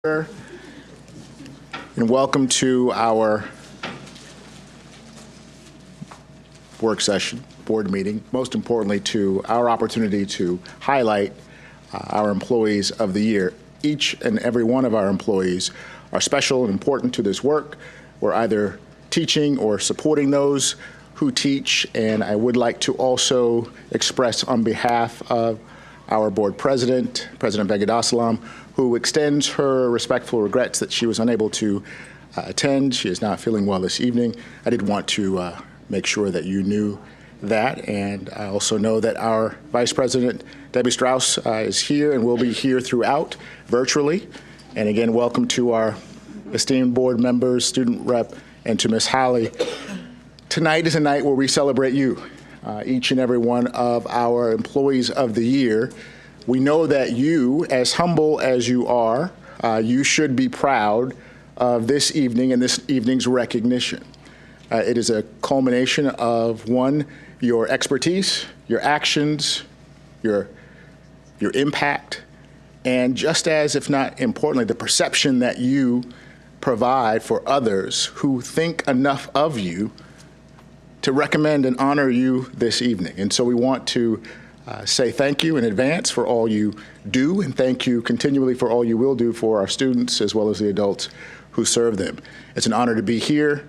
And welcome to our work session, board meeting, most importantly to our opportunity to highlight our employees of the year. Each and every one of our employees are special and important to this work. We're either teaching or supporting those who teach, and I would like to also express on behalf of our board president, President Venkatasalam, who extends her respectful regrets that she was unable to attend. She is not feeling well this evening. I did want to make sure that you knew that, and I also know that our Vice President, Debbie Strauss, is here and will be here throughout virtually. And again, welcome to our esteemed board members, student rep, and to Ms. Howley. Tonight is a night where we celebrate you, each and every one of our employees of the year. We know that you, as humble as you are, you should be proud of this evening and this evening's recognition. It is a culmination of, one, your expertise, your actions, your impact, and just as, if not importantly, the perception that you provide for others who think enough of you to recommend and honor you this evening. And so we want to say thank you in advance for all you do, and thank you continually for all you will do for our students as well as the adults who serve them. It's an honor to be here.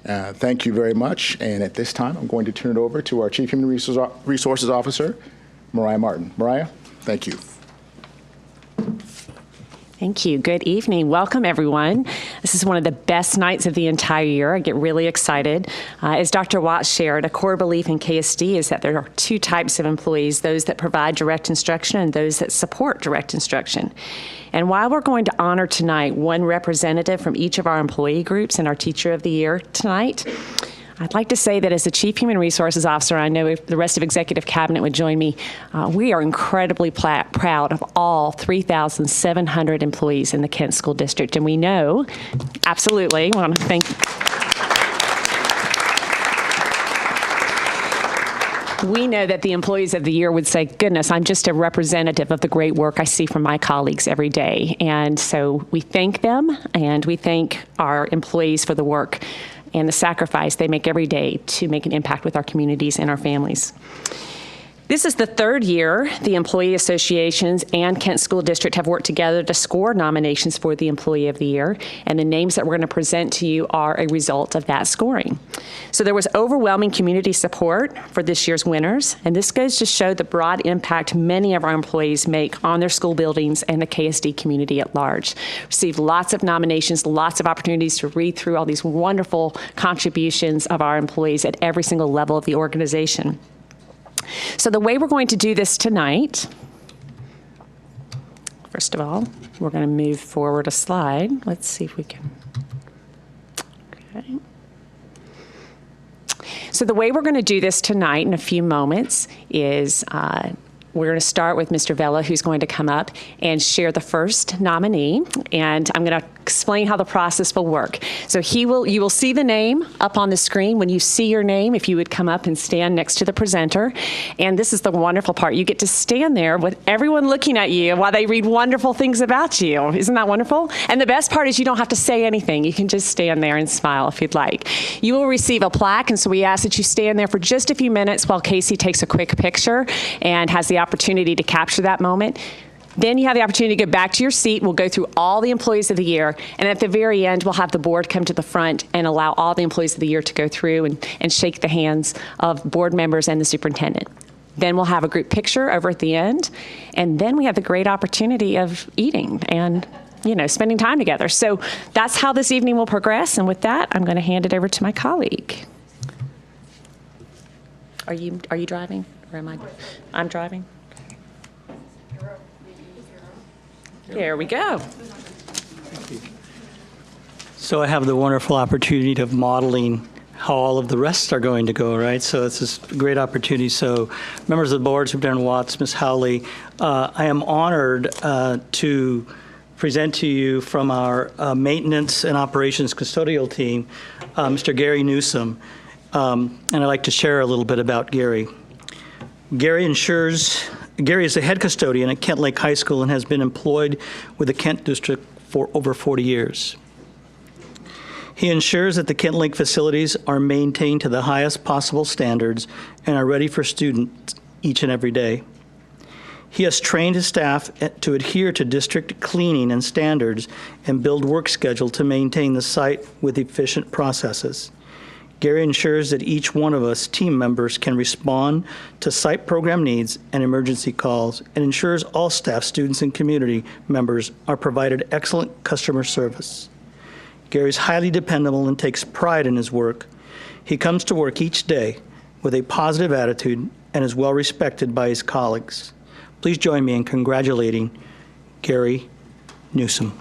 Thank you very much. And at this time, I'm going to turn it over to our Chief Human Resources Officer, Mariah Martin. Mariah, thank you. Thank you. Good evening. Welcome, everyone. This is one of the best nights of the entire year. I get really excited. As Dr. Watts shared, a core belief in KSD is that there are two types of employees, those that provide direct instruction and those that support direct instruction. And while we're going to honor tonight one representative from each of our employee groups and our Teacher of the Year tonight, I'd like to say that as the Chief Human Resources Officer, I know if the rest of Executive Cabinet would join me, we are incredibly proud of all 3,700 employees in the Kent School District. And we know, absolutely, I want to thank we know that the employees of the year would say, goodness, I'm just a representative of the great work I see from my colleagues every day. And so we thank them, and we thank our employees for the work and the sacrifice they make every day to make an impact with our communities and our families. This is the third year the employee associations and Kent School District have worked together to score nominations for the Employee of the Year, and the names that we're going to present to you are a result of that scoring. So there was overwhelming community support for this year's winners, and this goes to show the broad impact many of our employees make on their school buildings and the KSD community at large. Received lots of nominations, lots of opportunities to read through all these wonderful contributions of our employees at every single level of the organization. So the way we're going to do this tonight, first of all, we're going to move forward a slide. Let's see if we can. Okay. So the way we're going to do this tonight in a few moments is we're going to start with Mr. Vela, who's going to come up and share the first nominee, and I'm going to explain how the process will work. So you will see the name up on the screen. When you see your name, if you would come up and stand next to the presenter, and this is the wonderful part. You get to stand there with everyone looking at you while they read wonderful things about you. Isn't that wonderful? And the best part is you don't have to say anything. You can just stand there and smile if you'd like. You will receive a plaque, and so we ask that you stand there for just a few minutes while Casey takes a quick picture and has the opportunity to capture that moment. Then you have the opportunity to go back to your seat. We'll go through all the employees of the year, and at the very end, we'll have the board come to the front and allow all the employees of the year to go through and shake the hands of board members and the superintendent. Then we'll have a group picture over at the end, and then we have the great opportunity of eating and spending time together. So that's how this evening will progress, and with that, I'm going to hand it over to my colleague. Are you driving, or am I? I'm driving. There we go. So I have the wonderful opportunity of modeling how all of the rest are going to go, right? So this is a great opportunity. So members of the board, Superintendent Watts, Ms. Howley, I am honored to present to you from our maintenance and operations custodial team, Mr. Gary Newsom. And I'd like to share a little bit about Gary. Gary is the head custodian at Kent Lake High School and has been employed with the Kent District for over 40 years. He ensures that the Kent Lake facilities are maintained to the highest possible standards and are ready for students each and every day. He has trained his staff to adhere to district cleaning and standards and build work schedule to maintain the site with efficient processes. Gary ensures that each one of us team members can respond to site program needs and emergency calls, and ensures all staff, students, and community members are provided excellent customer service. Gary's highly dependable and takes pride in his work. He comes to work each day with a positive attitude and is well respected by his colleagues. Please join me in congratulating Gary Newsom.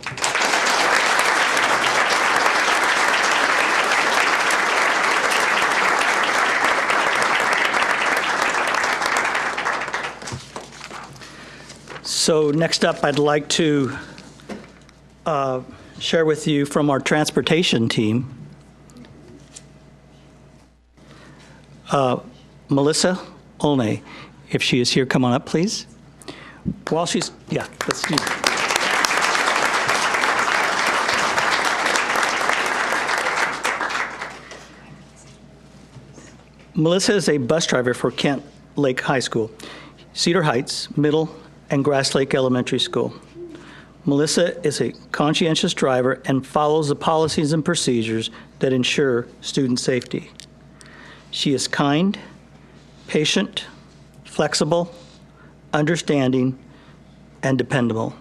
So next up, I'd like to share with you from our transportation team, Melissa Olney. If she is here, come on up, please. While she's, yeah, let's do that. Melissa is a bus driver for Kent Lake High School, Cedar Heights Middle, and Grass Lake Elementary School. Melissa is a conscientious driver and follows the policies and procedures that ensure student safety. She is kind, patient, flexible, understanding, and dependable,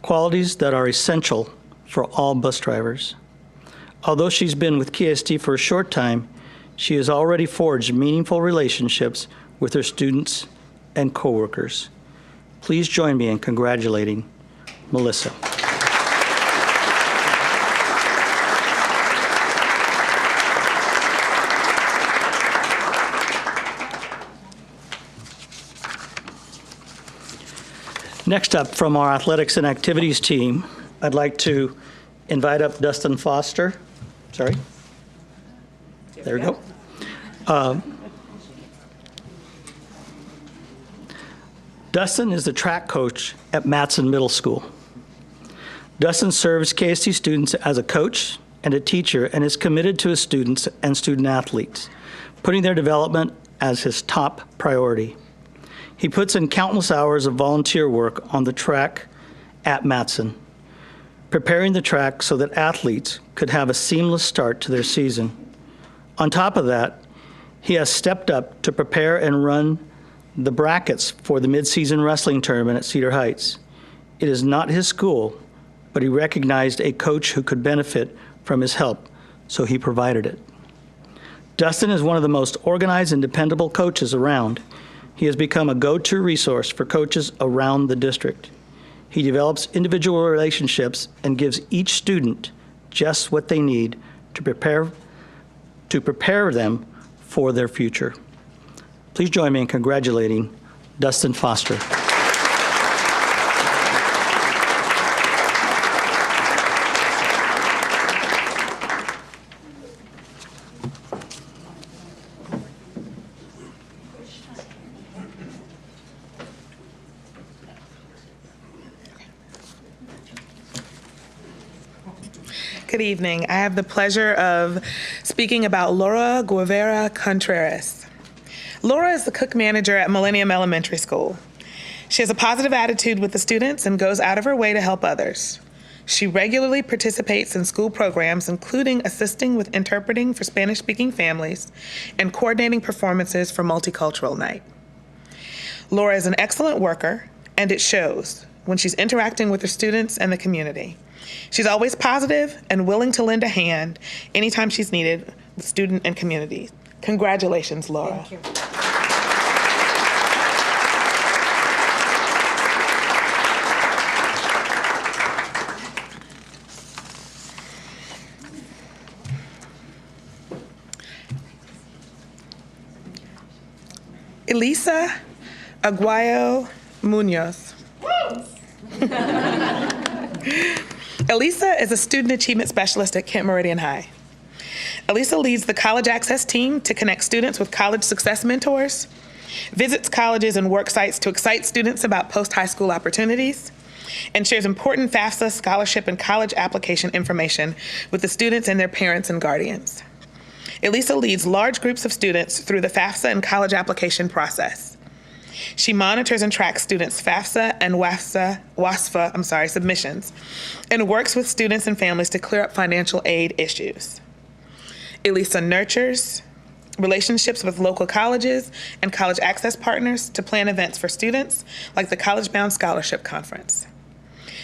qualities that are essential for all bus drivers. Although she's been with KSD for a short time, she has already forged meaningful relationships with her students and coworkers. Please join me in congratulating Melissa. Next up, from our athletics and activities team, I'd like to invite up Dustin Foster. Sorry. There we go. Dustin is the track coach at Matson Middle School. Dustin serves KSD students as a coach and a teacher and is committed to his students and student athletes, putting their development as his top priority. He puts in countless hours of volunteer work on the track at Matson, preparing the track so that athletes could have a seamless start to their season. On top of that, he has stepped up to prepare and run the brackets for the midseason wrestling tournament at Cedar Heights. It is not his school, but he recognized a coach who could benefit from his help, so he provided it. Dustin is one of the most organized and dependable coaches around. He has become a go-to resource for coaches around the district. He develops individual relationships and gives each student just what they need to prepare them for their future. Please join me in congratulating Dustin Foster. Good evening. I have the pleasure of speaking about Laura Guevara Contreras. Laura is the cook manager at Millennium Elementary School. She has a positive attitude with the students and goes out of her way to help others. She regularly participates in school programs, including assisting with interpreting for Spanish-speaking families and coordinating performances for Multicultural Night. Laura is an excellent worker, and it shows when she's interacting with her students and the community. She's always positive and willing to lend a hand anytime she's needed with student and community. Congratulations, Laura. Thank you. Elisa Aguayo Munoz. Elisa is a student achievement specialist at Kent Meridian High. Elisa leads the college access team to connect students with college success mentors, visits colleges and work sites to excite students about post-high school opportunities, and shares important FAFSA scholarship and college application information with the students and their parents and guardians. Elisa leads large groups of students through the FAFSA and college application process. She monitors and tracks students' FAFSA and WASFA submissions, and works with students and families to clear up financial aid issues. Elisa nurtures relationships with local colleges and college access partners to plan events for students, like the College Bound Scholarship Conference.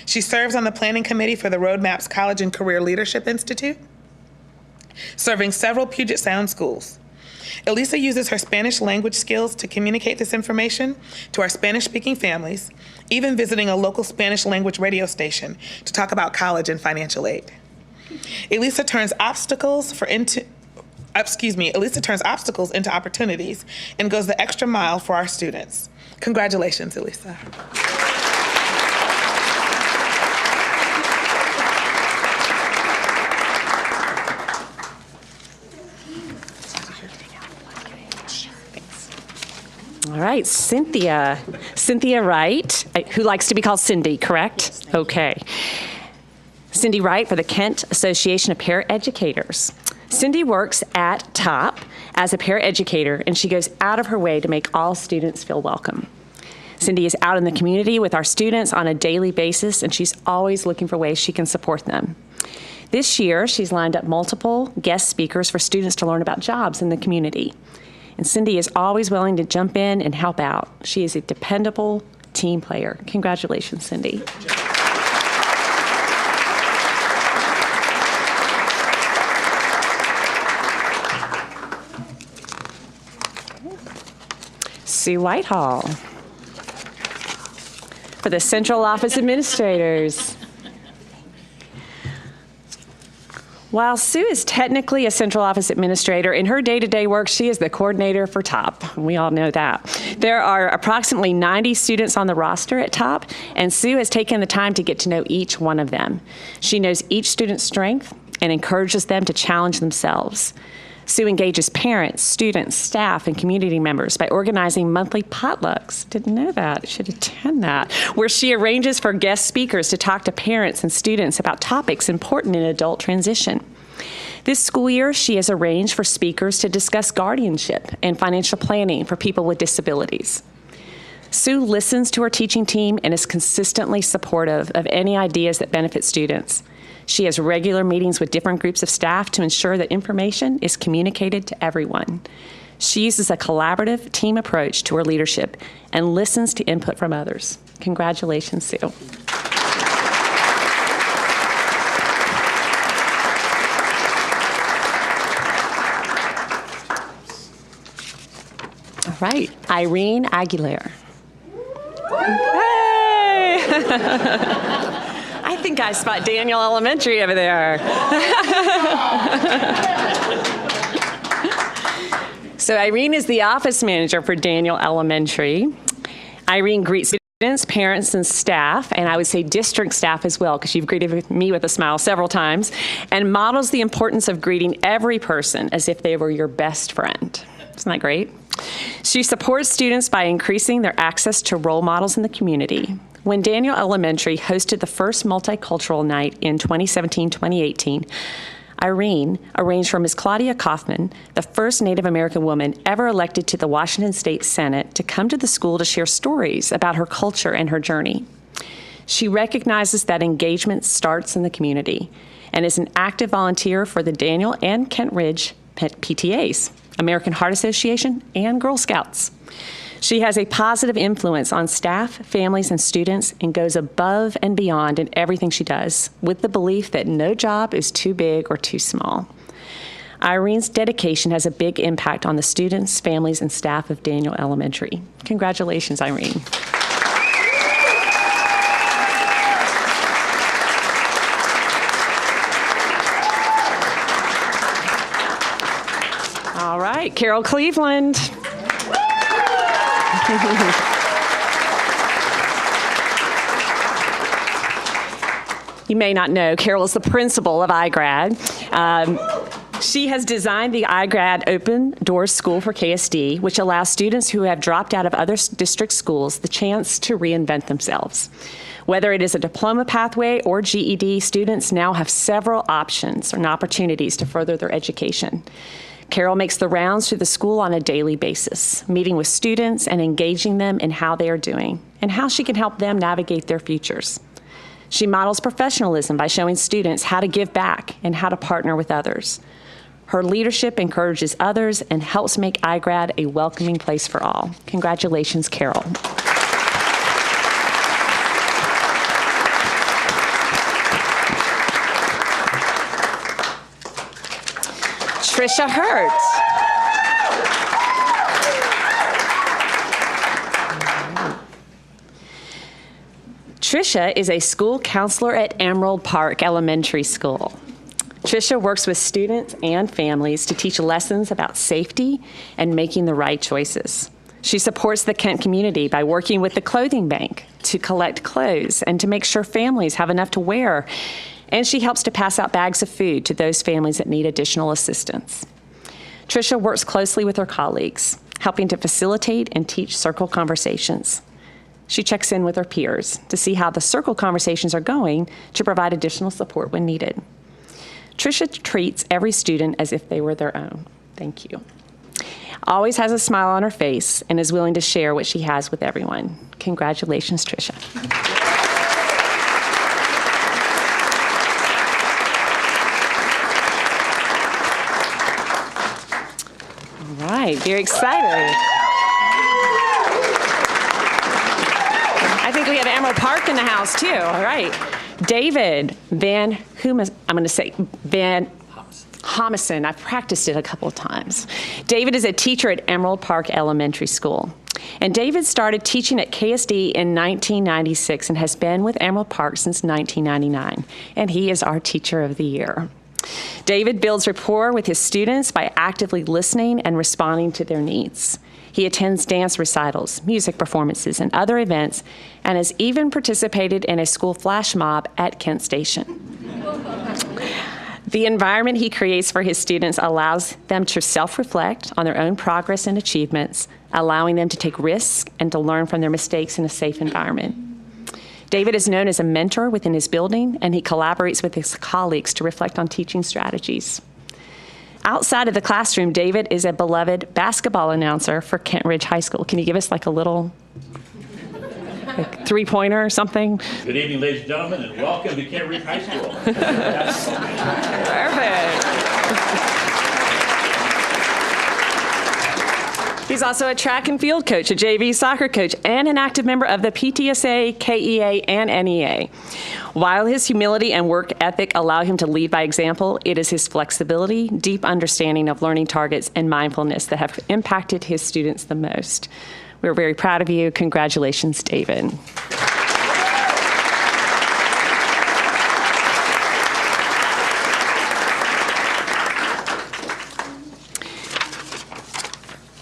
She serves on the planning committee for the Roadmaps College and Career Leadership Institute, serving several Puget Sound schools. Elisa uses her Spanish language skills to communicate this information to our Spanish-speaking families, even visiting a local Spanish language radio station to talk about college and financial aid. Elisa turns obstacles into opportunities and goes the extra mile for our students. Congratulations, Elisa. All right, Cynthia Wright, who likes to be called Cindy, correct? Okay. Cindy Wright for the Kent Association of Paraeducators. Cindy works at TOP as a paraeducator, and she goes out of her way to make all students feel welcome. Cindy is out in the community with our students on a daily basis, and she's always looking for ways she can support them. This year, she's lined up multiple guest speakers for students to learn about jobs in the community. And Cindy is always willing to jump in and help out. She is a dependable team player. Congratulations, Cindy. Sue Whitehall for the Central Office Administrators. While Sue is technically a central office administrator, in her day-to-day work, she is the coordinator for TOP. We all know that. There are approximately 90 students on the roster at TOP, and Sue has taken the time to get to know each one of them. She knows each student's strength and encourages them to challenge themselves. Sue engages parents, students, staff, and community members by organizing monthly potlucks. Didn't know that. Should attend that. Where she arranges for guest speakers to talk to parents and students about topics important in adult transition. This school year, she has arranged for speakers to discuss guardianship and financial planning for people with disabilities. Sue listens to her teaching team and is consistently supportive of any ideas that benefit students. She has regular meetings with different groups of staff to ensure that information is communicated to everyone. She uses a collaborative team approach to her leadership and listens to input from others. Congratulations, Sue. All right, Irene Aguilar. Hey! I think I spot Daniel Elementary over there. So Irene is the office manager for Daniel Elementary. Irene greets students, parents, and staff, and I would say district staff as well, because you've greeted me with a smile several times, and models the importance of greeting every person as if they were your best friend. Isn't that great? She supports students by increasing their access to role models in the community. When Daniel Elementary hosted the first multicultural night in 2017-2018, Irene arranged for Ms. Claudia Kaufman, the first Native American woman ever elected to the Washington State Senate, to come to the school to share stories about her culture and her journey. She recognizes that engagement starts in the community and is an active volunteer for the Daniel and Kent Ridge PTAs, American Heart Association, and Girl Scouts. She has a positive influence on staff, families, and students, and goes above and beyond in everything she does, with the belief that no job is too big or too small. Irene's dedication has a big impact on the students, families, and staff of Daniel Elementary. Congratulations, Irene. All right, Carol Cleveland. You may not know, Carol is the principal of iGrad. She has designed the iGrad Open Doors School for KSD, which allows students who have dropped out of other district schools the chance to reinvent themselves. Whether it is a diploma pathway or GED, students now have several options and opportunities to further their education. Carol makes the rounds through the school on a daily basis, meeting with students and engaging them in how they are doing and how she can help them navigate their futures. She models professionalism by showing students how to give back and how to partner with others. Her leadership encourages others and helps make iGrad a welcoming place for all. Congratulations, Carol. Trisha Hurt. Trisha is a school counselor at Emerald Park Elementary School. Trisha works with students and families to teach lessons about safety and making the right choices. She supports the Kent community by working with the clothing bank to collect clothes and to make sure families have enough to wear. And she helps to pass out bags of food to those families that need additional assistance. Trisha works closely with her colleagues, helping to facilitate and teach circle conversations. She checks in with her peers to see how the circle conversations are going to provide additional support when needed. Trisha treats every student as if they were their own. Thank you. Always has a smile on her face and is willing to share what she has with everyone. Congratulations, Trisha. All right, very excited. I think we have Emerald Park in the house too. All right. David Van Homison. I've practiced it a couple of times. David is a teacher at Emerald Park Elementary School. And David started teaching at KSD in 1996 and has been with Emerald Park since 1999. And he is our Teacher of the Year. David builds rapport with his students by actively listening and responding to their needs. He attends dance recitals, music performances, and other events, and has even participated in a school flash mob at Kent Station. The environment he creates for his students allows them to self-reflect on their own progress and achievements, allowing them to take risks and to learn from their mistakes in a safe environment. David is known as a mentor within his building, and he collaborates with his colleagues to reflect on teaching strategies. Outside of the classroom, David is a beloved basketball announcer for Kent Ridge High School. Can you give us like a little three-pointer or something? Good evening, ladies and gentlemen, and welcome to Kent Ridge High School. Perfect. He's also a track and field coach, a JV soccer coach, and an active member of the PTSA, KEA, and NEA. While his humility and work ethic allow him to lead by example, it is his flexibility, deep understanding of learning targets, and mindfulness that have impacted his students the most. We're very proud of you. Congratulations, David.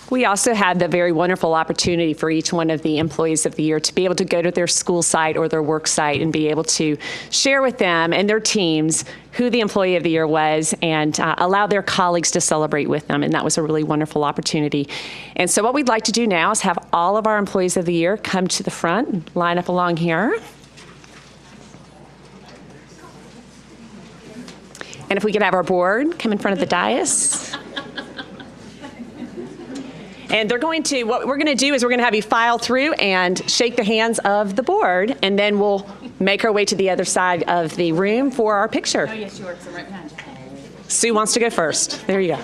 We also had the very wonderful opportunity for each one of the employees of the year to be able to go to their school site or their work site and be able to share with them and their teams who the employee of the year was and allow their colleagues to celebrate with them. And that was a really wonderful opportunity. And so what we'd like to do now is have all of our employees of the year come to the front, line up along here. And if we could have our board come in front of the dais. And what we're going to do is we're going to have you file through and shake the hands of the board, and then we'll make our way to the other side of the room for our picture. Oh, yes, sure. I'm right behind you. Sue wants to go first. There you go.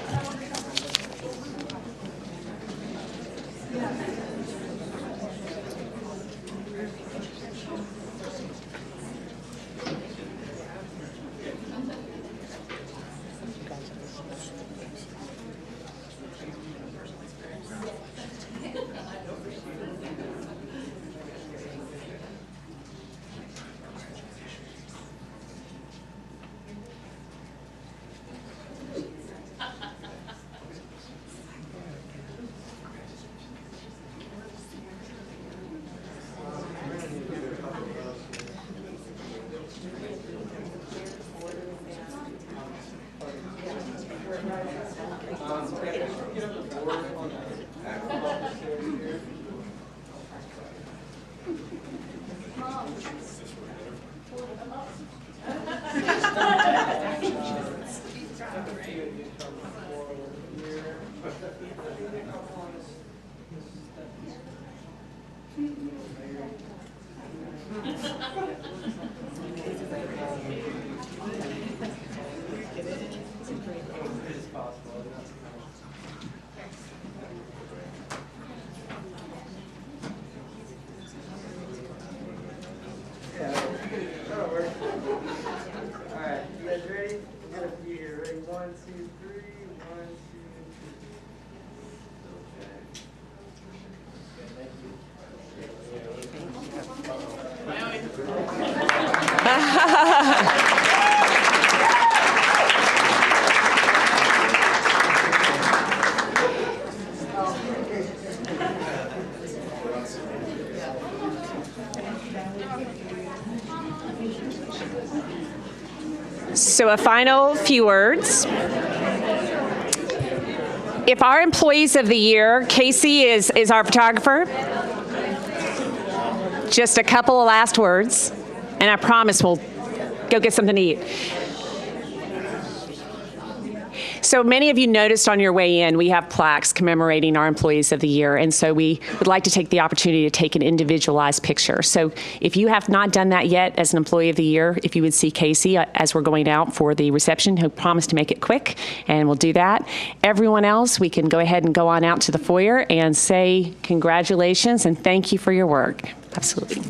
So a final few words. If our employees of the year, Casey is our photographer. Just a couple of last words, and I promise we'll go get something to eat. So many of you noticed on your way in, we have plaques commemorating our employees of the year, and so we would like to take the opportunity to take an individualized picture. So if you have not done that yet as an employee of the year, if you would see Casey as we're going out for the reception, who promised to make it quick, and we'll do that. Everyone else, we can go ahead and go on out to the foyer and say congratulations and thank you for your work. Absolutely.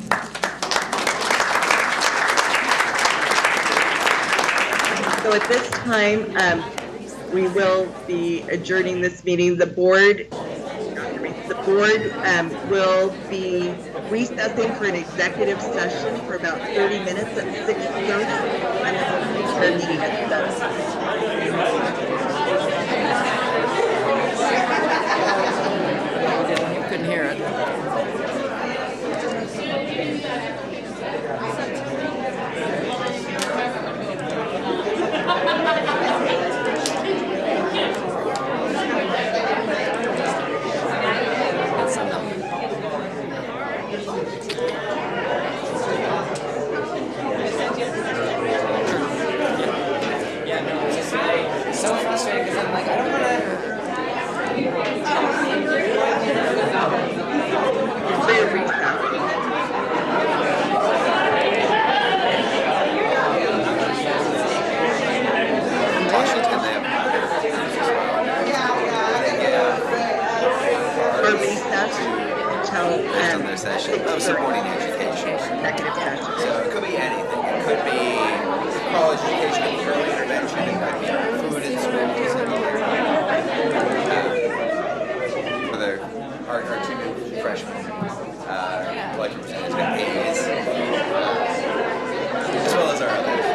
So at this time, we will be adjourning this meeting. The board will be recessing for an executive session for about 30 minutes at 6:30. And then we'll take the meeting at 7. You couldn't hear it. Session of supporting education. Executive session. So it could be anything. It could be college education and early intervention. It could be food in schools. Our two new freshmen, like representative is, as well as our others.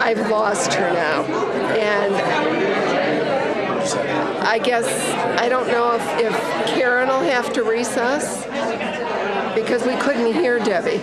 I've lost her now, and I guess I don't know if Karen will have to recess because we couldn't hear Debbie.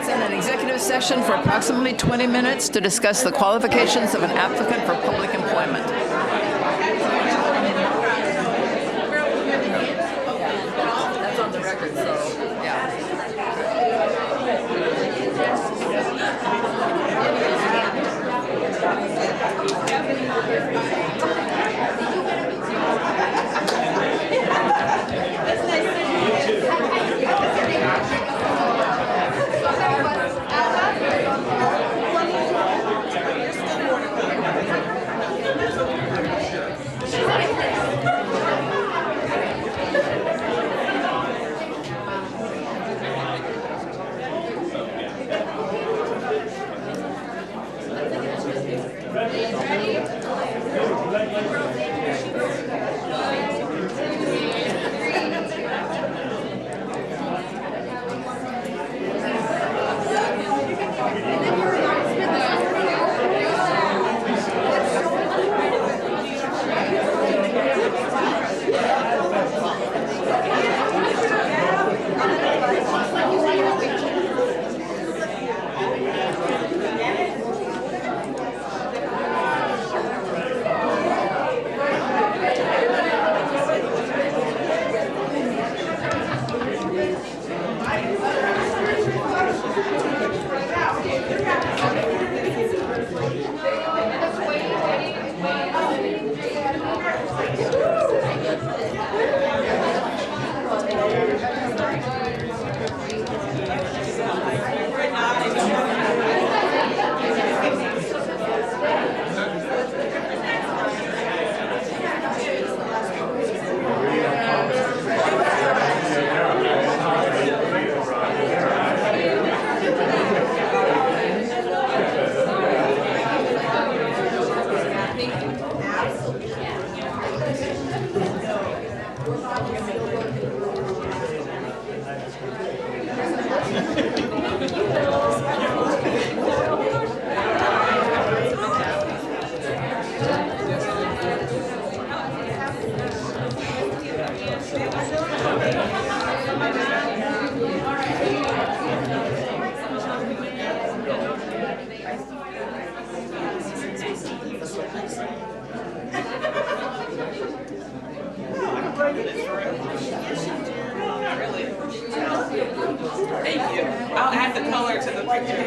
In an executive session for approximately 20 minutes to discuss the qualifications of an applicant for public employment. That's on the record, so yeah. Thank you. I'll add the color to the picture.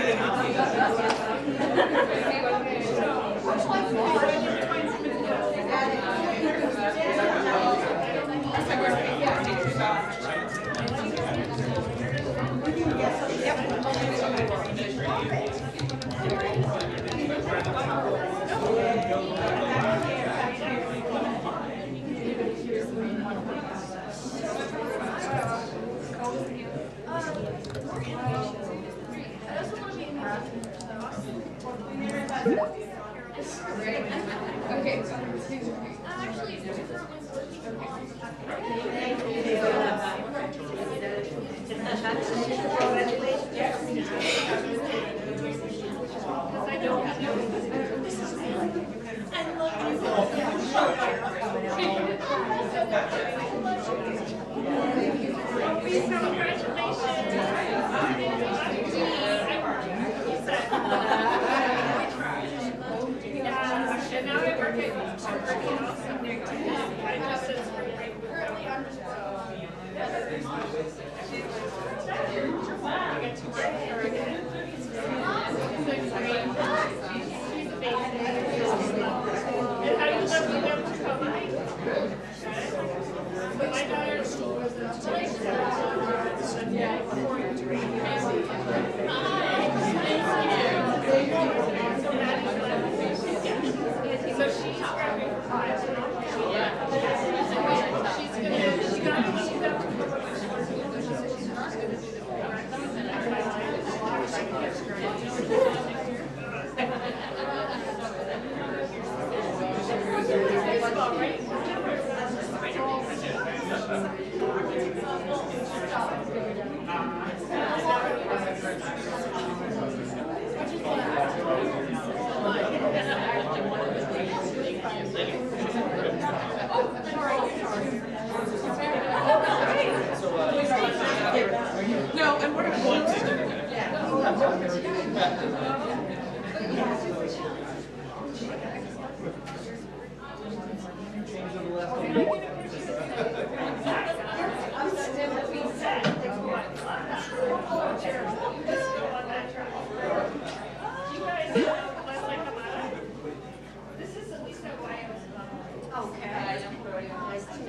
No, and we're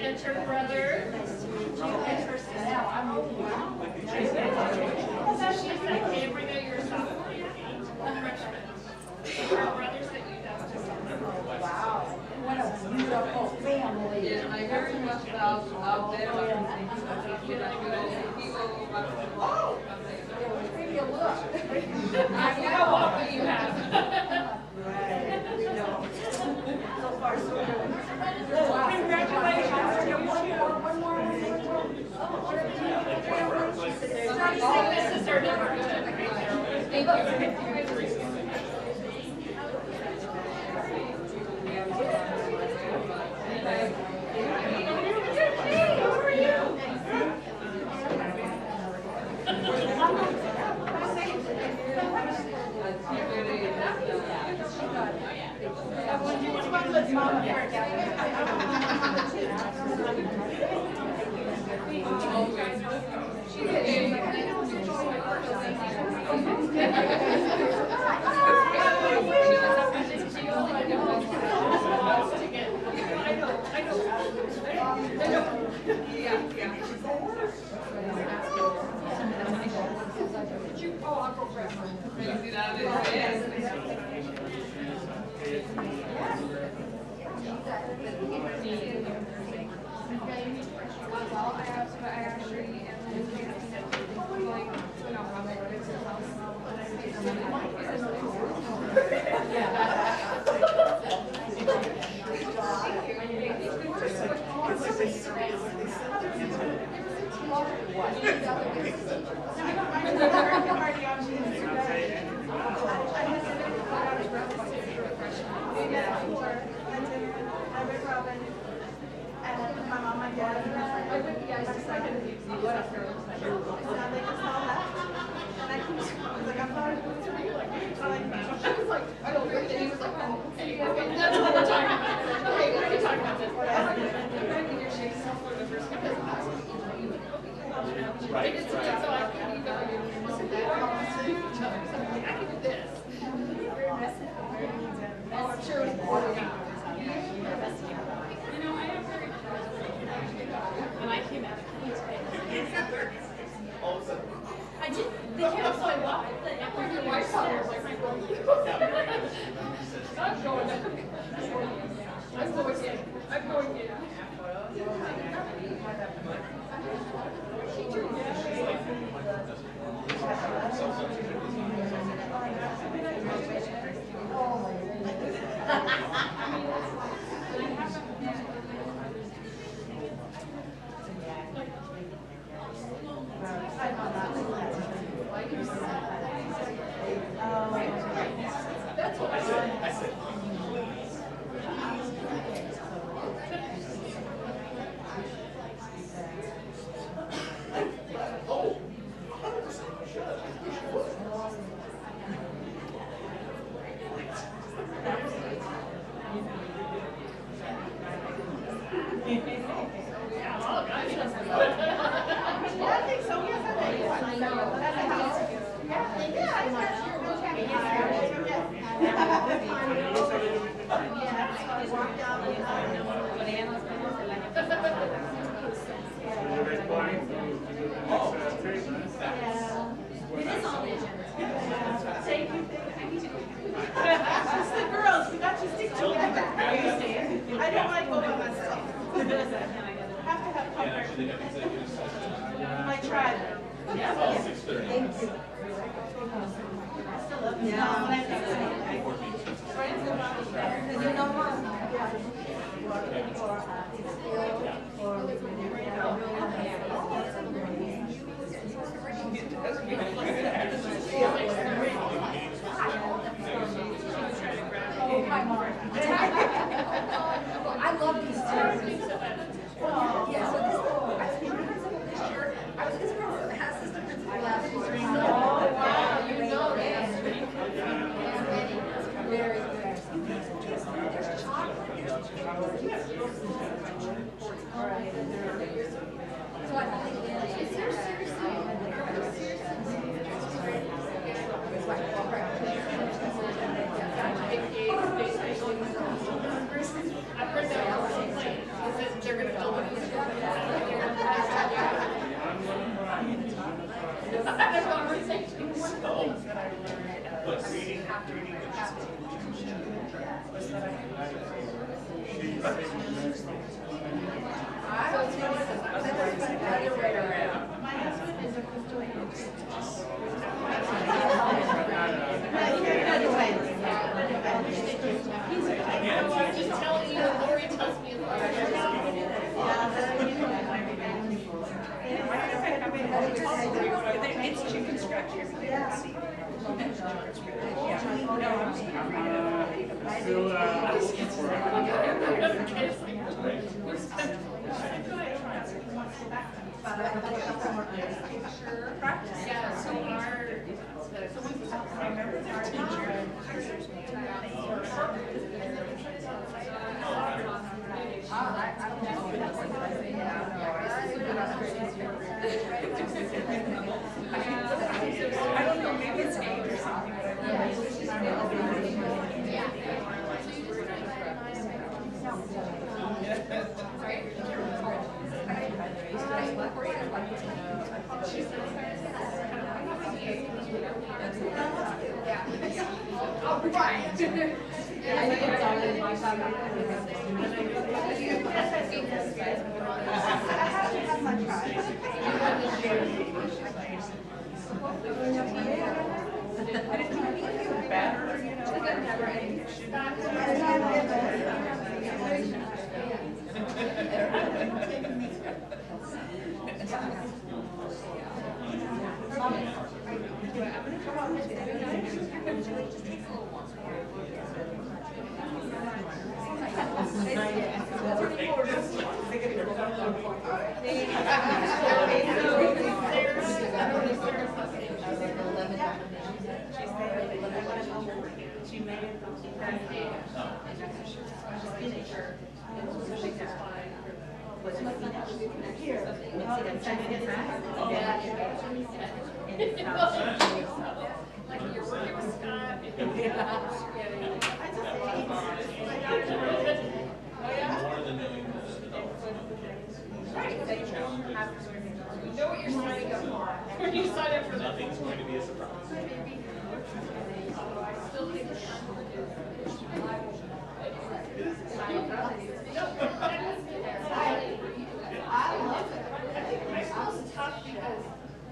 and her brother. She's that camera that you're a sophomore, freshman. Her brothers that you know. Wow. What a beautiful family. Yeah, I very much out there. Oh! Maybe a look. I know what you have. So far, so good. Wow. Congratulations. One more. This is her number. Thank you. She did.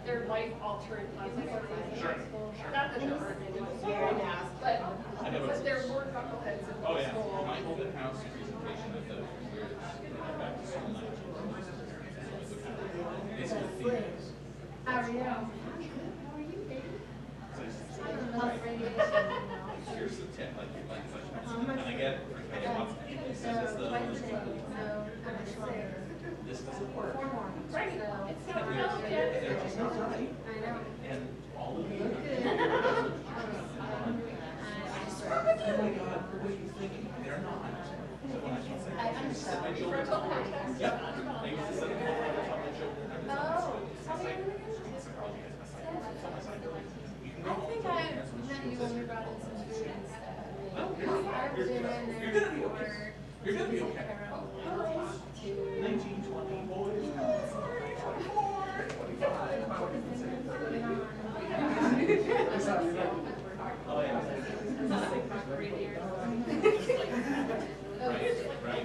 They're life-altering consequences. Sure. Not that they're but they're more knuckleheads in Oh, yeah. school. My open house presentation of the years back to school night. Basically, the theme is. How are you? Here's the tip, and I get it. This is this doesn't work. Right. It's not relevant. And all of you. They're not. So when I can say, I used to sit my children. Yep. I used to sit my children. I think I met you when we brought in some students. You're gonna be okay. You're gonna be okay. 19, 20 boys. 24, 25. Oh yeah. Right.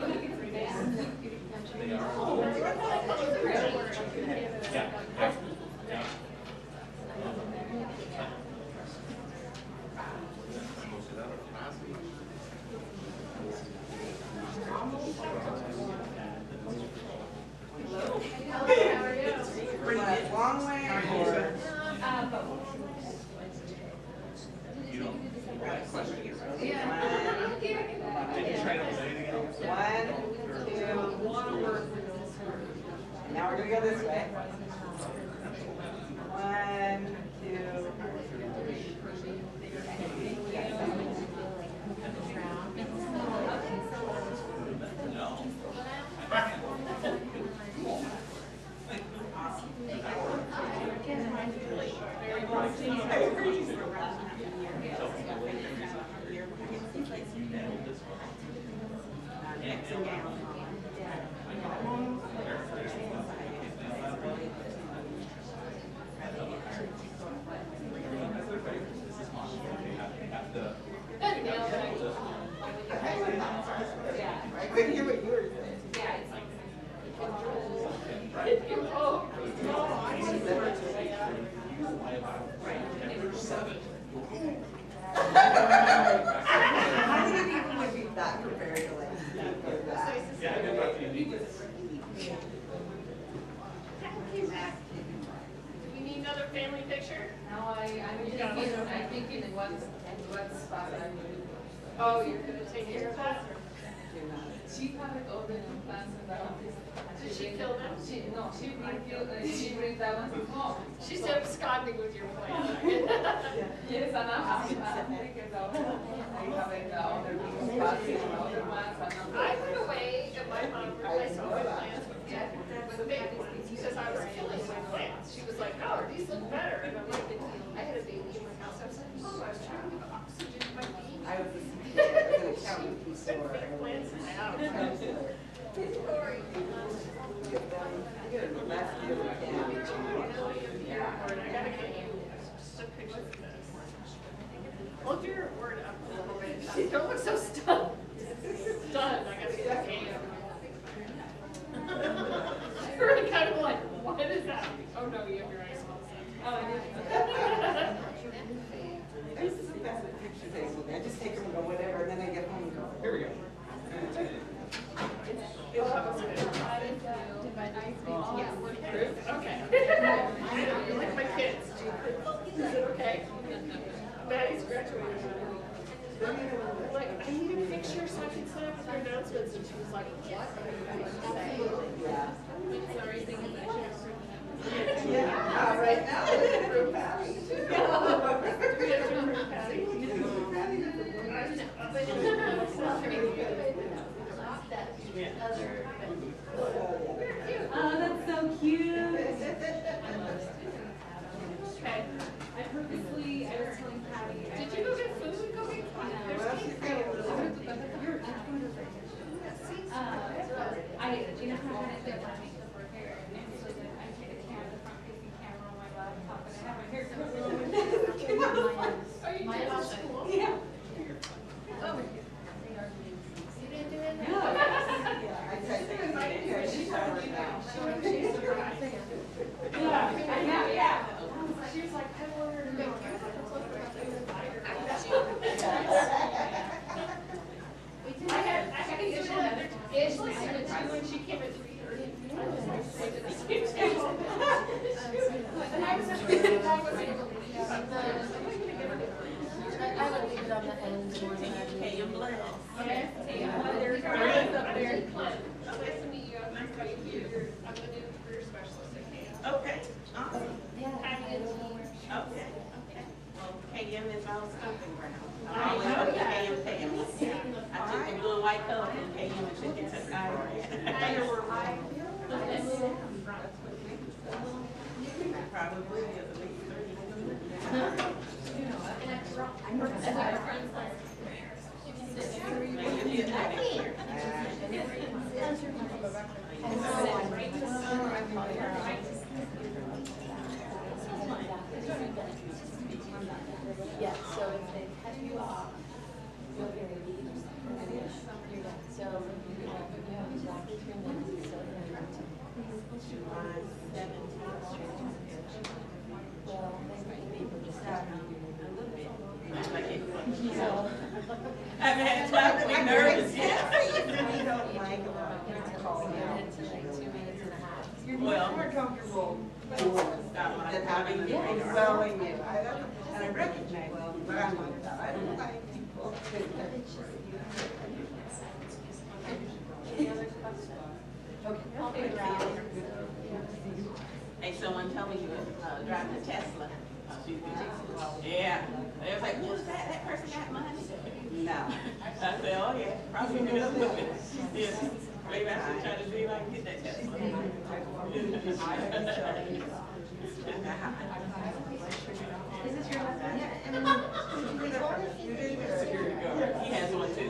They are. Yeah. Yeah. Long way or? You don't have a question here. Now we're gonna go this way. 1, 2, I couldn't hear what you were saying. How many people would be that prepared to like do that? Yeah, good luck to you. Do you need another family picture? No, I'm thinking in what spot I'm going to. Oh, you're gonna take care of that? She had all the plants in the office. Did she kill them? She brings that one. Oh, She's absconding with your plan. yes, and I'm because I have all the big spots and all the plants and I went away and my mom replaced all my plants with a baby because I was killing my plants. She was like, "Oh, these look better," and I'm like, I had a baby in my house. I was like, "Oh, I was trying to give oxygen to my baby." I was an accountant store. Big plants in my house. I gotta left you Yeah, I gotta get you just a picture of this. Hold your word up a little bit. Don't look so stunned. Stunned. I gotta get you. You're really kind of like, what is that? Oh no, you have your eyes closed. Oh, I did. This is the best at picture days with me. I just take them and go whatever, and then I get home and go, here we go. Okay. You're like my kids. Is it okay? Maddie's great. Like, I need a picture so I can sign up for your announcements, and she was like, what? Sorry, thank you. Yeah, right now. Group Patty. Oh, that's so cute. Okay. I purposely, I was telling Patty. Did you go get food? Go get food. I, you know how I had to get my makeup repair, and so then I take a camera, the front facing camera on my laptop, and I have my hair covered. Are you doing school? Yeah. Oh. You didn't do it? No. Yeah. She was like, I ordered a I had to get another dish, I had it too, and she came at 3:30. And I was able to leave. I would leave it on the end more than I do. Okay, you're blessed. Yes, there's girls up there. Nice to meet you. I'm nice to meet you. I'm the new career specialist at KSD. Okay, awesome. Patty and Team. Okay. Well, KM is our stomping ground. I always go to KM. I took the blue and white color from KM and took it to the Probably is at least 30. Yeah, so if they cut you off, you'll hear a beep, and then you're done. So you have exactly 3 minutes, so July 17th. well, maybe just A little bit. So, I've had time to be nervous yet. You're Well, more comfortable. than having to Well, you. And I recognize, but I'm like that. I don't like people. Any other questions? Okay, I'll figure out. Hey, someone told me you was driving a Tesla. Yeah. They was like, who's that? That person got money? No. I said, oh yeah, probably good. Yeah. Maybe I should try to see if I can get that Tesla. Is this your husband? Yeah. He has one too.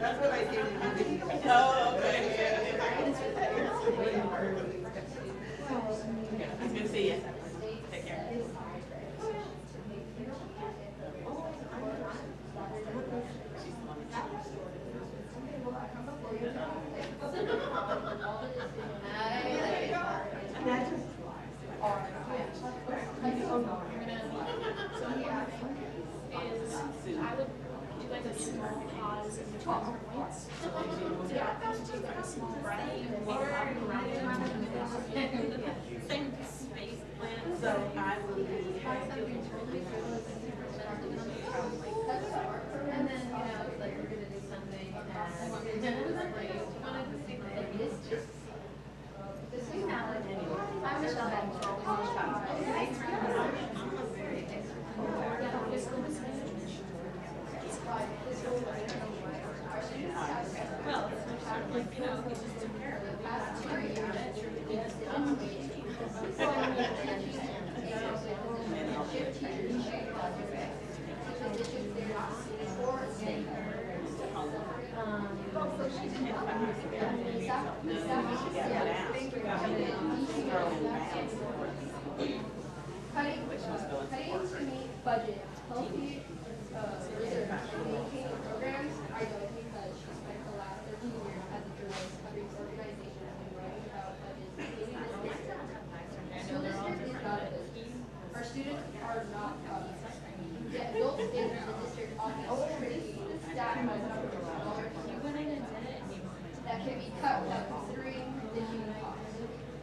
That's what I did. Oh, okay. Yeah. It's good to see you. Take care. Same space plan, so I will be. And then, like we're gonna do something and I wish I had Well, like, you know, we just took care of it. Cutting to meet budget, healthy, communicating programs are good because she spent the last 13 years as a journalist covering organizations and writing about budgets. School district is not a business. Our students are not products. Yet adults in the district often critique the staff by numbers of dollars that can be cut without considering the human cost.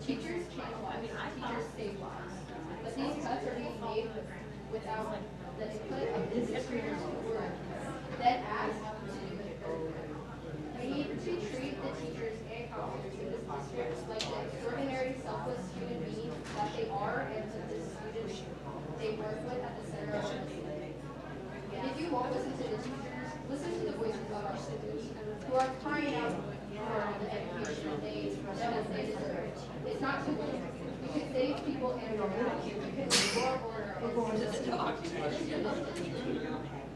Teachers change lives, teachers save lives. But these cuts are being made without the input of business leaders who are dead ass to do it. We need to treat the teachers and counselors in this district like the extraordinary, selfless human beings that they are, and to the students they work with at the center of our city. And if you won't listen to the teachers, listen to the voices of our students who are crying out for the education that they deserve. It's not too late. We can save people and their lives. We can restore order.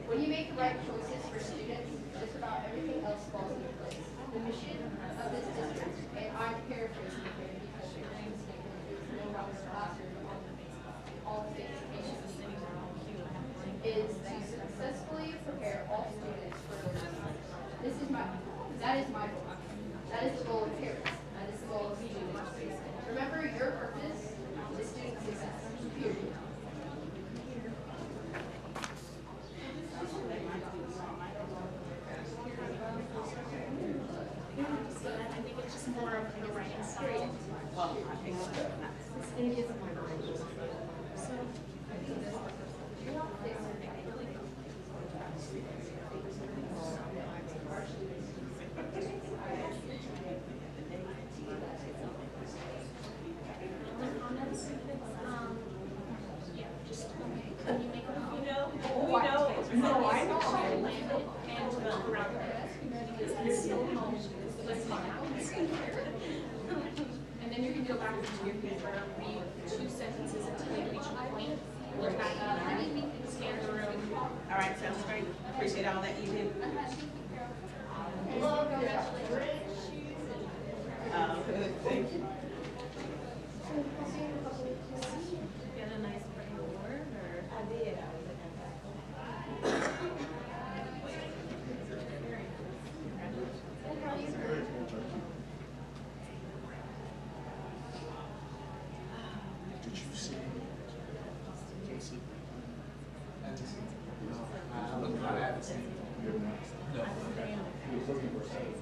When you make the right choices for students, just about everything else falls into place. The mission of this district, and I'm paraphrasing here because your name's no longer classroom on all things education, is to successfully prepare all students for learning. That is my goal. That is the goal of parents. That is the goal of students. Remember, your purpose is student success. Period. I think it's just more of the right experience. Well, I think so. It's going to get some more knowledge. Can you make a we know it's no, I know and look around because that's so home. And then you can go back into your paper, read 2 sentences until you reach a point, look back up, scan the room. All right, sounds great. Appreciate all that you do. Good, thank you. Get a nice pretty award or? I did. Did you see Casey? I haven't seen it. No. Okay. He was looking for something.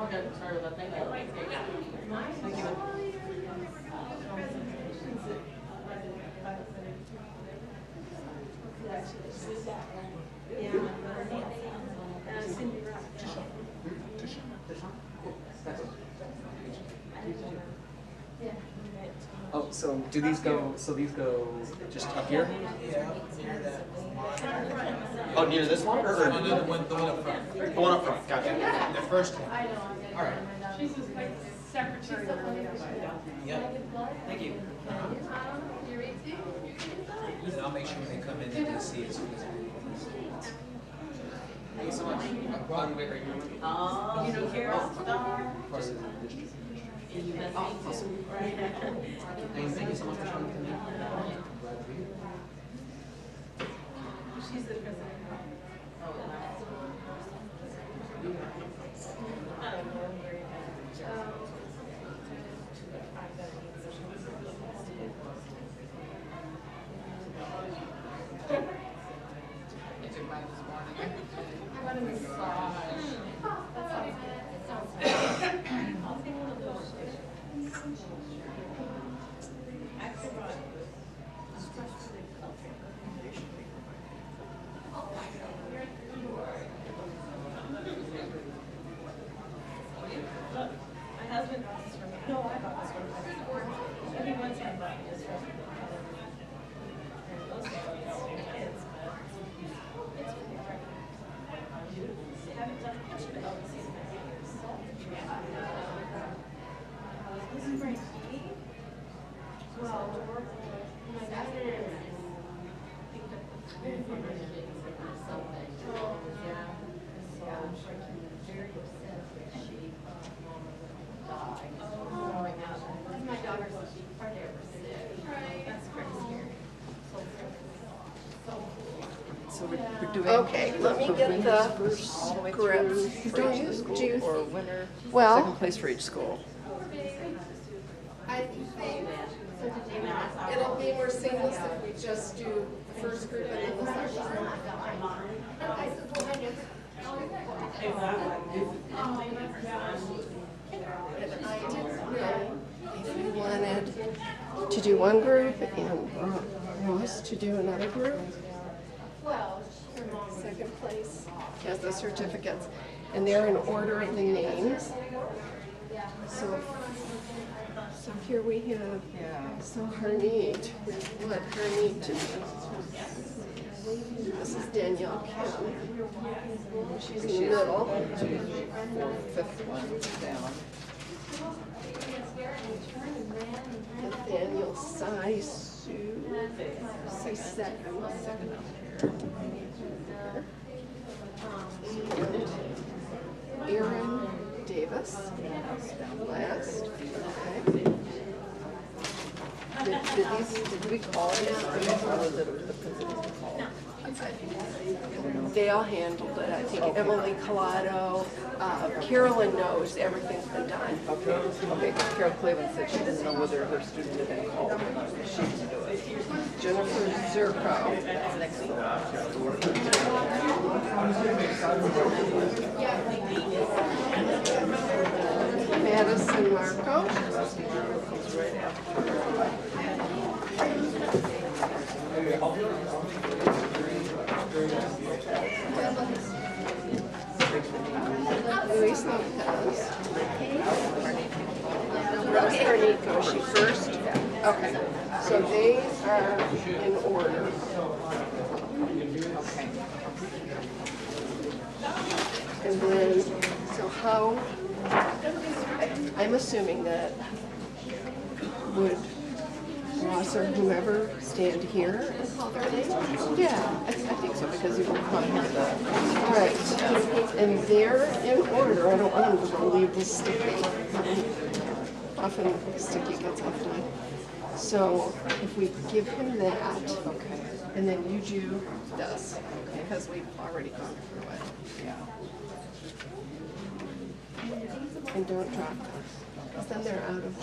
Okay, sorry about that. Oh, so do these go, so these go just up here? Yeah, near that. Oh, near this one? Or? No, the one up front. The one up front, gotcha. The first one. All right. She's his like secretary. Yep. Thank you. And I'll make sure when they come in, they can see it as soon as Thank you so much. Wait, are you? You know, Carol Star. Part of the district. Oh, awesome. Thank you so much for showing to me. She's the president. I want a massage. My husband got this from me. No, I got this one. Everyone's had that. So we're doing. Okay, let me get the All the way script. through for Do each you, school, do you, or winner, Well- second place for each school? I think it'll be more seamless if we just do the first group and then the second group. And I didn't know if you wanted to do one group and Ross to do another group. Second place has the certificates, and they're in order of the names. So here we have, so Harneet, we want Harneet to do. This is Danielle Kim. She's in the middle. Fifth one down. Nathaniel Saisu, second. And Aaron Davis, last. Okay. Did we call these, or was it the principals called? They all handled it. I think Emily Collado, Carolyn knows everything's been done. Okay, Carol Cleveland said she didn't know whether her student had been called. She can do it. Jennifer Zerko. That's next to Madison Marco. comes right after. Luis Lopez. Where's Harneet go? Is she first? Okay. So they are in order. And then, so how, I'm assuming that would Ross or whomever stand here and call their name? Yeah, I think so, because you will come here. Right. And they're in order. I don't want them to go leave this sticky. Often sticky gets left on. So if we give him that, okay, and then you do this, okay, because we've already gone through it. Yeah. And don't drop them, because then they're out of.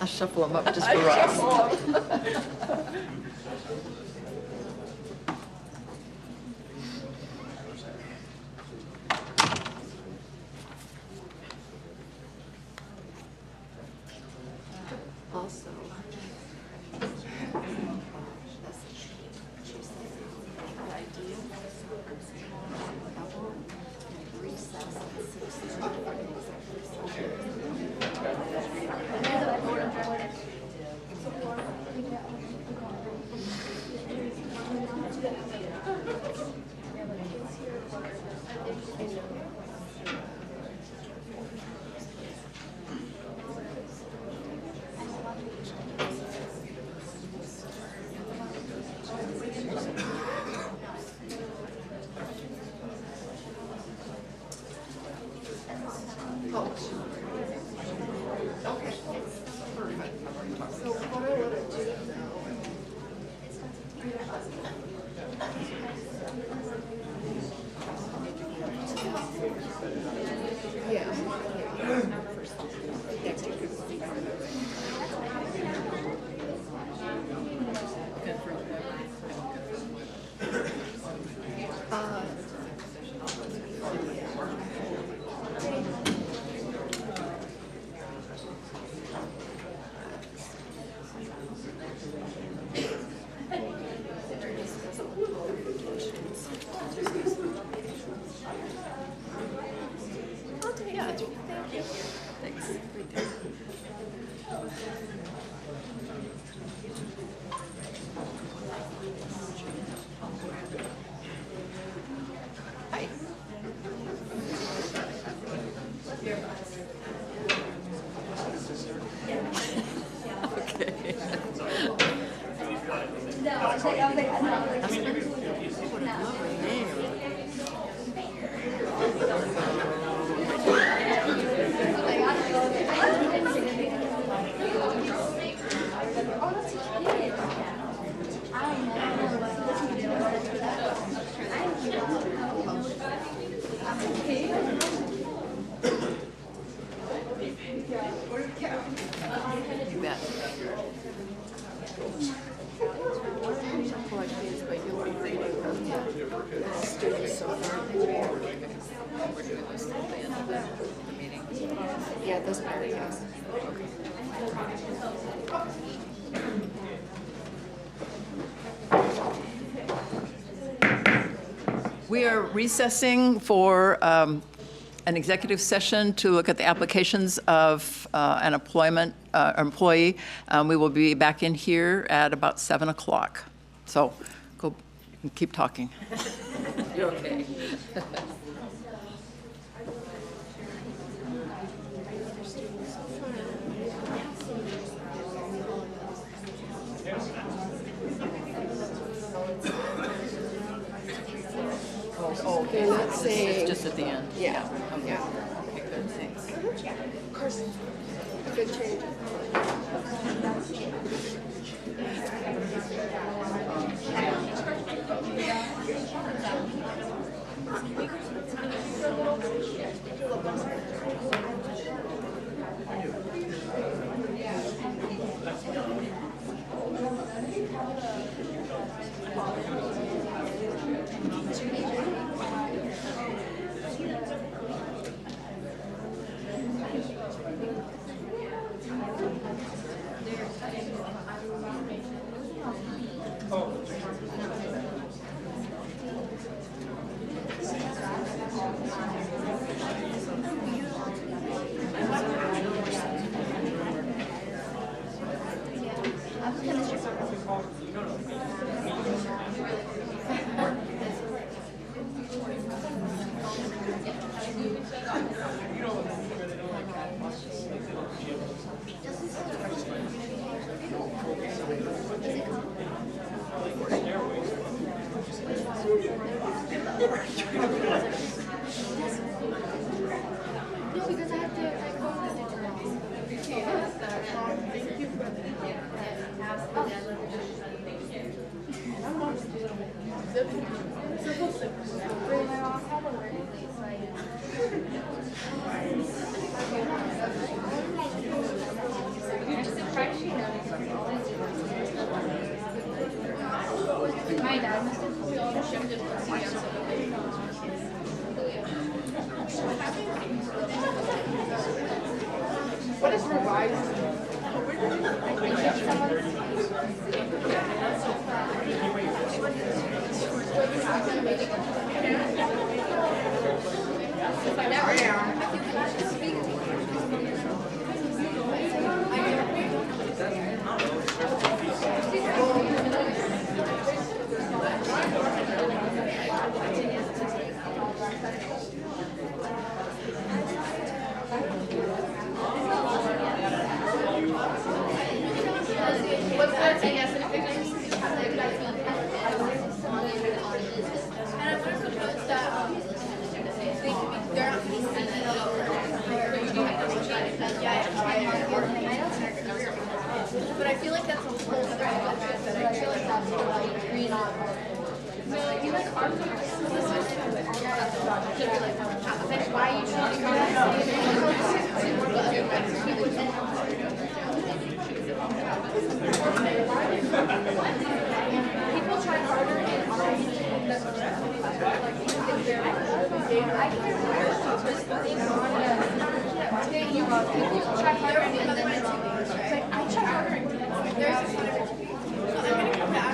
I'll shuffle them up just for us. Also. We're doing this at the end of the meeting. Yeah, this part, yes. We are recessing for an executive session to look at the applications of an employee. We will be back in here at about 7 o'clock. So go and keep talking. You're okay. Okay, let's say. It's just at the end. Yeah. Okay. Yeah. Okay, good, thanks. Good change. My dad must have told you all to shift it. What is revised? But I feel like that's a whole other topic that I feel like that's like green on. So you like our why you people try harder in our people try harder and then I try harder and there's so I'm gonna come back.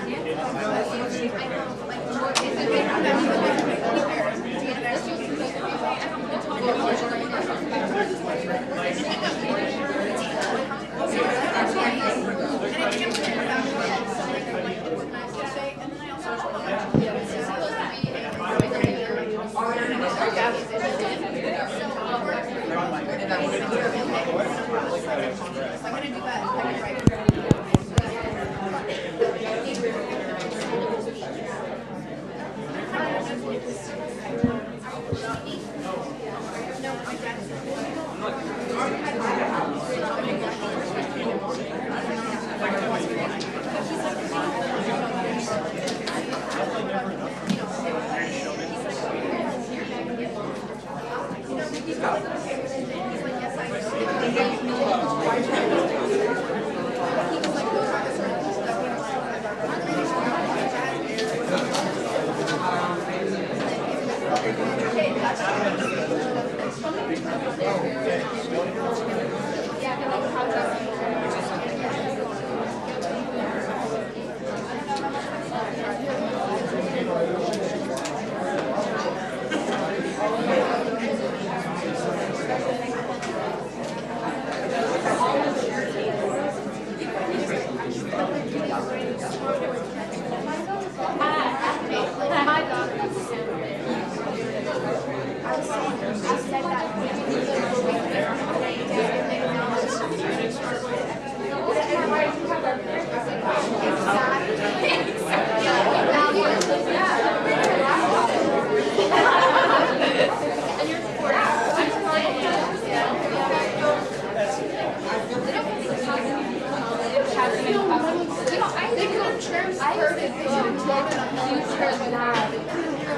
They could have transported future lab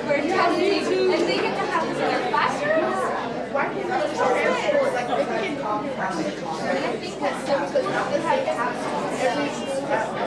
for testing, and they get to have this in their classrooms. Why can't they transport? Like they can come and I think that's so because they have to have every school has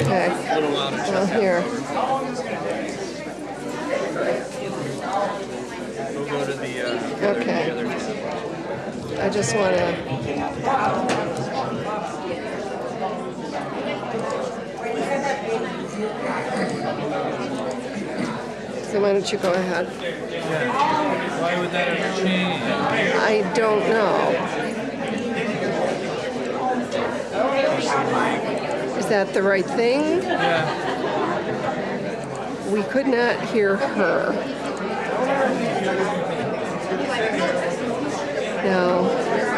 Okay. Well, here. We'll go to the Okay. I just want to. So why don't you go ahead? Why would that ever change? I don't know. Is that the right thing? Yeah. We could not hear her. No,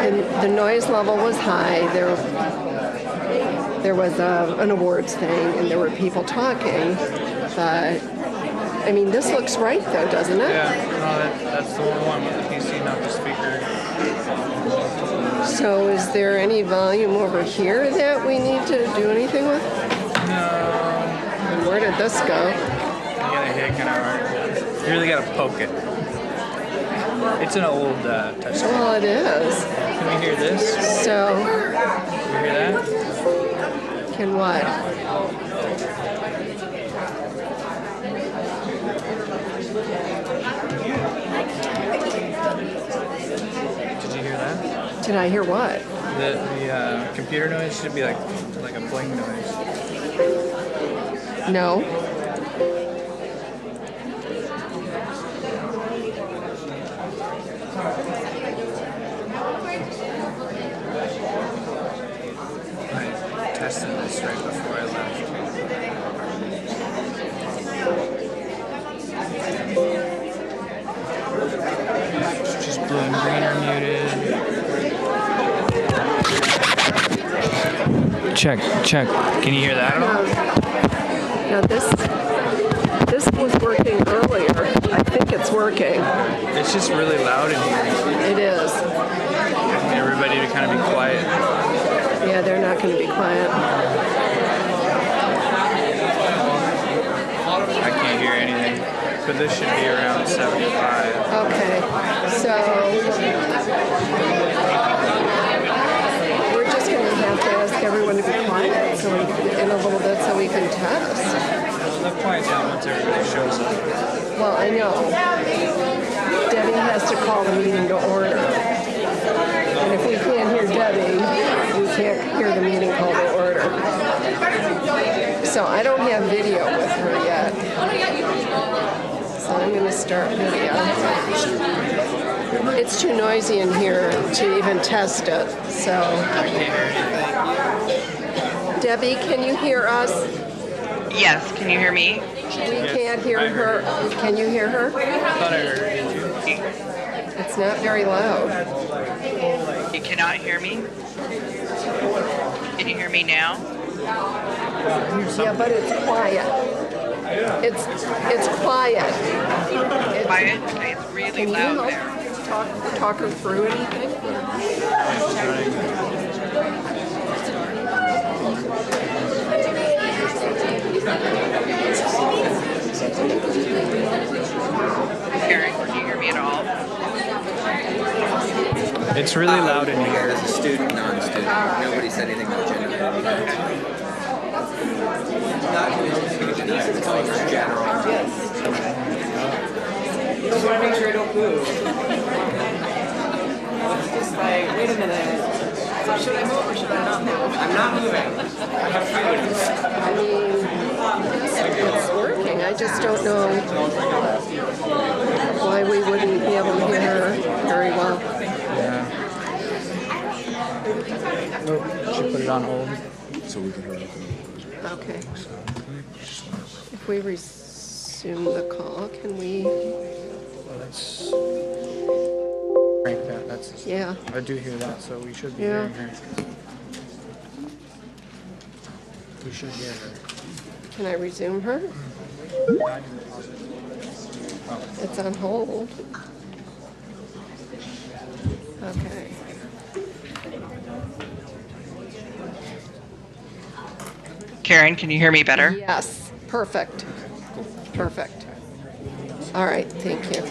and the noise level was high. There was an awards thing, and there were people talking. But I mean, this looks right, though, doesn't it? Yeah. No, that's the one with the PC, not the speaker. So, is there any volume over here that we need to do anything with? No. And where did this go? You gotta hit kind of hard. You really gotta poke it. It's an old touch screen. Well, it is. Can we hear this? So, Can we hear that? can what? Did you hear that? Did I hear what? The computer noise should be like a bling noise. No. I tested this right before I left. Just blue and green are muted. Check. Can you hear that at all? Now this was working earlier. I think it's working. It's just really loud in here. It is. I need everybody to kind of be quiet. Yeah, they're not going to be quiet. I can't hear anything, but this should be around 75. Okay, so we're just going to have to ask everyone to be quiet so in a little bit so we can test. They'll quiet down once everybody shows up. Well, I know. Debbie has to call the meeting to order. And if we can't hear Debbie, we can't hear the meeting called to order. So I don't have video with her yet. So I'm going to start video. It's too noisy in here to even test it. So, Debbie, can you hear us? Yes, can you hear me? We can't hear her. Can you hear her? I thought I heard it. Did you? It's not very loud. You cannot hear me? Can you hear me now? Yeah, but it's quiet. It's quiet. Quiet? Okay, it's really loud there. Talk her through anything? Karen, can you hear me at all? It's really loud in here. As a student, non-student, nobody said anything about gender. It's general. Just want to make sure I don't move. It's just like, wait a minute. So should I move or should I not move? I'm not moving. I mean, it's working. I just don't know why we wouldn't be able to hear her very well. Yeah. Oh, should put it on hold. So we can hear it. Okay. If we resume the call, can we? Let's crank that. That's. Yeah. I do hear that, so we should be Yeah. hearing her. We should hear her. Can I resume her? It's on hold. Okay. Karen, can you hear me better? Yes. Perfect. Perfect. All right. Thank you.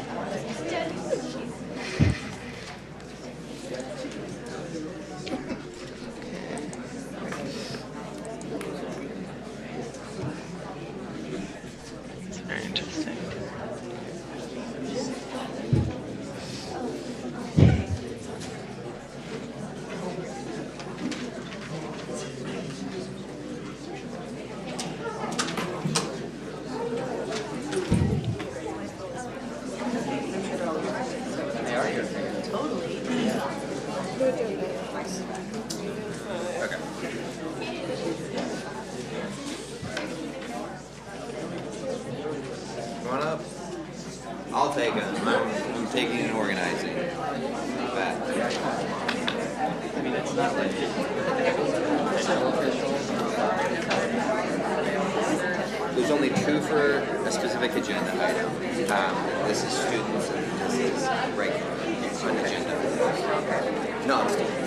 Very interesting. Come on up. I'll take them. I'm taking and organizing. That. I mean, it's not like there's only two for a specific agenda item. This is students and this is regular on agenda. Non-student.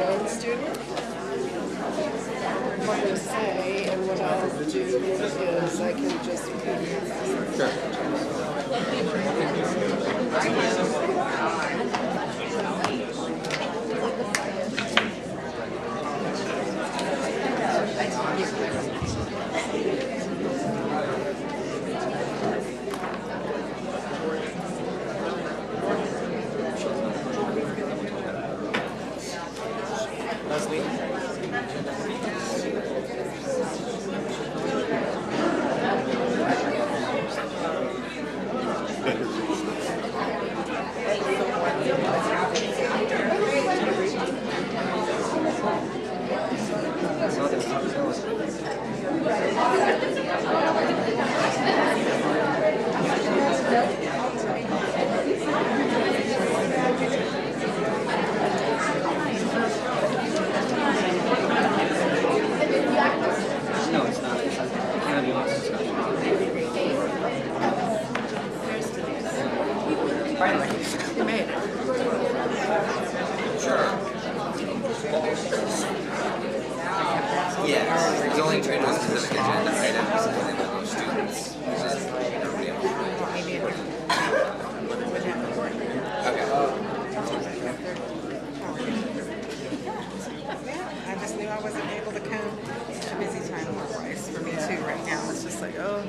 One student. What they say, and what I'll do is I can just You made it. Yeah, he's only trained on specific agenda items and then those students. Nobody else. I just knew I wasn't able to come. It's a busy time work-wise for me too right now. It's just like, oh.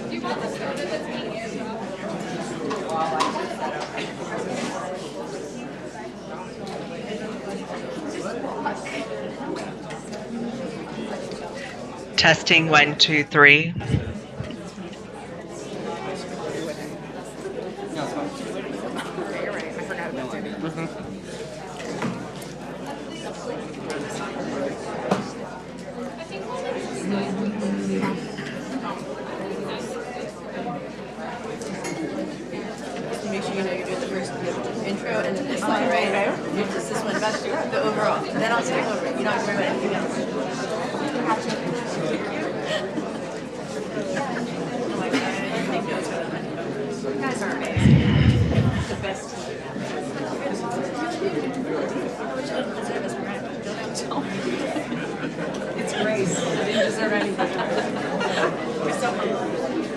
Do you want the soda that's being used? Testing 1, 2, 3. Okay, you're right. I forgot about that. Make sure you know you're doing the first intro and then this one, right? It's just this one about the overall. Then I'll take over. You don't have to worry about anything else. Oh my God, you take notes for them. You guys are amazing. The best team. It's Grace. I didn't deserve anything. We're so humble.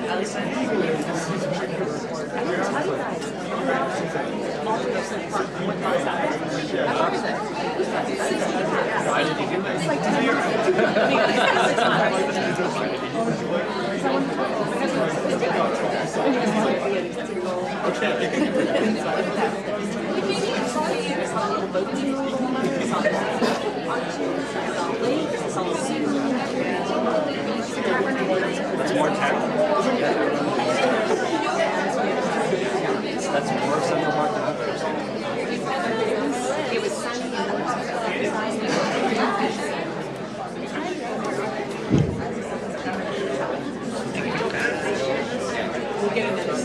At least I tell you guys. Why did you do that? It's like 10 That's more tech. That's more central park than others. It was sunny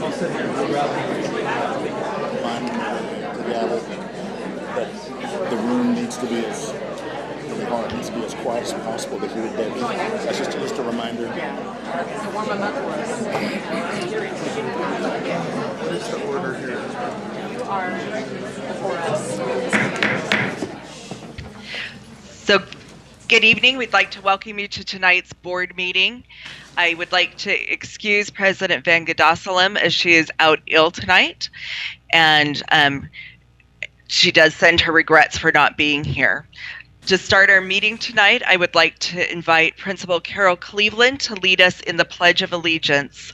I'll sit here and together that the room needs to be as needs to be as quiet as possible to hear Debbie. That's just a reminder. What is the order here? You are before us. So, good evening. We'd like to welcome you to tonight's board meeting. I would like to excuse President Van Godasalem as she is out ill tonight. And She does send her regrets for not being here. To start our meeting tonight, I would like to invite Principal Carol Cleveland to lead us in the Pledge of Allegiance.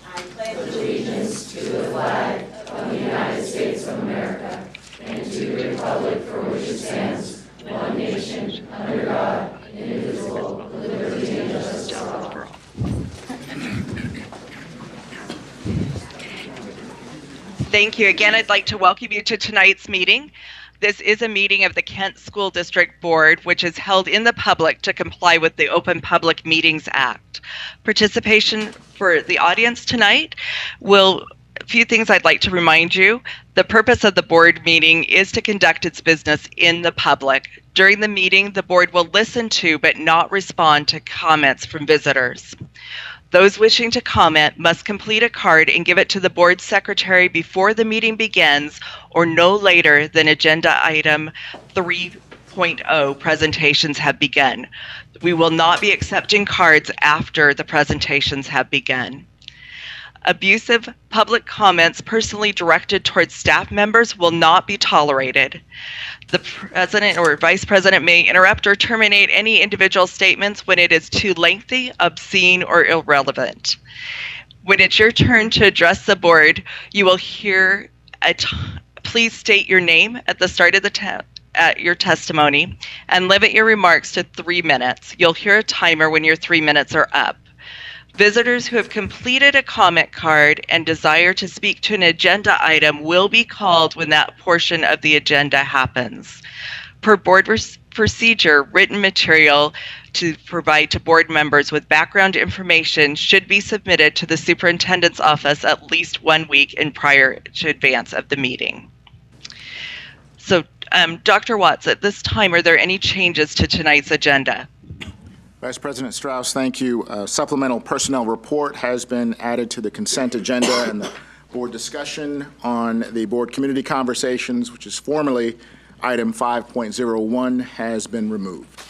I pledge allegiance to the flag of the United States of America and to the republic for which it stands, one nation, under God, indivisible, with liberty and justice for all. Thank you. Again, I'd like to welcome you to tonight's meeting. This is a meeting of the Kent School District Board, which is held in the public to comply with the Open Public Meetings Act. Participation for the audience tonight a few things I'd like to remind you. The purpose of the board meeting is to conduct its business in the public. During the meeting, the board will listen to but not respond to comments from visitors. Those wishing to comment must complete a card and give it to the board secretary before the meeting begins or no later than agenda item 3.0 presentations have begun. We will not be accepting cards after the presentations have begun. Abusive public comments personally directed towards staff members will not be tolerated. The president or vice president may interrupt or terminate any individual statements when it is too lengthy, obscene, or irrelevant. When it's your turn to address the board, you will hear please state your name at the start of your testimony and limit your remarks to 3 minutes. You'll hear a timer when your 3 minutes are up. Visitors who have completed a comment card and desire to speak to an agenda item will be called when that portion of the agenda happens. Per board procedure, written material to provide to board members with background information should be submitted to the superintendent's office at least 1 week prior to advance of the meeting. So, Dr. Watts, at this time, are there any changes to tonight's agenda? Vice President Strauss, thank you. Supplemental personnel report has been added to the consent agenda, and the board discussion on the board community conversations, which is formerly item 5.01, has been removed.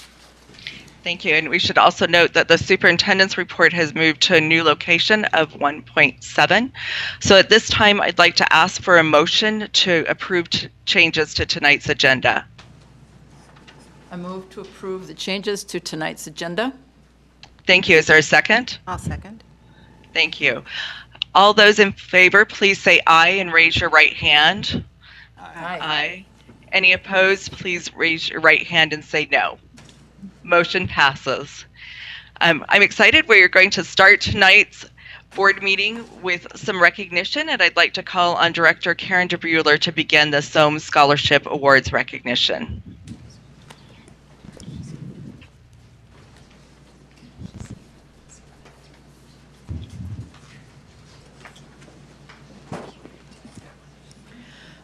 Thank you. And we should also note that the superintendent's report has moved to a new location of 1.7. So at this time, I'd like to ask for a motion to approve changes to tonight's agenda. I move to approve the changes to tonight's agenda. Thank you. Is there a second? I'll second. Thank you. All those in favor, please say aye and raise your right hand. Aye. Aye. Any opposed, please raise your right hand and say no. Motion passes. I'm excited. We're going to start tonight's board meeting with some recognition, and I'd like to call on Director Karen DeBruler to begin the Soames Scholarship Awards recognition.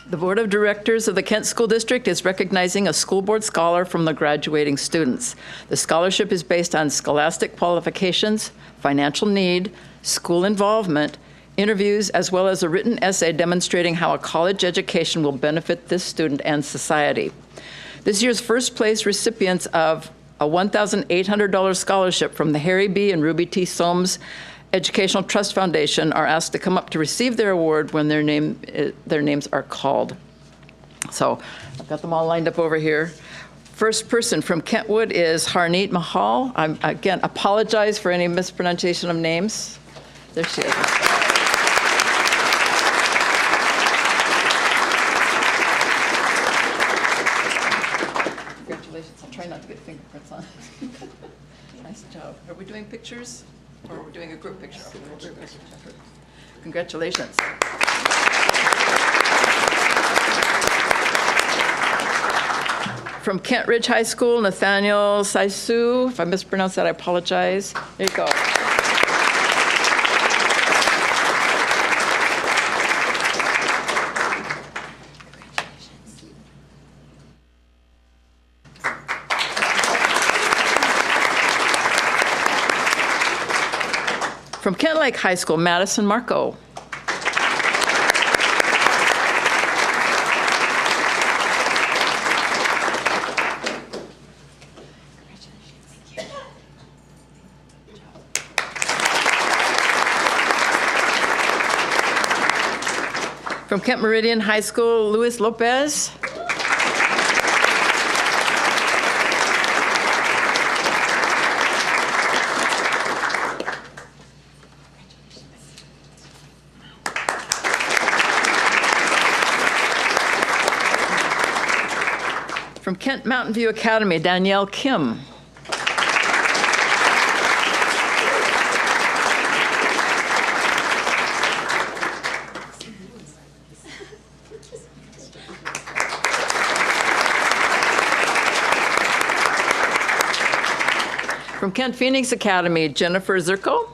The Board of Directors of the Kent School District is recognizing a school board scholar from the graduating students. The scholarship is based on scholastic qualifications, financial need, school involvement, interviews, as well as a written essay demonstrating how a college education will benefit this student and society. This year's first place recipients of a $1,800 scholarship from the Harry B. and Ruby T. Soames Educational Trust Foundation are asked to come up to receive their award when their names are called. So I've got them all lined up over here. First person from Kentwood is Harneet Mahal. I again apologize for any mispronunciation of names. There she is. Congratulations. I'll try not to get fingerprints on it. Nice job. Are we doing pictures? Or we're doing a group picture. Congratulations. From Kent Ridge High School, Nathaniel Saisu. If I mispronounced that, I apologize. There you go. From Kent Lake High School, Madison Marco. From Kent Meridian High School, Luis Lopez. From Kent Mountain View Academy, Danielle Kim. From Kent Phoenix Academy, Jennifer Zirko.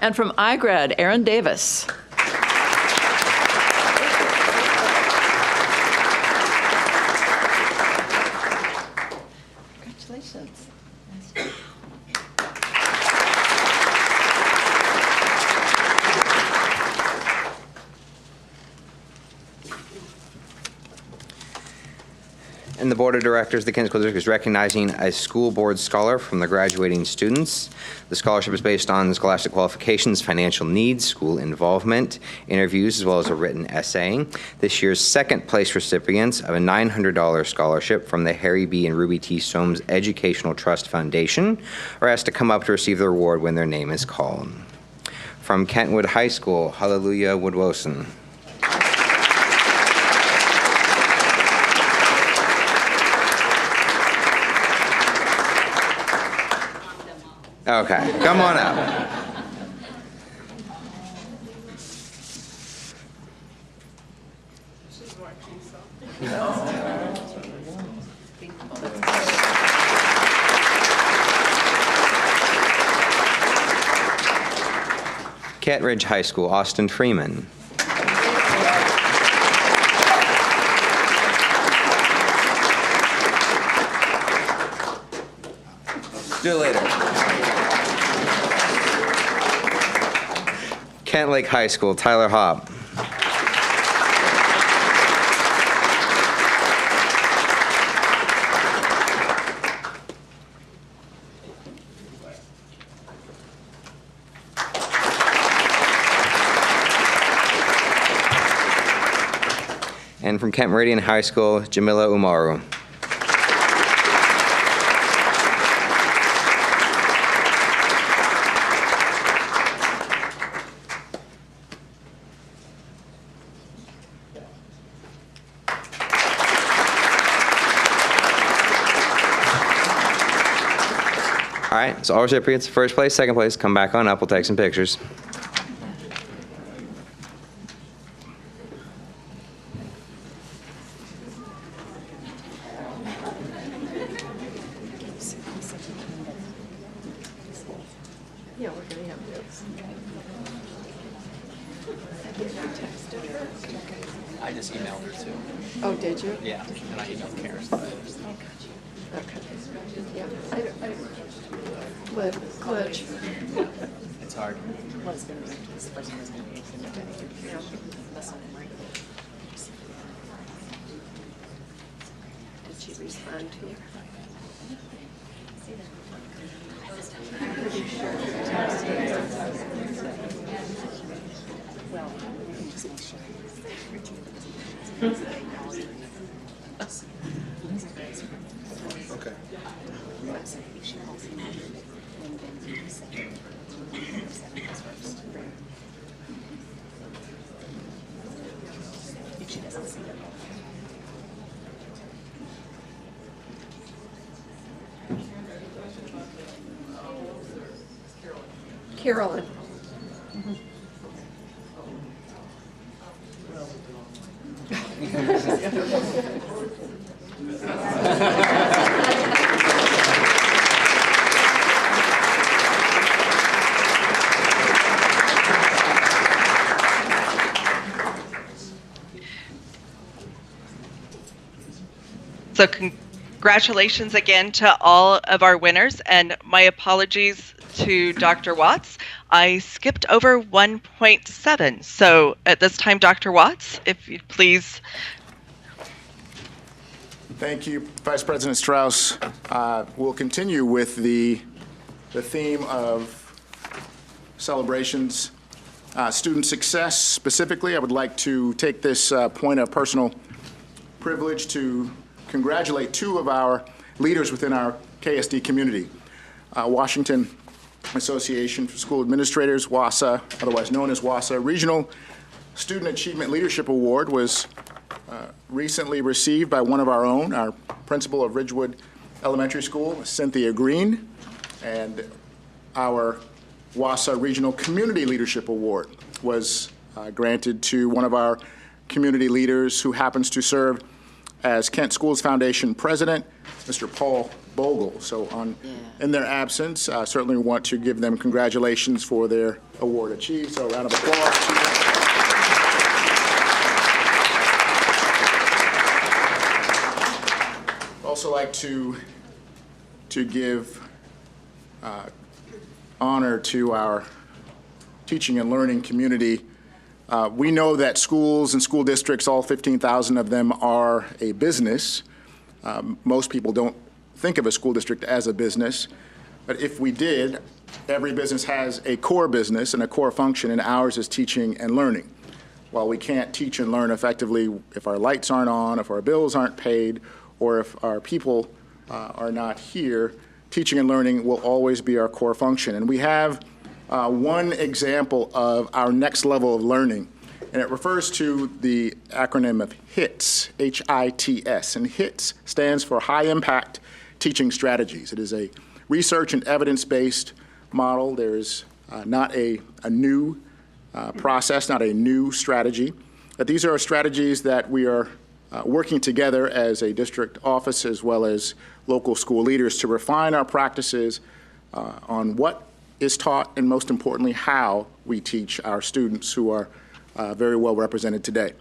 And from iGrad, Aaron Davis. Congratulations. And the Board of Directors of the Kent School District is recognizing a school board scholar from the graduating students. The scholarship is based on scholastic qualifications, financial needs, school involvement, interviews, as well as a written essay. This year's second place recipients of a $900 scholarship from the Harry B. and Ruby T. Soames Educational Trust Foundation are asked to come up to receive their award when their name is called. From Kentwood High School, Hallelujah Woodwilson. Okay, come on up. Cat Ridge High School, Austin Freeman. Do it later. Kent Lake High School, Tyler Hobb. And from Kent Meridian High School, Jamila Umaru. All right, so all recipients, first place, second place, come back on up. We'll take some pictures. Yeah, we're going to have this. I just emailed her too. Oh, did you? Yeah, and I emailed Karen. Okay. Yeah. Glitch. It's hard. Did she respond to you? Okay. Carolyn. So congratulations again to all of our winners, and my apologies to Dr. Watts. I skipped over 1.7. So at this time, Dr. Watts, if you'd please. Thank you, Vice President Strauss. We'll continue with the theme of celebrations. Student success specifically, I would like to take this point of personal privilege to congratulate two of our leaders within our KSD community. Washington Association for School Administrators, WASA, otherwise known as WASA, Regional Student Achievement Leadership Award was recently received by one of our own, our principal of Ridgewood Elementary School, Cynthia Green, and our WASA Regional Community Leadership Award was granted to one of our community leaders who happens to serve as Kent Schools Foundation President, Mr. Paul Bogle. So in their absence, I certainly want to give them congratulations for their award achieved. So a round of applause to them. Also like to give honor to our teaching and learning community. We know that schools and school districts, all 15,000 of them, are a business. Most people don't think of a school district as a business, but if we did, every business has a core business and a core function, and ours is teaching and learning. While we can't teach and learn effectively if our lights aren't on, if our bills aren't paid, or if our people are not here, teaching and learning will always be our core function. And we have one example of our next level of learning, and it refers to the acronym of HITS, H-I-T-S. And HITS stands for High Impact Teaching Strategies. It is a research and evidence-based model. There is not a new process, not a new strategy. But these are strategies that we are working together as a district office as well as local school leaders to refine our practices on what is taught and, most importantly, how we teach our students who are very well represented today.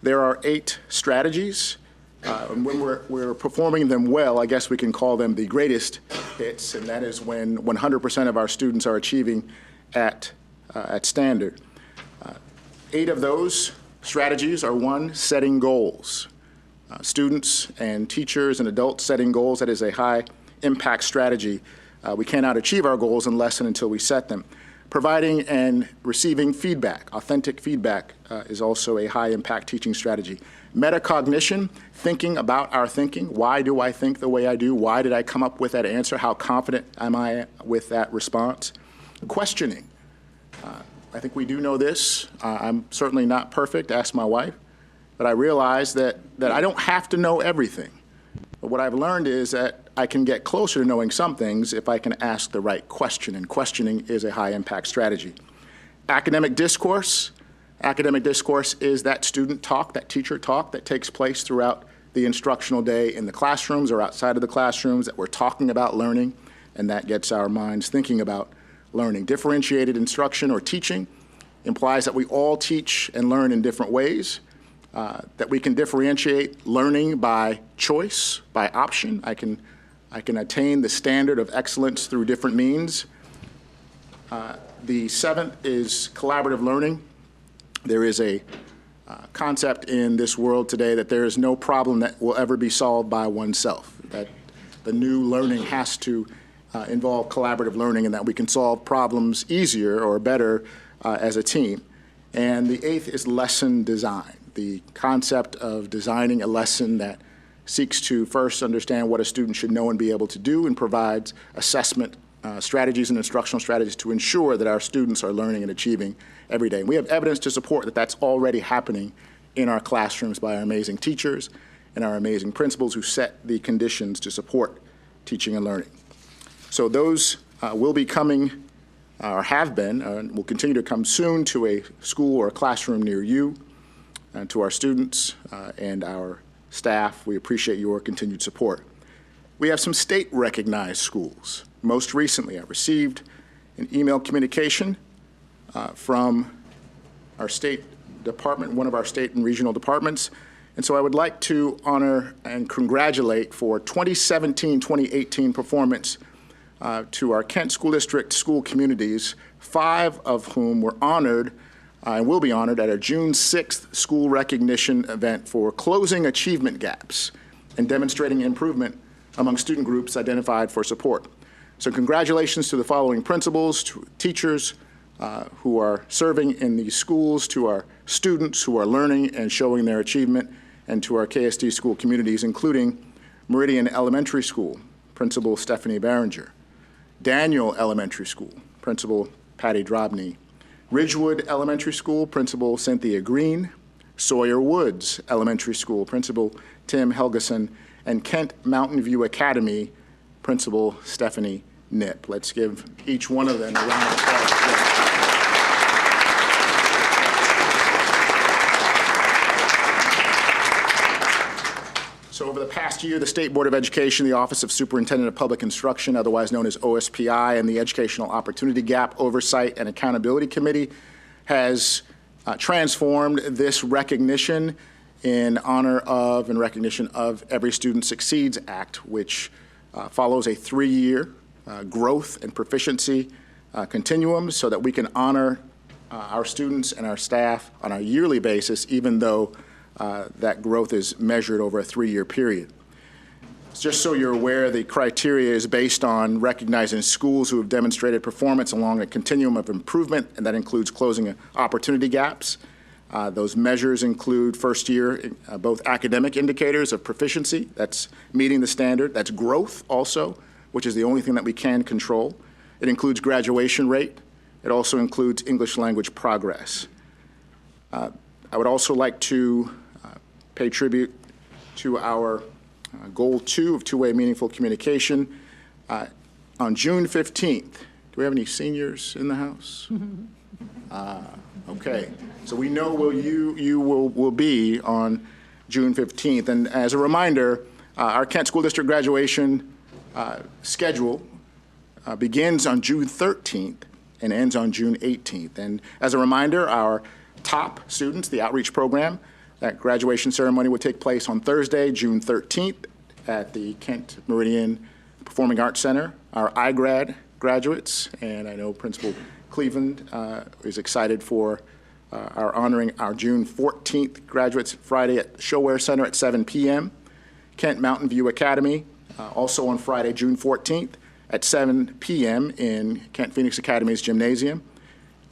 There are 8 strategies. And when we're performing them well, I guess we can call them the greatest hits, and that is when 100% of our students are achieving at standard. 8 of those strategies are: 1, setting goals. Students and teachers and adults setting goals, that is a high impact strategy. We cannot achieve our goals unless and until we set them. Providing and receiving feedback, authentic feedback, is also a high impact teaching strategy. Metacognition, thinking about our thinking. Why do I think the way I do? Why did I come up with that answer? How confident am I with that response? Questioning. I think we do know this. I'm certainly not perfect, ask my wife, but I realize that I don't have to know everything. But what I've learned is that I can get closer to knowing some things if I can ask the right question, and questioning is a high impact strategy. Academic discourse. Academic discourse is that student talk, that teacher talk that takes place throughout the instructional day in the classrooms or outside of the classrooms, that we're talking about learning, and that gets our minds thinking about learning. Differentiated instruction or teaching implies that we all teach and learn in different ways, that we can differentiate learning by choice, by option. I can attain the standard of excellence through different means. The 7th is collaborative learning. There is a concept in this world today that there is no problem that will ever be solved by oneself, that the new learning has to involve collaborative learning, and that we can solve problems easier or better as a team. And the 8th is lesson design, the concept of designing a lesson that seeks to first understand what a student should know and be able to do, and provides assessment strategies and instructional strategies to ensure that our students are learning and achieving every day. And we have evidence to support that that's already happening in our classrooms by our amazing teachers and our amazing principals who set the conditions to support teaching and learning. So those will be coming, or have been, and will continue to come soon to a school or a classroom near you, and to our students and our staff. We appreciate your continued support. We have some state-recognized schools. Most recently, I received an email communication from our state department, one of our state and regional departments. And so I would like to honor and congratulate for 2017-2018 performance to our Kent School District school communities, 5 of whom were honored and will be honored at our June 6th school recognition event for closing achievement gaps and demonstrating improvement among student groups identified for support. So congratulations to the following principals, to teachers who are serving in these schools, to our students who are learning and showing their achievement, and to our KSD school communities, including Meridian Elementary School, Principal Stephanie Barringer, Daniel Elementary School, Principal Patty Drobny, Ridgewood Elementary School, Principal Cynthia Green, Sawyer Woods Elementary School, Principal Tim Helgeson, and Kent Mountain View Academy, Principal Stephanie Knipp. Let's give each one of them a round of applause. So over the past year, the State Board of Education, the Office of Superintendent of Public Instruction, otherwise known as OSPI, and the Educational Opportunity Gap Oversight and Accountability Committee has transformed this recognition in honor of and recognition of Every Student Succeeds Act, which follows a 3-year growth and proficiency continuum so that we can honor our students and our staff on a yearly basis, even though that growth is measured over a 3-year period. Just so you're aware, the criteria is based on recognizing schools who have demonstrated performance along a continuum of improvement, and that includes closing opportunity gaps. Those measures include first year, both academic indicators of proficiency, that's meeting the standard, that's growth also, which is the only thing that we can control. It includes graduation rate. It also includes English language progress. I would also like to pay tribute to our goal 2 of two-way meaningful communication. On June 15th, do we have any seniors in the house? Okay, so we know you will be on June 15th. And as a reminder, our Kent School District graduation schedule begins on June 13th and ends on June 18th. And as a reminder, our top students, the outreach program, that graduation ceremony will take place on Thursday, June 13th at the Kent Meridian Performing Arts Center. Our iGrad graduates, and I know Principal Cleveland is excited for our honoring our June 14th graduates Friday at the Showware Center at 7 p.m. Kent Mountain View Academy, also on Friday, June 14th at 7 p.m. in Kent Phoenix Academy's gymnasium.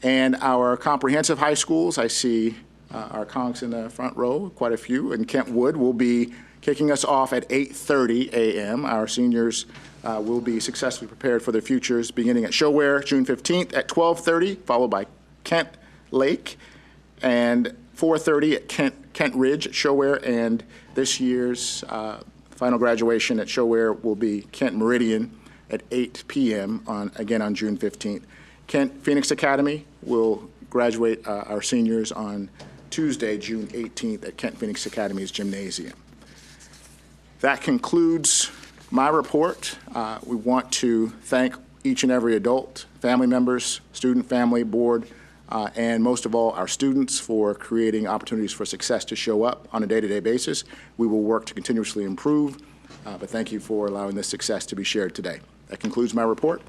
And our comprehensive high schools, I see our conks in the front row, quite a few, and Kentwood will be kicking us off at 8:30 a.m. Our seniors will be successfully prepared for their futures beginning at Showware June 15th at 12:30, followed by Kent Lake, and 4:30 at Kent Ridge at Showware, and this year's final graduation at Showware will be Kent Meridian at 8 p.m. again on June 15th. Kent Phoenix Academy will graduate our seniors on Tuesday, June 18th at Kent Phoenix Academy's gymnasium. That concludes my report. We want to thank each and every adult, family members, student, family, board, and most of all, our students for creating opportunities for success to show up on a day-to-day basis. We will work to continuously improve, but thank you for allowing this success to be shared today. That concludes my report.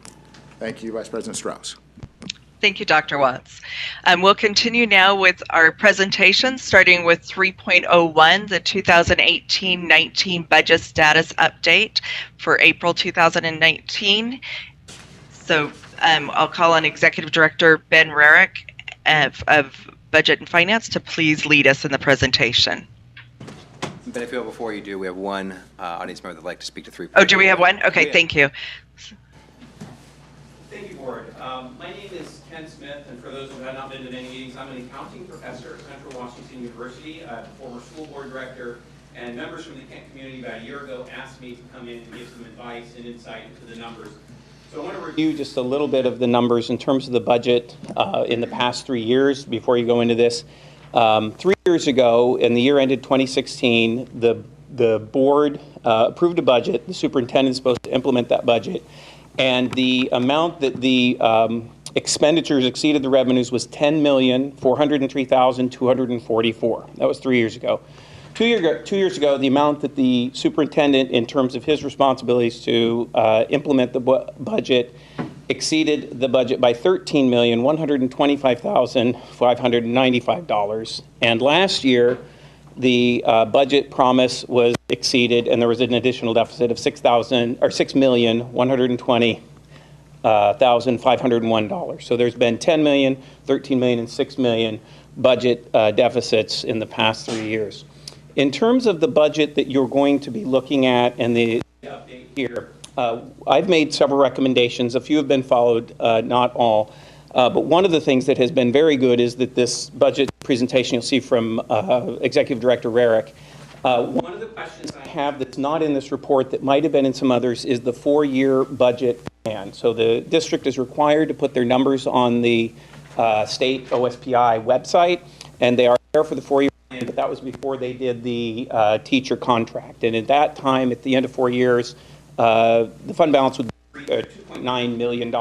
Thank you, Vice President Strauss. Thank you, Dr. Watts. We'll continue now with our presentation, starting with 3.01, the 2018-19 Budget Status Update for April 2019. So I'll call on Executive Director Ben Rarick of Budget and Finance to please lead us in the presentation. But if you will, before you do, we have one audience member that would like to speak to 3.01. Oh, do we have one? Okay, thank you. Thank you, Board. My name is Ken Smith, and for those who have not been to any meetings, I'm an accounting professor at Central Washington University, a former school board director, and members from the Kent community about a year ago asked me to come in and give some advice and insight into the numbers. So I want to review just a little bit of the numbers in terms of the budget in the past 3 years before you go into this. 3 years ago, in the year ended 2016, the board approved a budget. The superintendent is supposed to implement that budget. And the amount that the expenditures exceeded the revenues was $10,403,244. That was 3 years ago. 2 years ago, the amount that the superintendent, in terms of his responsibilities to implement the budget, exceeded the budget by $13,125,595. And last year, the budget promise was exceeded, and there was an additional deficit of $6,120,501. So there's been $10 million, $13 million, and $6 million budget deficits in the past 3 years. In terms of the budget that you're going to be looking at and the update here, I've made several recommendations. A few have been followed, not all. But one of the things that has been very good is that this budget presentation you'll see from Executive Director Rarick. One of the questions I have that's not in this report that might have been in some others is the 4-year budget plan. So the district is required to put their numbers on the state OSPI website, and they are there for the 4-year plan, but that was before they did the teacher contract. And at that time, at the end of 4 years, the fund balance would be $2.9 million.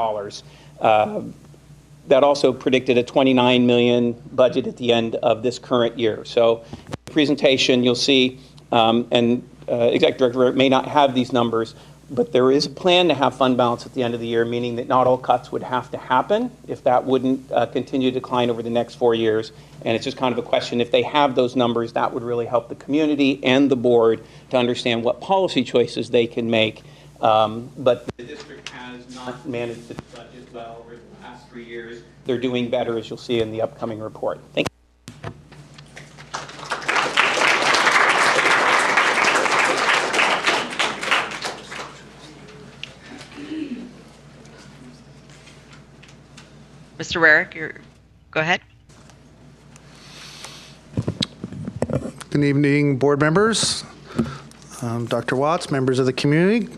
That also predicted a $29 million budget at the end of this current year. So in the presentation, you'll see, and Executive Director may not have these numbers, but there is a plan to have fund balance at the end of the year, meaning that not all cuts would have to happen if that wouldn't continue to decline over the next 4 years. And it's just kind of a question, if they have those numbers, that would really help the community and the board to understand what policy choices they can make. But the district has not managed its budget well over the past 3 years. They're doing better, as you'll see in the upcoming report. Thank you. Mr. Rarick, go ahead. Good evening, board members, Dr. Watts, members of the community.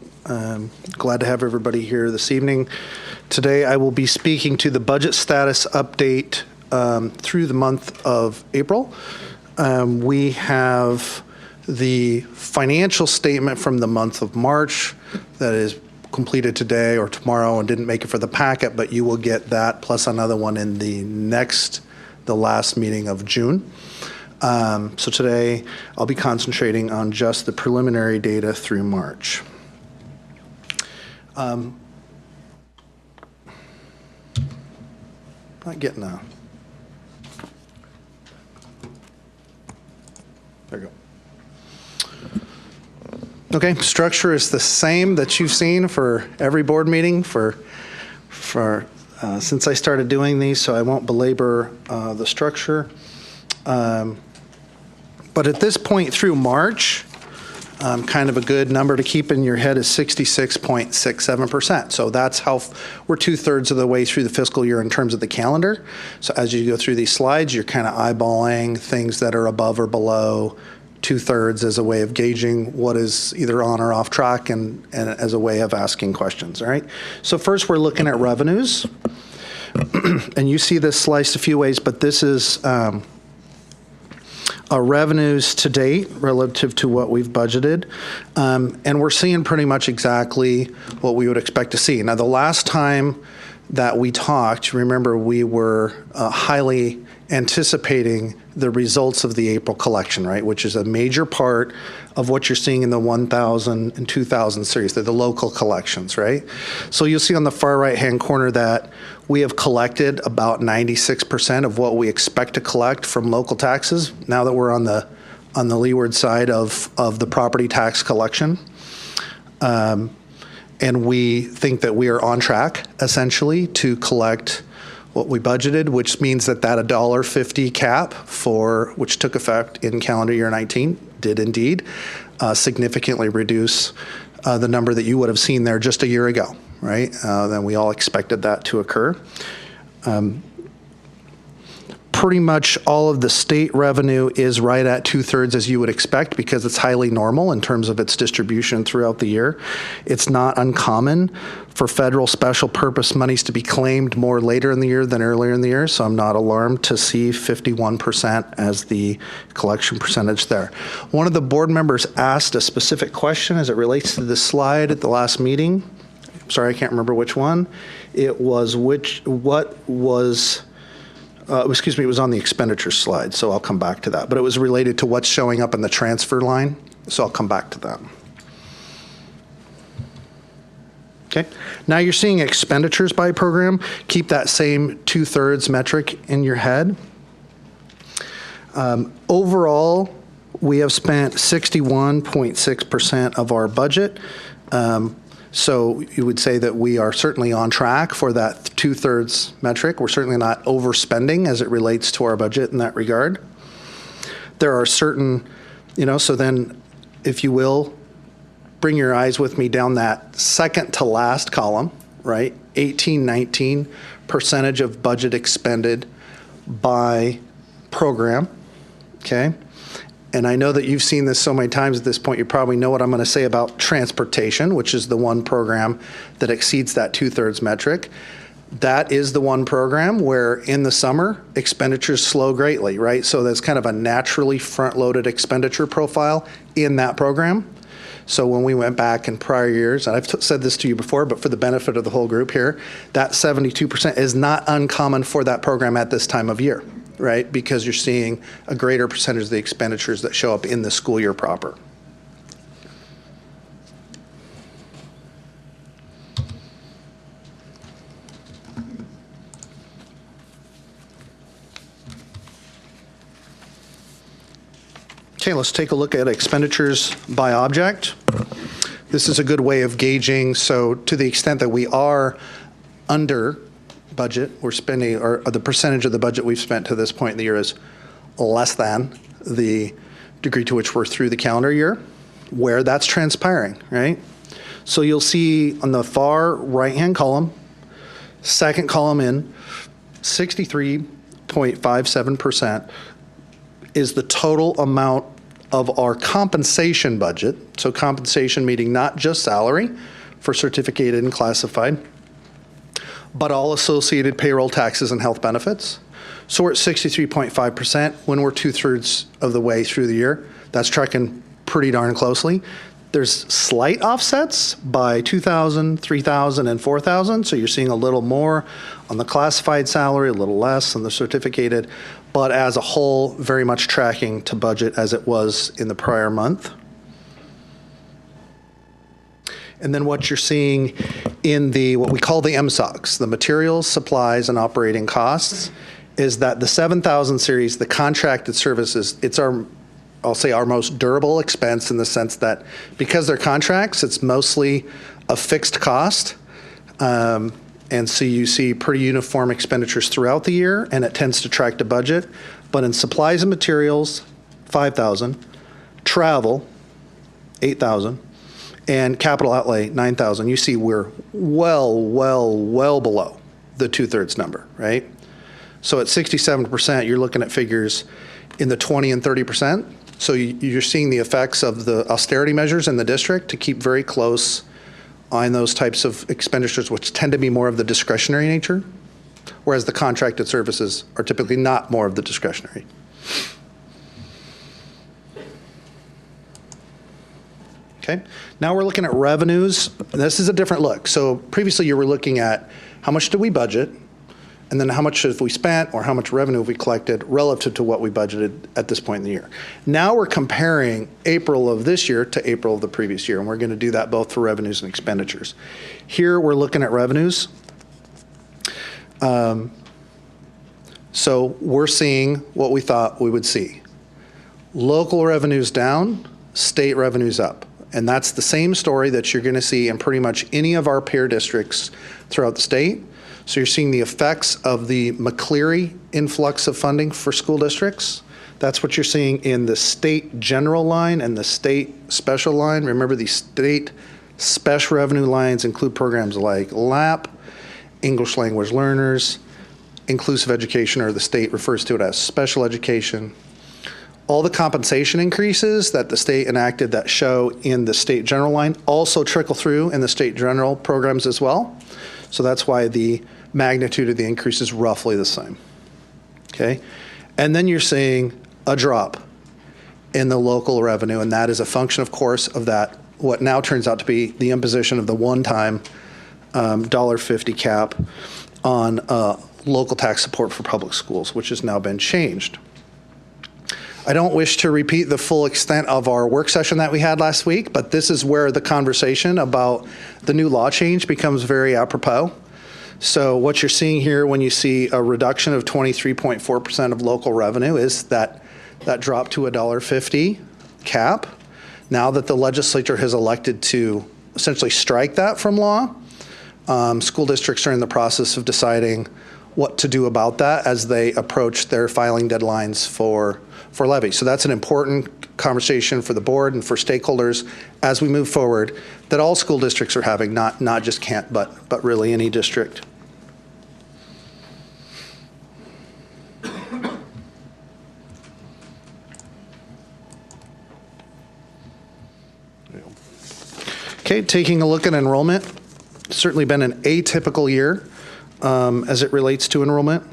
Glad to have everybody here this evening. Today I will be speaking to the budget status update through the month of April. We have the financial statement from the month of March that is completed today or tomorrow and didn't make it for the packet, but you will get that plus another one in the last meeting of June. So today I'll be concentrating on just the preliminary data through March. Not getting a, there you go. Okay, structure is the same that you've seen for every board meeting since I started doing these, so I won't belabor the structure. But at this point through March, kind of a good number to keep in your head is 66.67%. So that's how we're 2/3 of the way through the fiscal year in terms of the calendar. So as you go through these slides, you're kind of eyeballing things that are above or below 2/3 as a way of gauging what is either on or off track and as a way of asking questions, all right? So first we're looking at revenues. And you see this sliced a few ways, but this is revenues to date relative to what we've budgeted. And we're seeing pretty much exactly what we would expect to see. Now, the last time that we talked, remember, we were highly anticipating the results of the April collection, right, which is a major part of what you're seeing in the 1,000 and 2,000 series. They're the local collections, right? So you'll see on the far right-hand corner that we have collected about 96% of what we expect to collect from local taxes now that we're on the leeward side of the property tax collection. And we think that we are on track, essentially, to collect what we budgeted, which means that $1.50 cap which took effect in calendar year 19 did indeed significantly reduce the number that you would have seen there just a year ago, right? Then we all expected that to occur. Pretty much all of the state revenue is right at 2/3 as you would expect because it's highly normal in terms of its distribution throughout the year. It's not uncommon for federal special purpose monies to be claimed more later in the year than earlier in the year, so I'm not alarmed to see 51% as the collection percentage there. One of the board members asked a specific question as it relates to this slide at the last meeting. Sorry, I can't remember which one. It was what was Excuse me, it was on the expenditure slide, so I'll come back to that. But it was related to what's showing up in the transfer line, so I'll come back to that. Okay, now you're seeing expenditures by program. Keep that same 2/3 metric in your head. Overall, we have spent 61.6% of our budget. So you would say that we are certainly on track for that 2/3 metric. We're certainly not overspending as it relates to our budget in that regard. There are certain, so then, if you will, bring your eyes with me down that second to last column, right? 18-19 percentage of budget expended by program, okay? And I know that you've seen this so many times at this point, you probably know what I'm going to say about transportation, which is the one program that exceeds that 2/3 metric. That is the one program where in the summer, expenditures slow greatly, right? So that's kind of a naturally front-loaded expenditure profile in that program. So when we went back in prior years, and I've said this to you before, but for the benefit of the whole group here, that 72% is not uncommon for that program at this time of year, right? Because you're seeing a greater percentage of the expenditures that show up in the school year proper. Okay, let's take a look at expenditures by object. This is a good way of gauging. So to the extent that we are under budget, we're spending, or the percentage of the budget we've spent to this point in the year is less than the degree to which we're through the calendar year, where that's transpiring, right? So you'll see on the far right-hand column, second column in, 63.57% is the total amount of our compensation budget. So compensation meaning not just salary for certificated and classified, but all associated payroll, taxes, and health benefits. So we're at 63.5% when we're 2/3 of the way through the year. That's tracking pretty darn closely. There's slight offsets by 2,000, 3,000, and 4,000. So you're seeing a little more on the classified salary, a little less on the certificated, but as a whole, very much tracking to budget as it was in the prior month. And then what you're seeing in what we call the MSOCs, the materials, supplies, and operating costs, is that the 7,000 series, the contracted services, it's I'll say our most durable expense in the sense that because they're contracts, it's mostly a fixed cost. And so you see pretty uniform expenditures throughout the year, and it tends to track to budget. But in supplies and materials, 5,000, travel, 8,000, and capital outlay, 9,000. You see we're well below the 2/3 number, right? So at 67%, you're looking at figures in the 20 and 30%. So you're seeing the effects of the austerity measures in the district to keep very close on those types of expenditures, which tend to be more of the discretionary nature, whereas the contracted services are typically not more of the discretionary. Okay, now we're looking at revenues. This is a different look. So previously you were looking at how much did we budget, and then how much have we spent or how much revenue have we collected relative to what we budgeted at this point in the year. Now we're comparing April of this year to April of the previous year, and we're going to do that both for revenues and expenditures. Here we're looking at revenues. So we're seeing what we thought we would see. Local revenues down, state revenues up. And that's the same story that you're going to see in pretty much any of our peer districts throughout the state. So you're seeing the effects of the McCleary influx of funding for school districts. That's what you're seeing in the state general line and the state special line. Remember, the state special revenue lines include programs like LAP, English language learners, inclusive education, or the state refers to it as special education. All the compensation increases that the state enacted that show in the state general line also trickle through in the state general programs as well. So that's why the magnitude of the increase is roughly the same. Okay? And then you're seeing a drop in the local revenue, and that is a function, of course, of that, what now turns out to be the imposition of the one-time $1.50 cap on local tax support for public schools, which has now been changed. I don't wish to repeat the full extent of our work session that we had last week, but this is where the conversation about the new law change becomes very apropos. So what you're seeing here when you see a reduction of 23.4% of local revenue is that drop to $1.50 cap. Now that the legislature has elected to essentially strike that from law, school districts are in the process of deciding what to do about that as they approach their filing deadlines for levy. So that's an important conversation for the board and for stakeholders as we move forward that all school districts are having, not just Kent, but really any district. Okay, taking a look at enrollment, certainly been an atypical year as it relates to enrollment.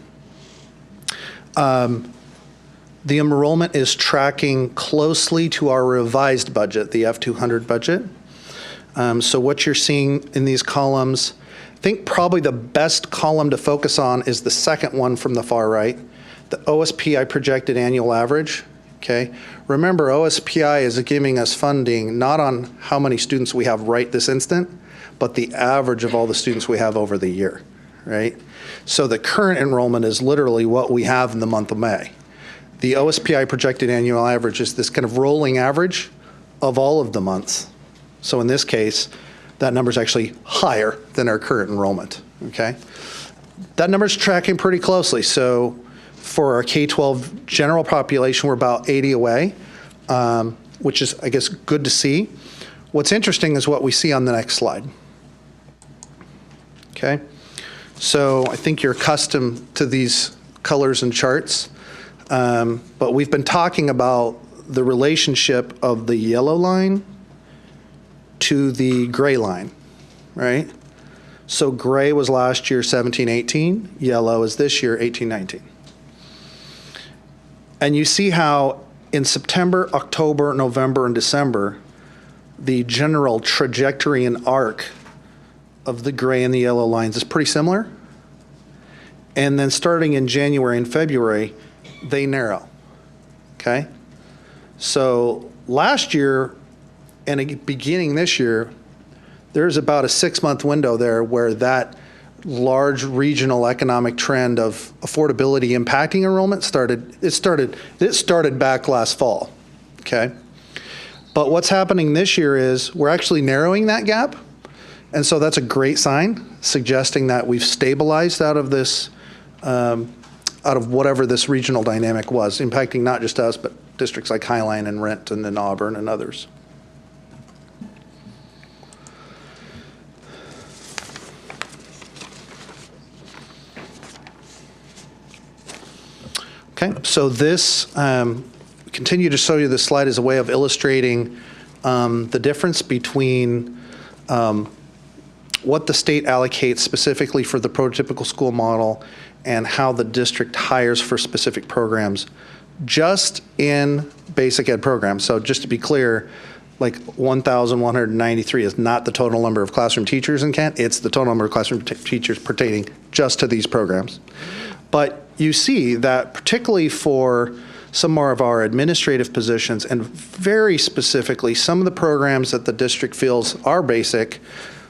The enrollment is tracking closely to our revised budget, the F200 budget. So what you're seeing in these columns, I think probably the best column to focus on is the second one from the far right, the OSPI projected annual average. Okay, remember OSPI is giving us funding not on how many students we have right this instant, but the average of all the students we have over the year, right? So the current enrollment is literally what we have in the month of May. The OSPI projected annual average is this kind of rolling average of all of the months. So in this case, that number is actually higher than our current enrollment, okay? That number is tracking pretty closely. So for our K-12 general population, we're about 80 away, which is, I guess, good to see. What's interesting is what we see on the next slide, okay? So I think you're accustomed to these colors and charts. But we've been talking about the relationship of the yellow line to the gray line, right? So gray was last year 17-18, yellow is this year 18-19. And you see how in September, October, November, and December, the general trajectory and arc of the gray and the yellow lines is pretty similar. And then starting in January and February, they narrow, okay? So last year and beginning this year, there's about a 6-month window there where that large regional economic trend of affordability impacting enrollment started back last fall, okay? But what's happening this year is we're actually narrowing that gap, and so that's a great sign, suggesting that we've stabilized out of this out of whatever this regional dynamic was, impacting not just us, but districts like Highline and Renton and Auburn and others. Okay, so this, continue to show you this slide as a way of illustrating the difference between what the state allocates specifically for the prototypical school model and how the district hires for specific programs just in basic ed programs. So just to be clear, like 1,193 is not the total number of classroom teachers in Kent, it's the total number of classroom teachers pertaining just to these programs. But you see that particularly for some more of our administrative positions and very specifically some of the programs that the district feels are basic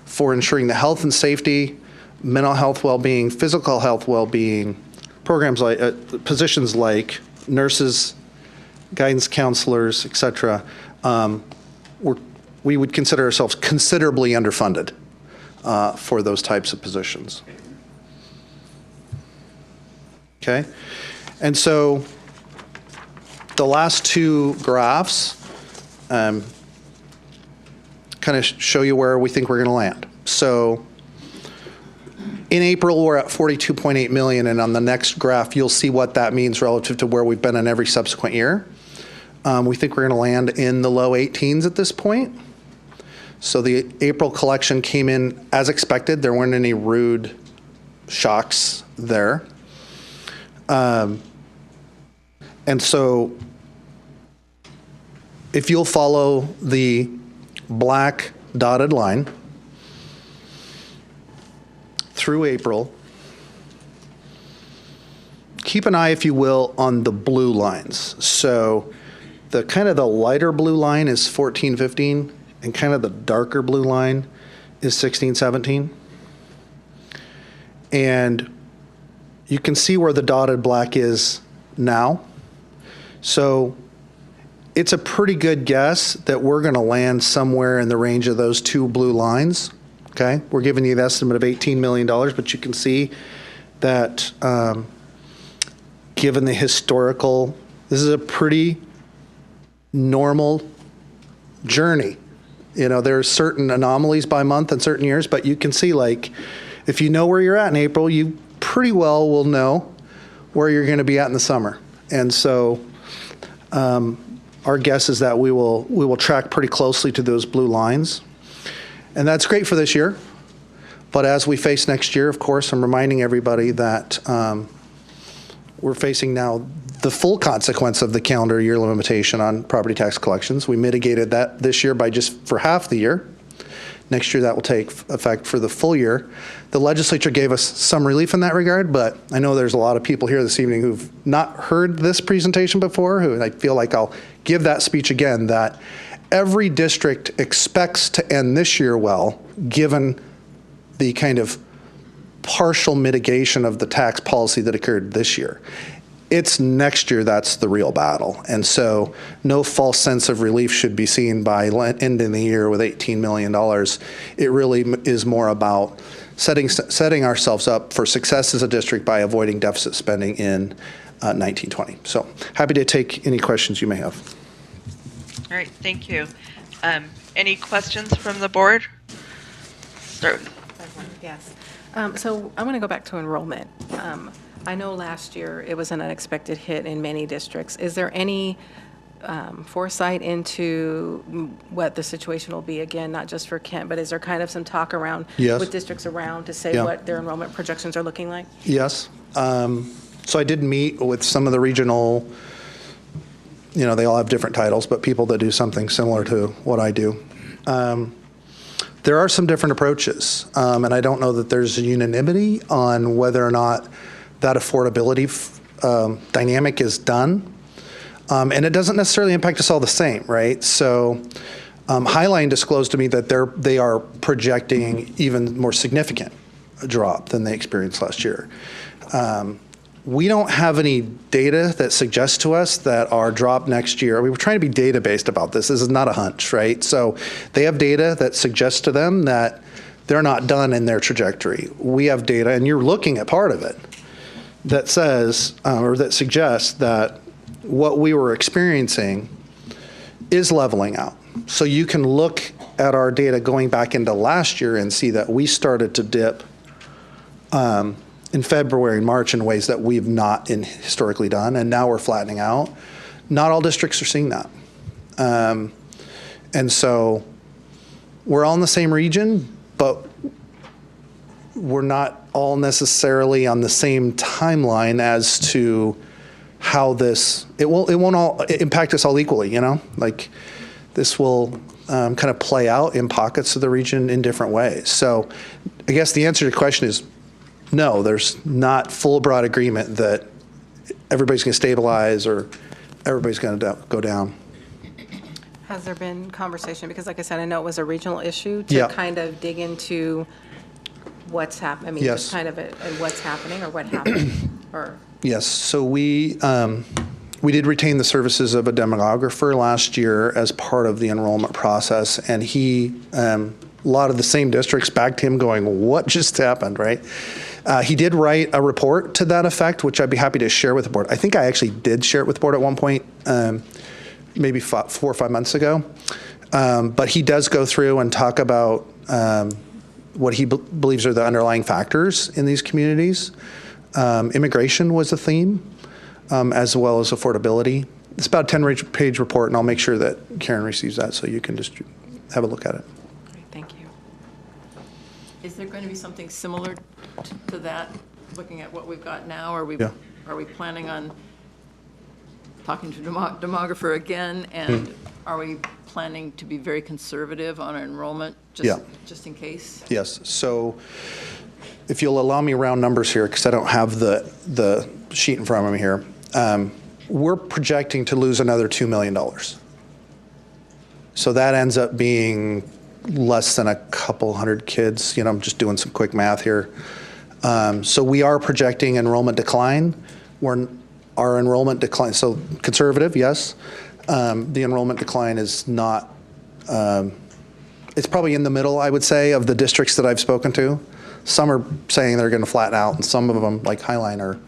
for ensuring the health and safety, mental health well-being, physical health well-being, programs like positions like nurses, guidance counselors, et cetera, we would consider ourselves considerably underfunded for those types of positions. Okay, and so the last two graphs kind of show you where we think we're going to land. So in April, we're at 42.8 million, and on the next graph, you'll see what that means relative to where we've been in every subsequent year. We think we're going to land in the low 18s at this point. So the April collection came in as expected. There weren't any rude shocks there. And so if you'll follow the black dotted line through April, keep an eye, if you will, on the blue lines. So the kind of the lighter blue line is 14, 15, and kind of the darker blue line is 16, 17. And you can see where the dotted black is now. So it's a pretty good guess that we're going to land somewhere in the range of those two blue lines. Okay, we're giving you the estimate of $18 million, but you can see that given the historical, this is a pretty normal journey. You know, there are certain anomalies by month and certain years, but you can see, like, if you know where you're at in April, you pretty well will know where you're going to be at in the summer. And so our guess is that we will track pretty closely to those blue lines. And that's great for this year. But as we face next year, of course, I'm reminding everybody that we're facing now the full consequence of the calendar year limitation on property tax collections. We mitigated that this year by just for half the year. Next year, that will take effect for the full year. The legislature gave us some relief in that regard, but I know there's a lot of people here this evening who've not heard this presentation before, who I feel like I'll give that speech again, that every district expects to end this year well, given the kind of partial mitigation of the tax policy that occurred this year. It's next year that's the real battle. And so no false sense of relief should be seen by ending the year with $18 million. It really is more about setting ourselves up for success as a district by avoiding deficit spending in 1920. So happy to take any questions you may have. All right, thank you. Any questions from the board? Start. Yes. So I'm going to go back to enrollment. I know last year it was an unexpected hit in many districts. Is there any foresight into what the situation will be again, not just for Kent, but is there kind of some talk around with districts around to say what their enrollment projections are looking like? Yes. So I did meet with some of the regional, you know, they all have different titles, but people that do something similar to what I do. There are some different approaches, and I don't know that there's a unanimity on whether or not that affordability dynamic is done. And it doesn't necessarily impact us all the same, right? So Highline disclosed to me that they are projecting even more significant drop than they experienced last year. We don't have any data that suggests to us that our drop next year, we were trying to be data-based about this. This is not a hunch, right? So they have data that suggests to them that they're not done in their trajectory. We have data, and you're looking at part of it, that says, or that suggests that what we were experiencing is leveling out. So you can look at our data going back into last year and see that we started to dip in February and March in ways that we've not historically done, and now we're flattening out. Not all districts are seeing that. And so we're all in the same region, but we're not all necessarily on the same timeline as to how this, it won't all impact us all equally, you know? Like, this will kind of play out in pockets of the region in different ways. So I guess the answer to the question is no, there's not full broad agreement that everybody's going to stabilize or everybody's going to go down. Has there been conversation, because like I said, I know it was a regional issue, to kind of dig into what's happening? I mean, just kind of what's happening or what happened? Or Yes, so we did retain the services of a demographer last year as part of the enrollment process, and he, a lot of the same districts backed him going, what just happened, right? He did write a report to that effect, which I'd be happy to share with the board. I think I actually did share it with the board at one point, maybe 4 or 5 months ago. But he does go through and talk about what he believes are the underlying factors in these communities. Immigration was a theme, as well as affordability. It's about a 10-page report, and I'll make sure that Karen receives that so you can just have a look at it. Great, thank you. Is there going to be something similar to that, looking at what we've got now? Are we planning on talking to demographer again, and are we planning to be very conservative on our enrollment, just in case? Yes. So if you'll allow me round numbers here, because I don't have the sheet in front of me here, we're projecting to lose another $2 million. So that ends up being less than a couple hundred kids. I'm just doing some quick math here. So we are projecting enrollment decline. Our enrollment decline, so conservative, yes. The enrollment decline is not, it's probably in the middle, I would say, of the districts that I've spoken to. Some are saying they're going to flatten out, and some of them, like Highline, are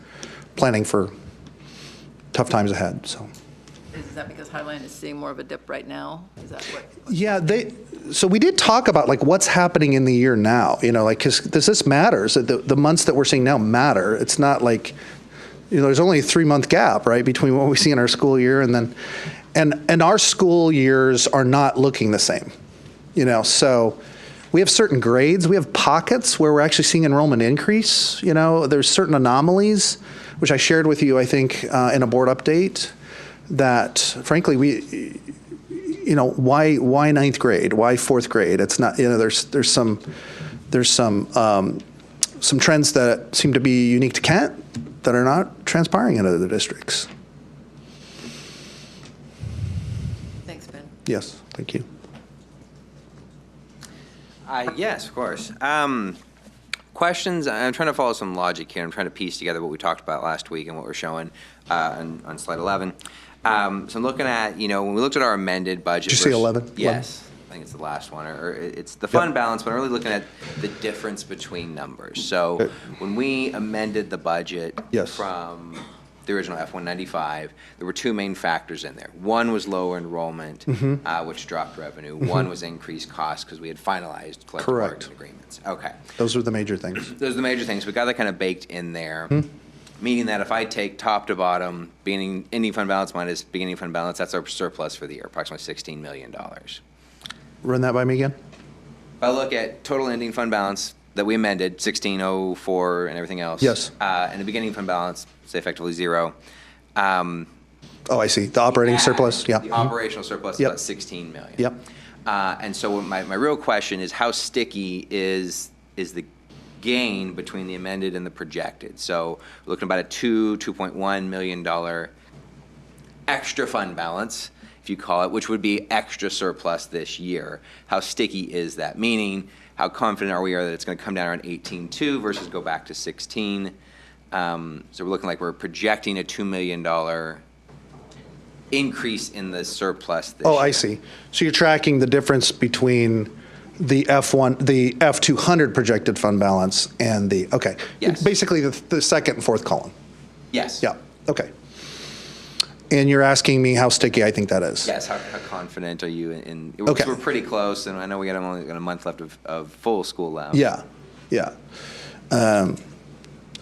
planning for tough times ahead. So. Is that because Highline is seeing more of a dip right now? Is that what? Yeah, so we did talk about like what's happening in the year now, like, because this matters. The months that we're seeing now matter. It's not like, there's only a 3-month gap, right, between what we see in our school year and then, and our school years are not looking the same, so we have certain grades. We have pockets where we're actually seeing enrollment increase. There's certain anomalies, which I shared with you, I think, in a board update, that frankly why ninth grade, why fourth grade? It's not, there's some trends that seem to be unique to Kent that are not transpiring in other districts. Thanks, Ben. Yes, thank you. Yes, of course. Questions? I'm trying to follow some logic here. I'm trying to piece together what we talked about last week and what we're showing on slide 11. So I'm looking at, when we looked at our amended budget. Did you say 11? Yes. 11. I think it's the last one, or it's the fund balance, but I'm really looking at the difference between numbers. So when we amended the budget from the original F-195, there were two main factors in there. One was lower enrollment, which dropped revenue. One was increased costs because we had finalized collective bargaining agreements. Okay. Those were the major things. Those are the major things. We got that kind of baked in there. Meaning that if I take top to bottom, beginning ending fund balance minus beginning fund balance, that's our surplus for the year, approximately $16 million. Run that by me again. If I look at total ending fund balance that we amended, 1604 and everything else. Yes. And the beginning fund balance, say effectively zero. Oh, I see. The operating surplus. Yeah. The operational surplus is about $16 million. Yep. And so my real question is, how sticky is the gain between the amended and the projected? So we're looking at about a $2.1 million extra fund balance, if you call it, which would be extra surplus this year. How sticky is that? Meaning, how confident are we that it's going to come down around 18.2 versus go back to 16? So we're looking like we're projecting a $2 million increase in the surplus this year. I see. So you're tracking the difference between the F200 projected fund balance and the, okay. Yes. Basically the second and fourth column. Yes. Yeah, okay. And you're asking me how sticky I think that is? Yes, how confident are you in Okay. We're pretty close, and I know we got only got a month left of full school left. Yeah.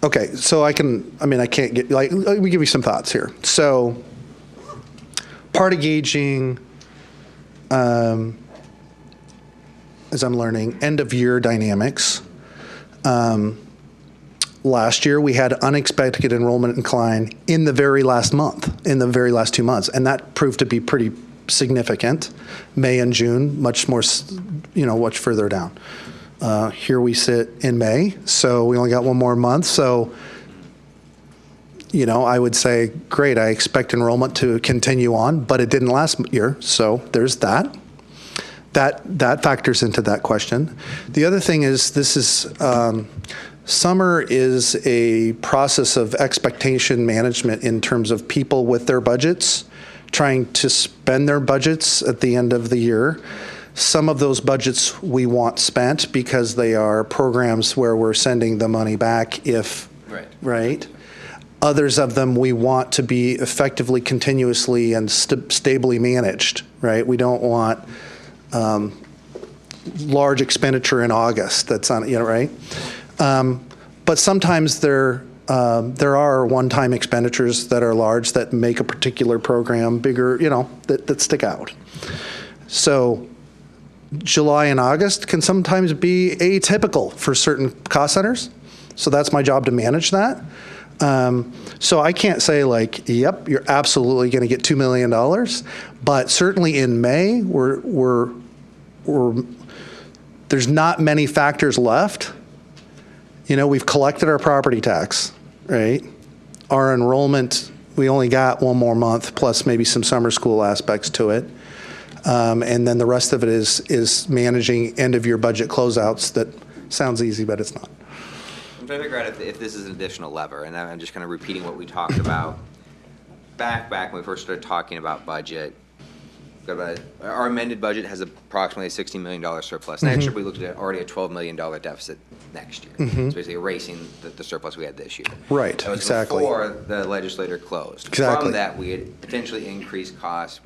Okay, so I can't get, let me give you some thoughts here. So part of gauging, as I'm learning, end of year dynamics. Last year we had unexpected enrollment decline in the very last month, in the very last 2 months, and that proved to be pretty significant. May and June, much more, much further down. Here we sit in May, so we only got one more month. So, I would say, great, I expect enrollment to continue on, but it didn't last year, so there's that. That factors into that question. The other thing is, summer is a process of expectation management in terms of people with their budgets, trying to spend their budgets at the end of the year. Some of those budgets we want spent because they are programs where we're sending the money back right? Others of them we want to be effectively, continuously, and stably managed, right? We don't want large expenditure in August that's on, right? But sometimes there are one-time expenditures that are large that make a particular program bigger, that stick out. So July and August can sometimes be atypical for certain cost centers. So that's my job to manage that. So I can't say yep, you're absolutely going to get $2 million, but certainly in May, there's not many factors left. We've collected our property tax, right? Our enrollment, we only got one more month, plus maybe some summer school aspects to it. And then the rest of it is managing end-of-year budget closeouts. That sounds easy, but it's not. I'm trying to figure out if this is an additional lever, and I'm just kind of repeating what we talked about back when we first started talking about budget. Our amended budget has approximately a $60 million surplus. Next year, we looked at already a $12 million deficit next year. It's basically erasing the surplus we had this year. Right, that was exactly. Before the legislature closed. Exactly. From that, we had potentially increased costs.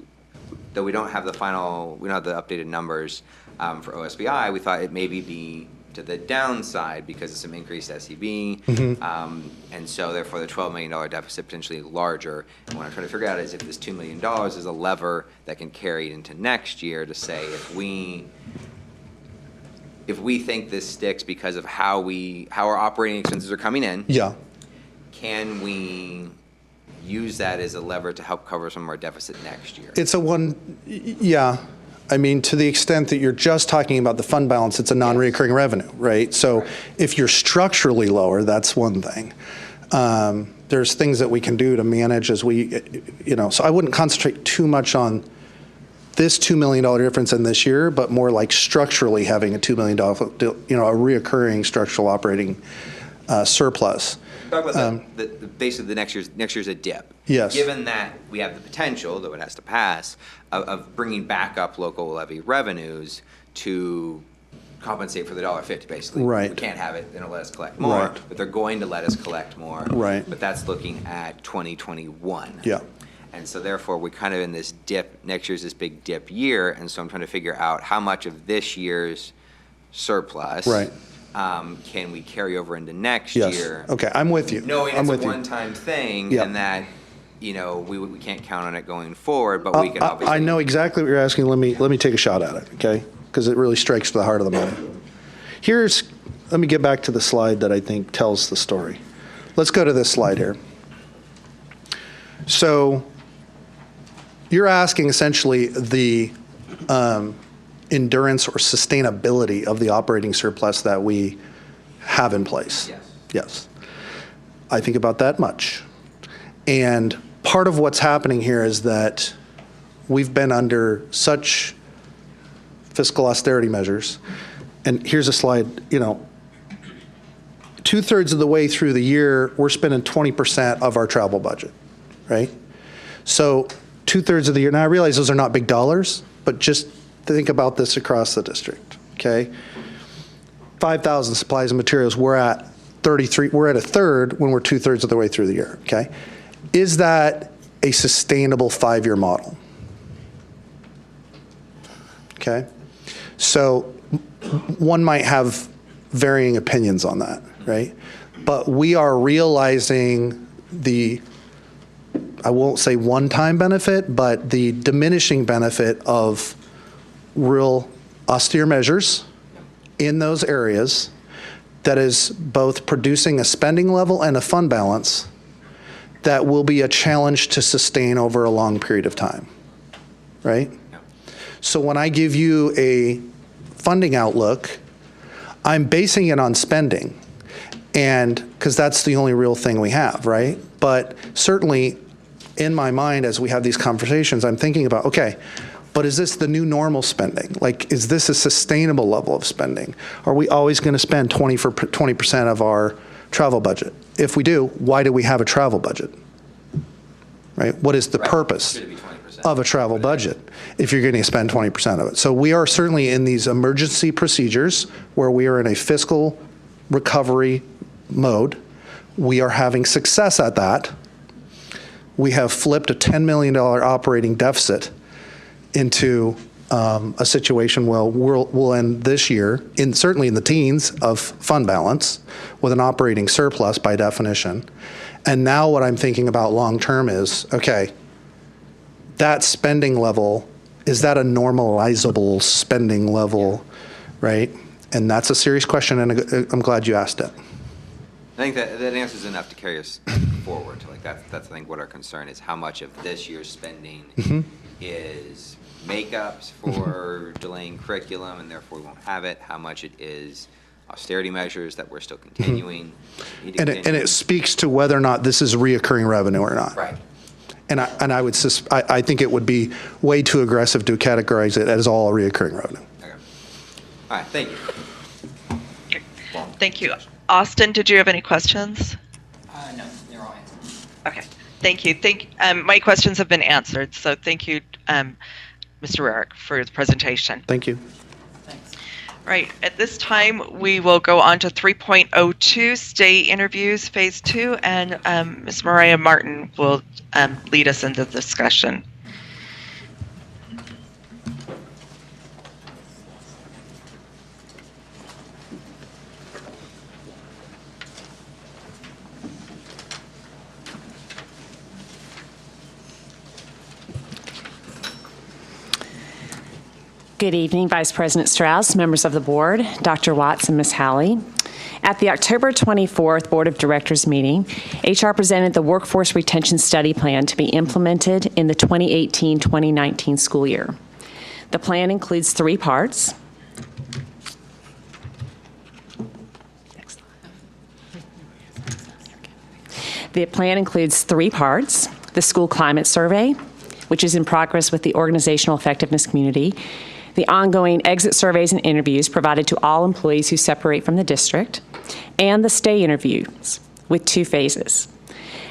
Though we don't have the updated numbers for OSBI, we thought it maybe be to the downside because of some increased SEB, and so therefore the $12 million deficit potentially larger. And what I'm trying to figure out is if this $2 million is a lever that can carry into next year to say if we think this sticks because of how our operating expenses are coming in, can we use that as a lever to help cover some of our deficit next year? I mean, to the extent that you're just talking about the fund balance, it's a non-recurring revenue, right? So if you're structurally lower, that's one thing. There's things that we can do to manage as we, so I wouldn't concentrate too much on this $2 million difference in this year, but more like structurally having a $2 million, a reoccurring structural operating surplus. Talk about basically the next year's a dip. Yes. Given that we have the potential, though it has to pass, of bringing back up local levy revenues to compensate for the $1.50, basically. Right. We can't have it, they don't let us collect more, Right. but they're going to let us collect more. Right. But that's looking at 2021. Yeah. And so therefore, we're kind of in this dip, next year's this big dip year, and so I'm trying to figure out how much of this year's surplus can we carry over into next year? Okay, I'm with you. Knowing I'm it's with a you. one-time thing and that, we can't count on it going forward, but we can obviously. I know exactly what you're asking. Let me take a shot at it, okay? Because it really strikes to the heart of the matter. Let me get back to the slide that I think tells the story. Let's go to this slide here. So you're asking essentially the endurance or sustainability of the operating surplus that we have in place. Yes. Yes. I think about that much. And part of what's happening here is that we've been under such fiscal austerity measures. And here's a slide, 2/3 of the way through the year, we're spending 20% of our travel budget, right? So 2/3 of the year, now I realize those are not big dollars, but just think about this across the district, okay? 5,000 supplies and materials, we're at 33, we're at a third when we're 2/3 of the way through the year, okay? Is that a sustainable 5-year model? Okay? So one might have varying opinions on that, right? But we are realizing the, I won't say one-time benefit, but the diminishing benefit of real austere measures in those areas that is both producing a spending level and a fund balance that will be a challenge to sustain over a long period of time, right? So when I give you a funding outlook, I'm basing it on spending, and because that's the only real thing we have, right? But certainly in my mind, as we have these conversations, I'm thinking about, okay, but is this the new normal spending? Like, is this a sustainable level of spending? Are we always going to spend 20% of our travel budget? If we do, why do we have a travel budget? Right? What is the purpose of a travel budget if you're going to spend 20% of it? So we are certainly in these emergency procedures where we are in a fiscal recovery mode. We are having success at that. We have flipped a $10 million operating deficit into a situation where we'll end this year, certainly in the teens of fund balance, with an operating surplus by definition. And now what I'm thinking about long-term is, okay, that spending level, is that a normalizable spending level, right? And that's a serious question, and I'm glad you asked it. I think that answer is enough to carry us forward. Like that's I think what our concern is. How much of this year's spending is makeups for delaying curriculum and therefore we won't have it? How much it is austerity measures that we're still continuing. And it speaks to whether or not this is reoccurring revenue or not. Right. And I think it would be way too aggressive to categorize it as all reoccurring revenue. Okay. All right, thank you. Thank you. Austin, did you have any questions? No, they're all answered. Okay, thank you. My questions have been answered, so thank you, Mr. Rarick, for the presentation. Thank you. Right, at this time, we will go on to 3.02, stay interviews, phase 2, and Ms. Mariah Martin will lead us into the discussion. Good evening, Vice President Strauss, members of the board, Dr. Watts and Ms. Howley. At the October 24th Board of Directors meeting, HR presented the Workforce Retention Study Plan to be implemented in the 2018-2019 school year. The plan includes 3 parts. The plan includes 3 parts: the school climate survey, which is in progress with the organizational effectiveness community, the ongoing exit surveys and interviews provided to all employees who separate from the district, and the stay interviews with 2 phases.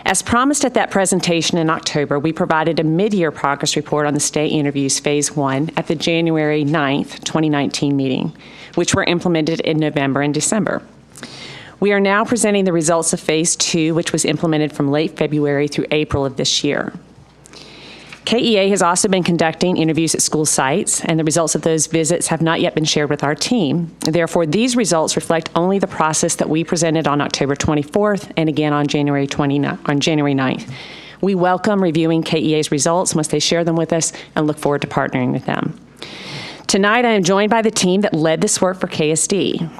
As promised at that presentation in October, we provided a mid-year progress report on the stay interviews phase 1 at the January 9th, 2019 meeting, which were implemented in November and December. We are now presenting the results of phase 2, which was implemented from late February through April of this year. KEA has also been conducting interviews at school sites, and the results of those visits have not yet been shared with our team. Therefore, these results reflect only the process that we presented on October 24th and again on January 9th. We welcome reviewing KEA's results once they share them with us and look forward to partnering with them. Tonight, I am joined by the team that led this work for KSD.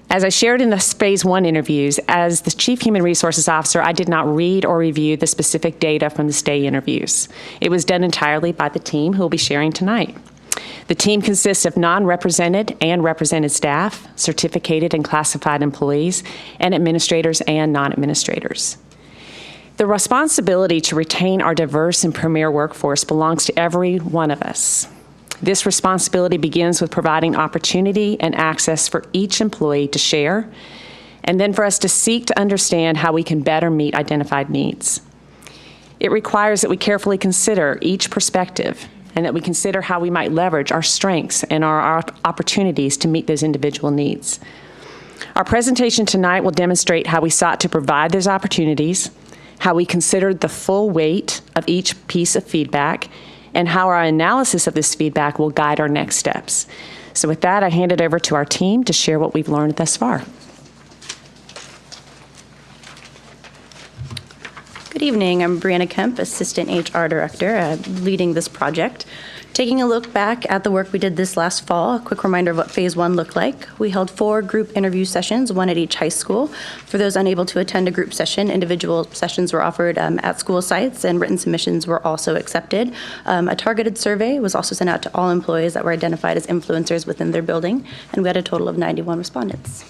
As I shared in the phase 1 interviews, as the Chief Human Resources Officer, I did not read or review the specific data from the stay interviews. It was done entirely by the team who will be sharing tonight. The team consists of non-represented and represented staff, certificated and classified employees, and administrators and non-administrators. The responsibility to retain our diverse and premier workforce belongs to every one of us. This responsibility begins with providing opportunity and access for each employee to share, and then for us to seek to understand how we can better meet identified needs. It requires that we carefully consider each perspective and that we consider how we might leverage our strengths and our opportunities to meet those individual needs. Our presentation tonight will demonstrate how we sought to provide those opportunities, how we considered the full weight of each piece of feedback, and how our analysis of this feedback will guide our next steps. So with that, I hand it over to our team to share what we've learned thus far. Good evening. I'm Brianna Kemp, Assistant HR Director, leading this project. Taking a look back at the work we did this last fall, a quick reminder of what phase 1 looked like. We held 4 group interview sessions, 1 at each high school. For those unable to attend a group session, individual sessions were offered at school sites, and written submissions were also accepted. A targeted survey was also sent out to all employees that were identified as influencers within their building, and we had a total of 91 respondents.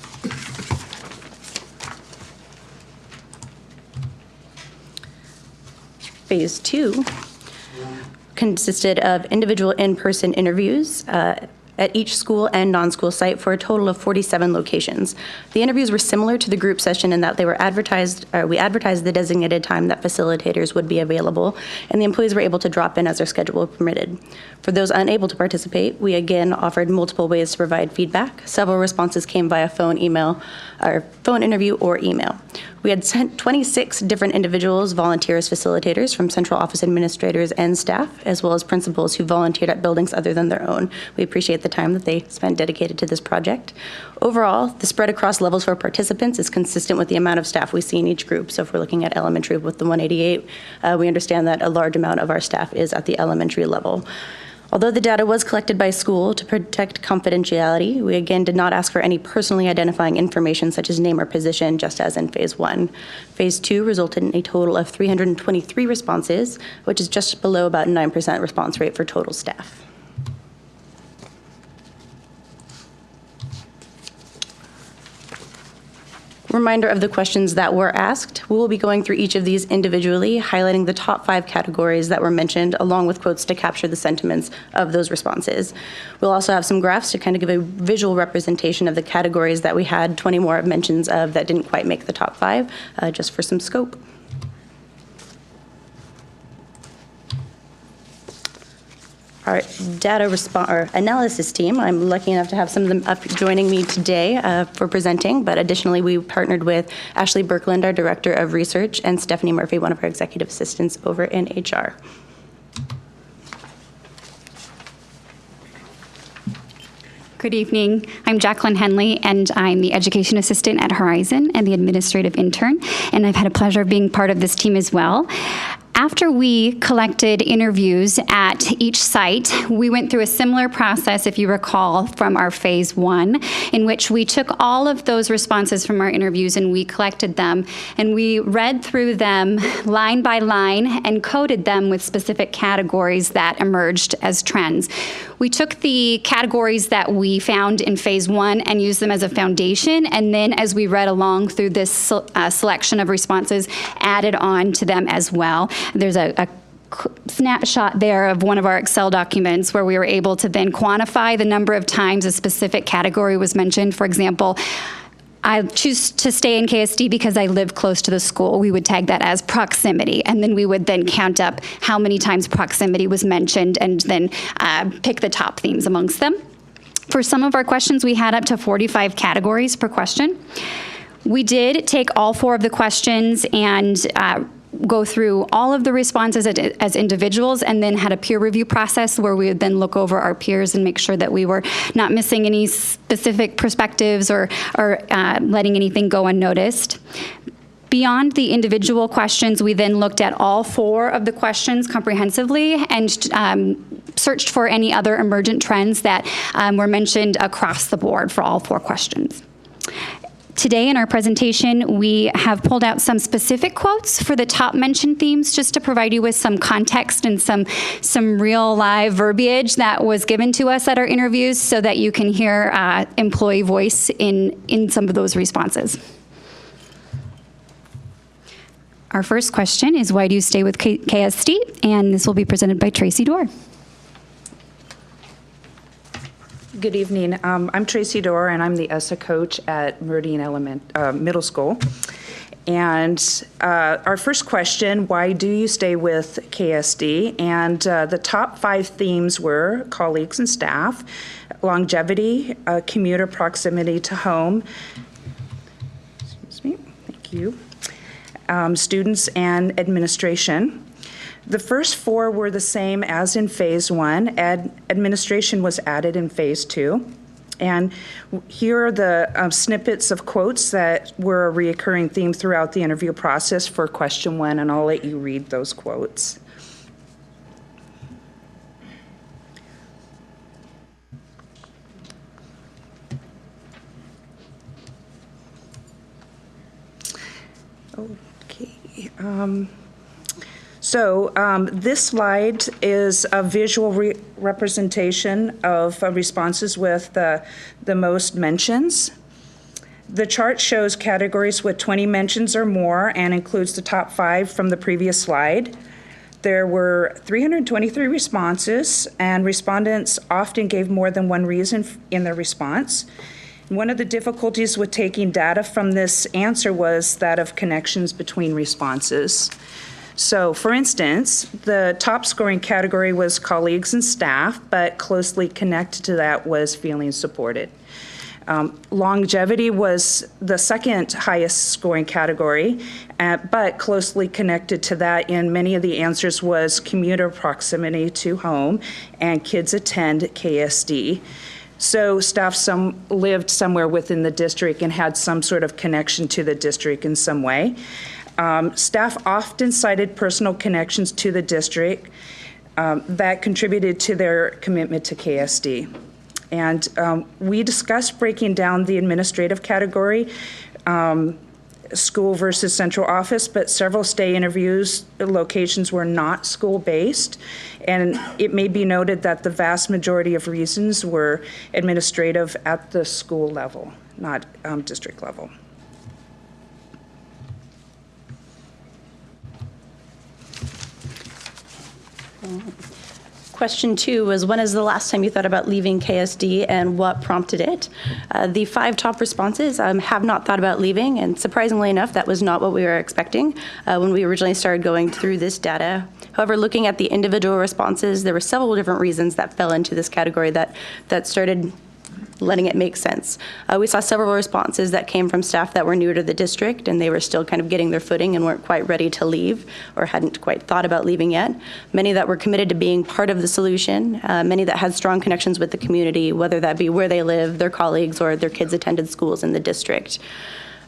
Phase 2 consisted of individual in-person interviews at each school and non-school site for a total of 47 locations. The interviews were similar to the group session in that they were we advertised the designated time that facilitators would be available, and the employees were able to drop in as their schedule permitted. For those unable to participate, we again offered multiple ways to provide feedback. Several responses came via phone interview, or email. We had sent 26 different individuals, volunteers, facilitators from central office administrators and staff, as well as principals who volunteered at buildings other than their own. We appreciate the time that they spent dedicated to this project. Overall, the spread across levels for participants is consistent with the amount of staff we see in each group. So if we're looking at elementary with the 188, we understand that a large amount of our staff is at the elementary level. Although the data was collected by school to protect confidentiality, we again did not ask for any personally identifying information such as name or position, just as in phase 1. Phase 2 resulted in a total of 323 responses, which is just below about 9% response rate for total staff. Reminder of the questions that were asked. We will be going through each of these individually, highlighting the top 5 categories that were mentioned, along with quotes to capture the sentiments of those responses. We'll also have some graphs to kind of give a visual representation of the categories that we had 20 more mentions of that didn't quite make the top 5, just for some scope. Our data analysis team, I'm lucky enough to have some of them up joining me today for presenting, but additionally we partnered with Ashley Birkeland, our Director of Research, and Stephanie Murphy, one of our Executive Assistants over in HR. Good evening. I'm Jacqueline Henley, and I'm the Education Assistant at Horizon and the Administrative Intern, and I've had a pleasure of being part of this team as well. After we collected interviews at each site, we went through a similar process, if you recall, from our phase 1, in which we took all of those responses from our interviews and we collected them, and we read through them line by line and coded them with specific categories that emerged as trends. We took the categories that we found in phase 1 and used them as a foundation, and then as we read along through this selection of responses, added on to them as well. There's a snapshot there of one of our Excel documents where we were able to then quantify the number of times a specific category was mentioned. For example, I choose to stay in KSD because I live close to the school. We would tag that as proximity, and then we would then count up how many times proximity was mentioned and then pick the top themes amongst them. For some of our questions, we had up to 45 categories per question. We did take all 4 of the questions and go through all of the responses as individuals, and then had a peer review process where we would then look over our peers and make sure that we were not missing any specific perspectives or letting anything go unnoticed. Beyond the individual questions, we then looked at all 4 of the questions comprehensively and searched for any other emergent trends that were mentioned across the board for all 4 questions. Today in our presentation, we have pulled out some specific quotes for the top mentioned themes just to provide you with some context and some real live verbiage that was given to us at our interviews so that you can hear employee voice in some of those responses. Our first question is, why do you stay with KSD? And this will be presented by Tracy Dorr. Good evening. I'm Tracy Dorr, and I'm the ESSA coach at Meridian Middle School. And our first question, why do you stay with KSD? And the top 5 themes were colleagues and staff, longevity, commuter proximity to home, excuse me, thank you, students and administration. The first 4 were the same as in phase 1. Administration was added in phase 2. And here are the snippets of quotes that were a reoccurring theme throughout the interview process for question 1, and I'll let you read those quotes. Okay. This slide is a visual representation of responses with the most mentions. The chart shows categories with 20 mentions or more and includes the top 5 from the previous slide. There were 323 responses, and respondents often gave more than one reason in their response. One of the difficulties with taking data from this answer was that of connections between responses. So, for instance, the top scoring category was colleagues and staff, but closely connected to that was feeling supported. Longevity was the second highest scoring category, but closely connected to that in many of the answers was commuter proximity to home and kids attend KSD. So staff lived somewhere within the district and had some sort of connection to the district in some way. Staff often cited personal connections to the district that contributed to their commitment to KSD. And we discussed breaking down the administrative category, school versus central office, but several stay interviews locations were not school-based. And it may be noted that the vast majority of reasons were administrative at the school level, not district level. Question 2 was, when is the last time you thought about leaving KSD and what prompted it? The 5 top responses have not thought about leaving, and surprisingly enough, that was not what we were expecting when we originally started going through this data. However, looking at the individual responses, there were several different reasons that fell into this category that started letting it make sense. We saw several responses that came from staff that were new to the district, and they were still kind of getting their footing and weren't quite ready to leave or hadn't quite thought about leaving yet. Many that were committed to being part of the solution, many that had strong connections with the community, whether that be where they live, their colleagues, or their kids attended schools in the district.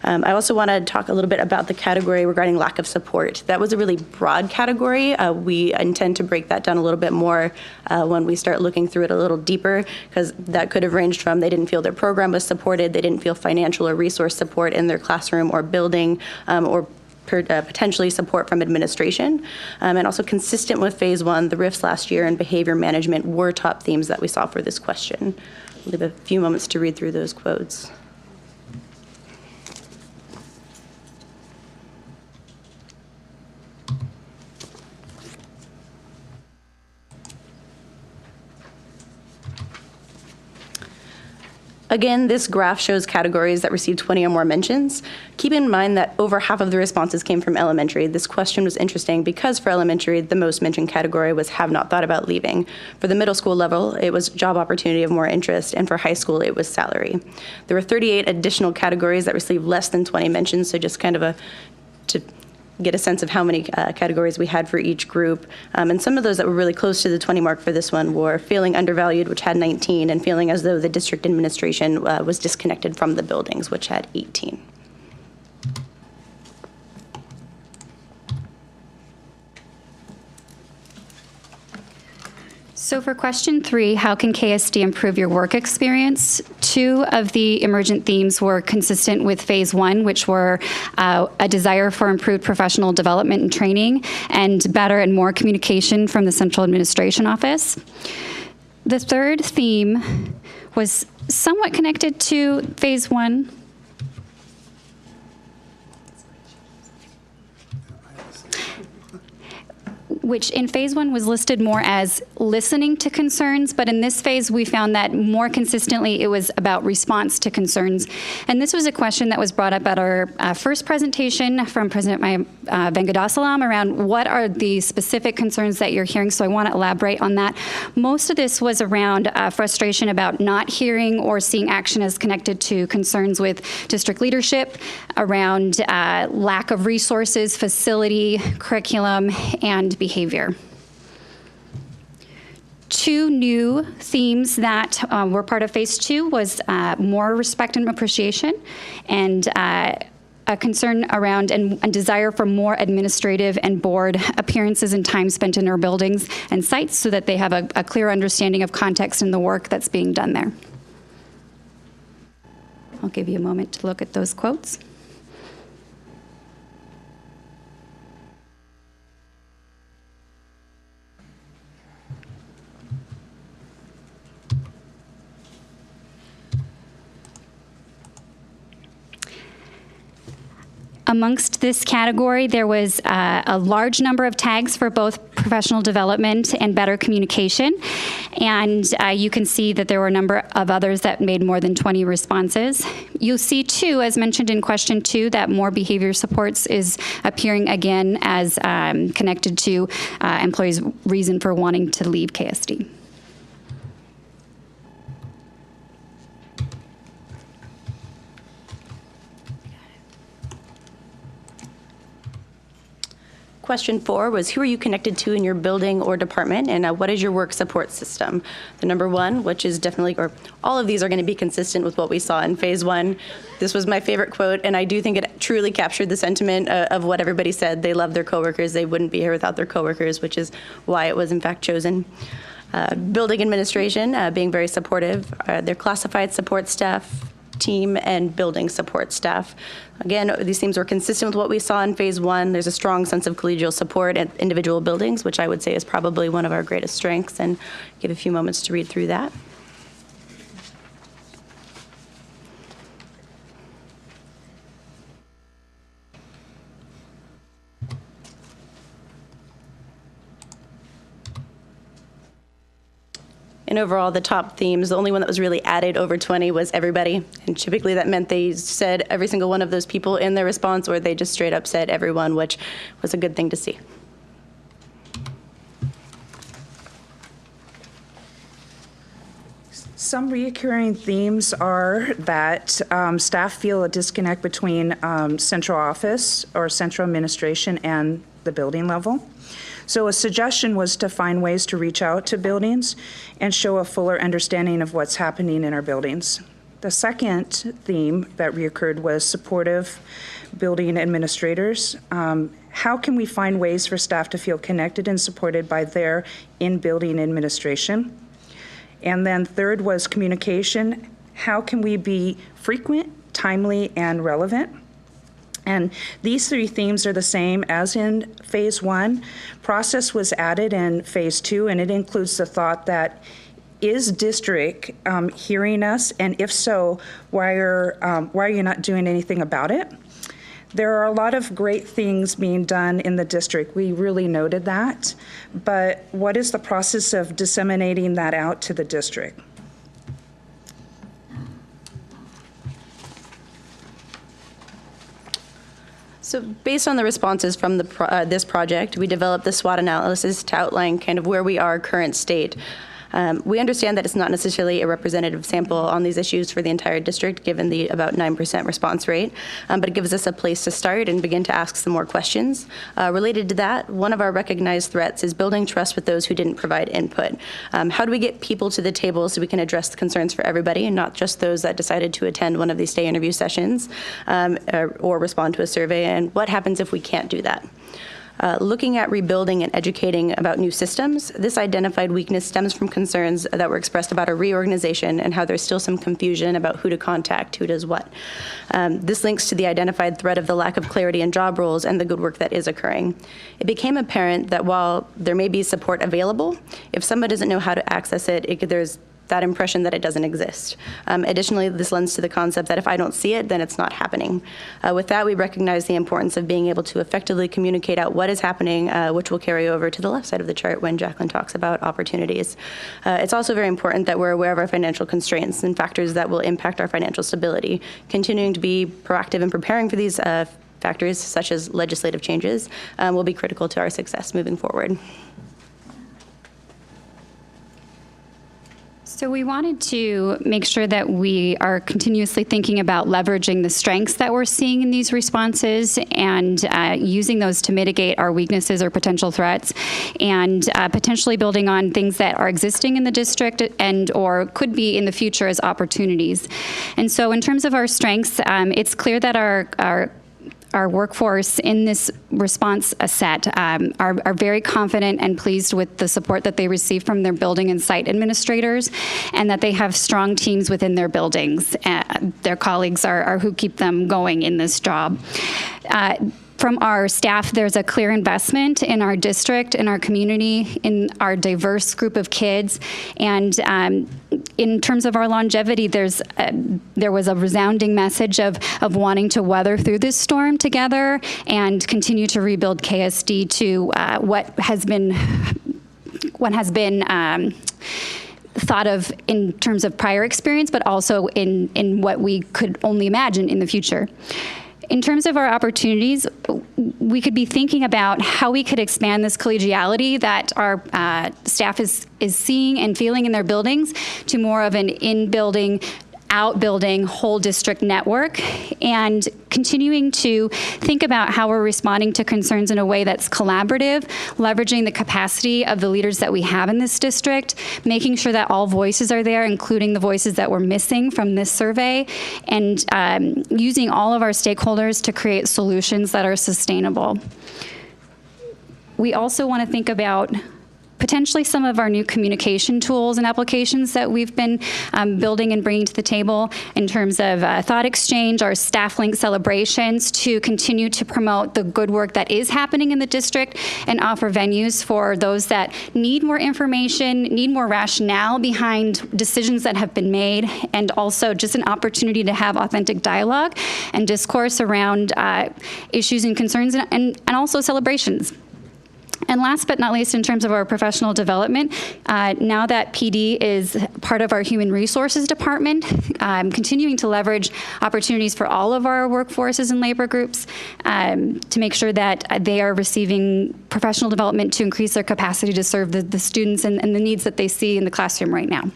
I also want to talk a little bit about the category regarding lack of support. That was a really broad category. We intend to break that down a little bit more when we start looking through it a little deeper, because that could have ranged from they didn't feel their program was supported, they didn't feel financial or resource support in their classroom or building, or potentially support from administration. And also consistent with phase 1, the RIFs last year and behavior management were top themes that we saw for this question. I'll leave a few moments to read through those quotes. Again, this graph shows categories that received 20 or more mentions. Keep in mind that over half of the responses came from elementary. This question was interesting because for elementary, the most mentioned category was have not thought about leaving. For the middle school level, it was job opportunity of more interest, and for high school, it was salary. There were 38 additional categories that received less than 20 mentions, so just kind of to get a sense of how many categories we had for each group. And some of those that were really close to the 20 mark for this one were feeling undervalued, which had 19, and feeling as though the district administration was disconnected from the buildings, which had 18. So for question 3, how can KSD improve your work experience? 2 of the emergent themes were consistent with phase 1, which were a desire for improved professional development and training and better and more communication from the central administration office. The 3rd theme was somewhat connected to phase 1. Which in phase 1 was listed more as listening to concerns, but in this phase we found that more consistently it was about response to concerns. And this was a question that was brought up at our first presentation from President Vengadassalam around what are the specific concerns that you're hearing, so I want to elaborate on that. Most of this was around frustration about not hearing or seeing action as connected to concerns with district leadership, around lack of resources, facility, curriculum, and behavior. 2 new themes that were part of phase 2 was more respect and appreciation, and a concern around and desire for more administrative and board appearances and time spent in our buildings and sites so that they have a clear understanding of context and the work that's being done there. I'll give you a moment to look at those quotes. Amongst this category, there was a large number of tags for both professional development and better communication. And you can see that there were a number of others that made more than 20 responses. You'll see too, as mentioned in question 2, that more behavior supports is appearing again as connected to employees' reason for wanting to leave KSD. Question 4 was, who are you connected to in your building or department, and what is your work support system? The number 1, which is definitely, or all of these are going to be consistent with what we saw in phase 1. This was my favorite quote, and I do think it truly captured the sentiment of what everybody said. They love their coworkers. They wouldn't be here without their coworkers, which is why it was in fact chosen. Building administration, being very supportive. Their classified support staff, team, and building support staff. Again, these themes were consistent with what we saw in phase 1. There's a strong sense of collegial support at individual buildings, which I would say is probably one of our greatest strengths, and give a few moments to read through that. And overall, the top themes, the only one that was really added over 20 was everybody. And typically that meant they said every single one of those people in their response, or they just straight up said everyone, which was a good thing to see. Some recurring themes are that staff feel a disconnect between central office or central administration and the building level. So a suggestion was to find ways to reach out to buildings and show a fuller understanding of what's happening in our buildings. The second theme that reoccurred was supportive building administrators. How can we find ways for staff to feel connected and supported by their in-building administration? And then third was communication. How can we be frequent, timely, and relevant? And these three themes are the same as in phase 1. Process was added in phase 2, and it includes the thought that, is district hearing us? And if so, why are you not doing anything about it? There are a lot of great things being done in the district. We really noted that. But what is the process of disseminating that out to the district? So based on the responses from this project, we developed the SWOT analysis to outline kind of where we are current state. We understand that it's not necessarily a representative sample on these issues for the entire district, given the about 9% response rate, but it gives us a place to start and begin to ask some more questions. Related to that, one of our recognized threats is building trust with those who didn't provide input. How do we get people to the table so we can address the concerns for everybody and not just those that decided to attend one of these stay interview sessions or respond to a survey, and what happens if we can't do that? Looking at rebuilding and educating about new systems, this identified weakness stems from concerns that were expressed about a reorganization and how there's still some confusion about who to contact, who does what. This links to the identified threat of the lack of clarity in job roles and the good work that is occurring. It became apparent that while there may be support available, if someone doesn't know how to access it, there's that impression that it doesn't exist. Additionally, this lends to the concept that if I don't see it, then it's not happening. With that, we recognize the importance of being able to effectively communicate out what is happening, which will carry over to the left side of the chart when Jacqueline talks about opportunities. It's also very important that we're aware of our financial constraints and factors that will impact our financial stability. Continuing to be proactive in preparing for these factors, such as legislative changes, will be critical to our success moving forward. So we wanted to make sure that we are continuously thinking about leveraging the strengths that we're seeing in these responses and using those to mitigate our weaknesses or potential threats, and potentially building on things that are existing in the district and or could be in the future as opportunities. And so in terms of our strengths, it's clear that our workforce in this response set are very confident and pleased with the support that they receive from their building and site administrators, and that they have strong teams within their buildings. Their colleagues are who keep them going in this job. From our staff, there's a clear investment in our district, in our community, in our diverse group of kids. And in terms of our longevity, there was a resounding message of wanting to weather through this storm together and continue to rebuild KSD to what has been thought of in terms of prior experience, but also in what we could only imagine in the future. In terms of our opportunities, we could be thinking about how we could expand this collegiality that our staff is seeing and feeling in their buildings to more of an in-building, out-building whole district network, and continuing to think about how we're responding to concerns in a way that's collaborative, leveraging the capacity of the leaders that we have in this district, making sure that all voices are there, including the voices that were missing from this survey, and using all of our stakeholders to create solutions that are sustainable. We also want to think about potentially some of our new communication tools and applications that we've been building and bringing to the table in terms of thought exchange, our staff link celebrations, to continue to promote the good work that is happening in the district and offer venues for those that need more information, need more rationale behind decisions that have been made, and also just an opportunity to have authentic dialogue and discourse around issues and concerns, and also celebrations. And last but not least, in terms of our professional development, now that PD is part of our human resources department, continuing to leverage opportunities for all of our workforces and labor groups to make sure that they are receiving professional development to increase their capacity to serve the students and the needs that they see in the classroom right now.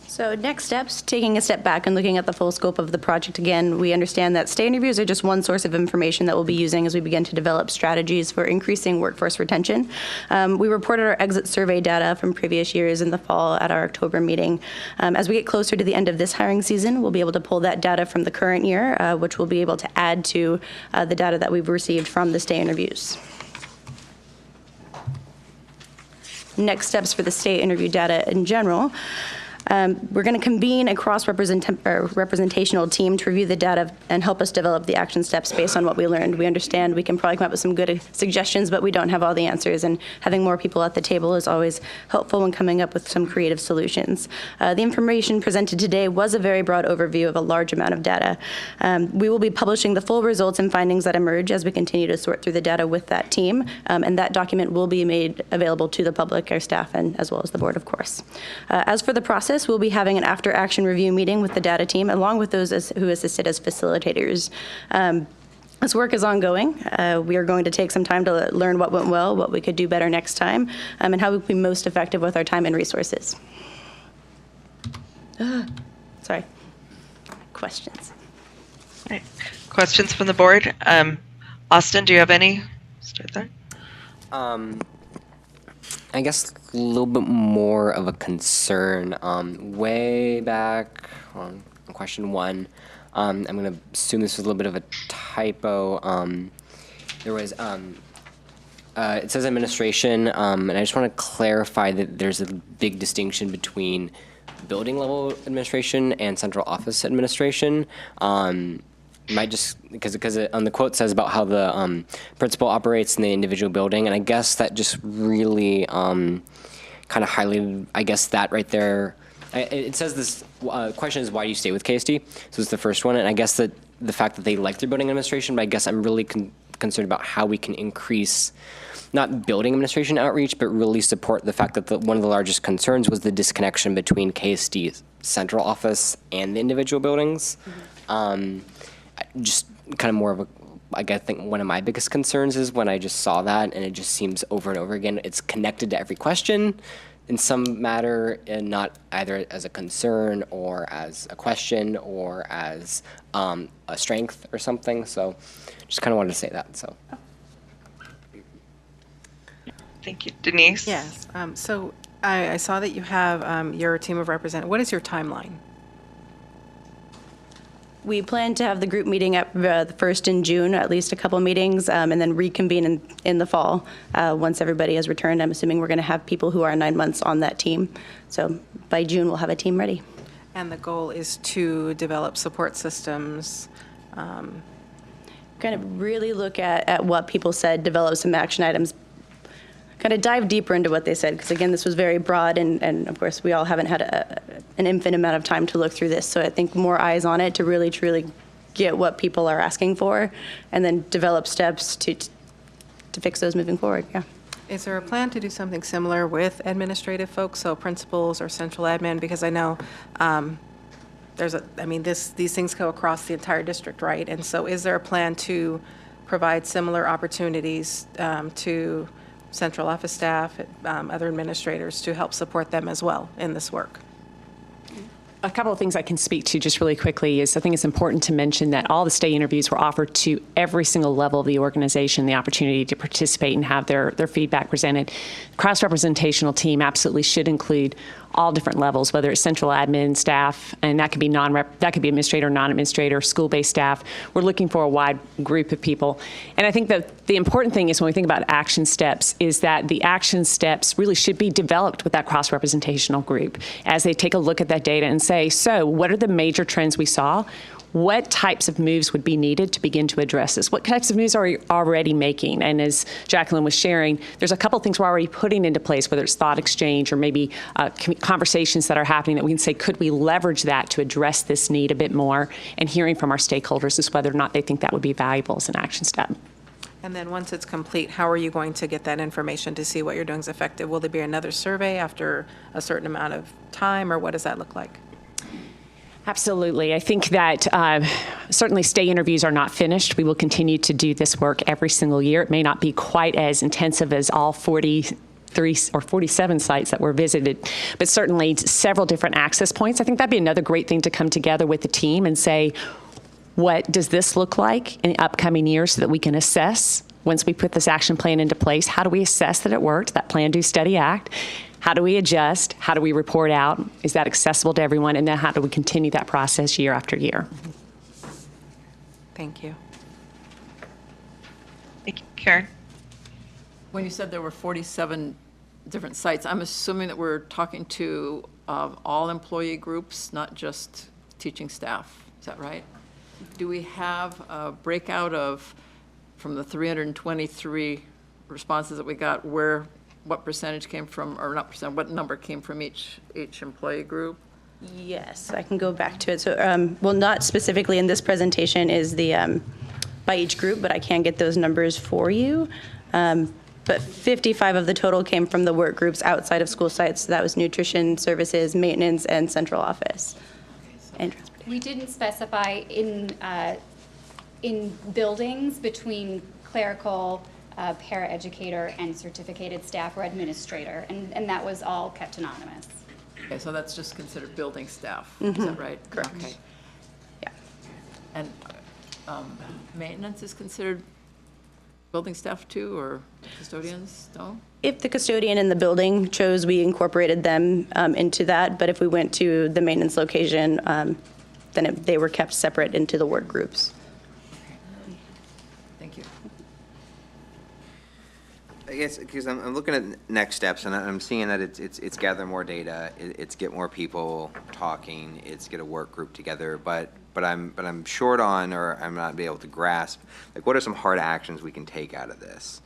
So next steps, taking a step back and looking at the full scope of the project again, we understand that stay interviews are just one source of information that we'll be using as we begin to develop strategies for increasing workforce retention. We reported our exit survey data from previous years in the fall at our October meeting. As we get closer to the end of this hiring season, we'll be able to pull that data from the current year, which we'll be able to add to the data that we've received from the stay interviews. Next steps for the stay interview data in general. We're going to convene a cross-representational team to review the data and help us develop the action steps based on what we learned. We understand we can probably come up with some good suggestions, but we don't have all the answers, and having more people at the table is always helpful when coming up with some creative solutions. The information presented today was a very broad overview of a large amount of data. We will be publishing the full results and findings that emerge as we continue to sort through the data with that team, and that document will be made available to the public, our staff, and as well as the board, of course. As for the process, we'll be having an after-action review meeting with the data team, along with those who assisted as facilitators. This work is ongoing. We are going to take some time to learn what went well, what we could do better next time, and how we can be most effective with our time and resources. Sorry. Questions? Right. Questions from the board? Austin, do you have any? Start there. I guess a little bit more of a concern. Way back on question 1, I'm going to assume this was a little bit of a typo. There was, it says administration, and I just want to clarify that there's a big distinction between building level administration and central office administration. Might just because on the quote says about how the principal operates in the individual building, and I guess that just really kind of highlighted, I guess, that right there. It says this question is, why do you stay with KSD? So it's the first one, and I guess that the fact that they like their building administration, but I guess I'm really concerned about how we can increase not building administration outreach, but really support the fact that one of the largest concerns was the disconnection between KSD's central office and the individual buildings. Mm-hmm. Just kind of more of a, I think one of my biggest concerns is when I just saw that, and it just seems over and over again, it's connected to every question in some matter, and not either as a concern or as a question or as a strength or something. So just kind of wanted to say that. So. Thank you. Denise? Yes. So I saw that you have your team of representatives. What is your timeline? We plan to have the group meeting at the first in June, at least a couple meetings, and then reconvene in the fall once everybody has returned. I'm assuming we're going to have people who are 9 months on that team. So by June, we'll have a team ready. And the goal is to develop support systems. Kind of really look at what people said, develop some action items, kind of dive deeper into what they said, because again, this was very broad, and of course, we all haven't had an infinite amount of time to look through this. So I think more eyes on it to really, truly get what people are asking for, and then develop steps to fix those moving forward. Yeah. Is there a plan to do something similar with administrative folks, so principals or central admin? Because I know these things go across the entire district, right? And so is there a plan to provide similar opportunities to central office staff, other administrators, to help support them as well in this work? A couple of things I can speak to just really quickly is I think it's important to mention that all the stay interviews were offered to every single level of the organization, the opportunity to participate and have their feedback presented. Cross-representational team absolutely should include all different levels, whether it's central admin staff, and that could be that could be administrator, non-administrator, school-based staff. We're looking for a wide group of people. And I think that the important thing is when we think about action steps is that the action steps really should be developed with that cross-representational group as they take a look at that data and say, so what are the major trends we saw? what types of moves would be needed to begin to address this? What types of moves are you already making? And as Jacqueline was sharing, there's a couple things we're already putting into place, whether it's thought exchange or maybe conversations that are happening that we can say, could we leverage that to address this need a bit more? And hearing from our stakeholders as whether or not they think that would be valuable as an action step. And then once it's complete, how are you going to get that information to see what you're doing is effective? Will there be another survey after a certain amount of time, or what does that look like? Absolutely. I think that certainly stay interviews are not finished. We will continue to do this work every single year. It may not be quite as intensive as all 43 or 47 sites that were visited, but certainly several different access points. I think that'd be another great thing to come together with the team and say, what does this look like in the upcoming years so that we can assess once we put this action plan into place? How do we assess that it worked, that plan, do, study, act? How do we adjust? How do we report out? Is that accessible to everyone? And then how do we continue that process year after year? Thank you. Thank you, Karen. When you said there were 47 different sites, I'm assuming that we're talking to all employee groups, not just teaching staff. Is that right? Do we have a breakout of, from the 323 responses that we got, what percentage came from, or not percent, what number came from each employee group? Yes, I can go back to it. So, well, not specifically in this presentation is the by each group, but I can get those numbers for you. But 55 of the total came from the work groups outside of school sites. So that was nutrition, services, maintenance, and central office. And we didn't specify in buildings between clerical, paraeducator, and certificated staff or administrator, and that was all kept anonymous. Okay, so that's just considered building staff, Mm-hmm. is that right? Correct. Okay. Yeah. And maintenance is considered building staff too, or custodians? No? If the custodian in the building chose, we incorporated them into that. But if we went to the maintenance location, then they were kept separate into the work groups. Thank you. I guess because I'm looking at next steps, and I'm seeing that it's gather more data, it's get more people talking, it's get a work group together, but I'm short on, or I'm not be able to grasp, like, what are some hard actions we can take out of this?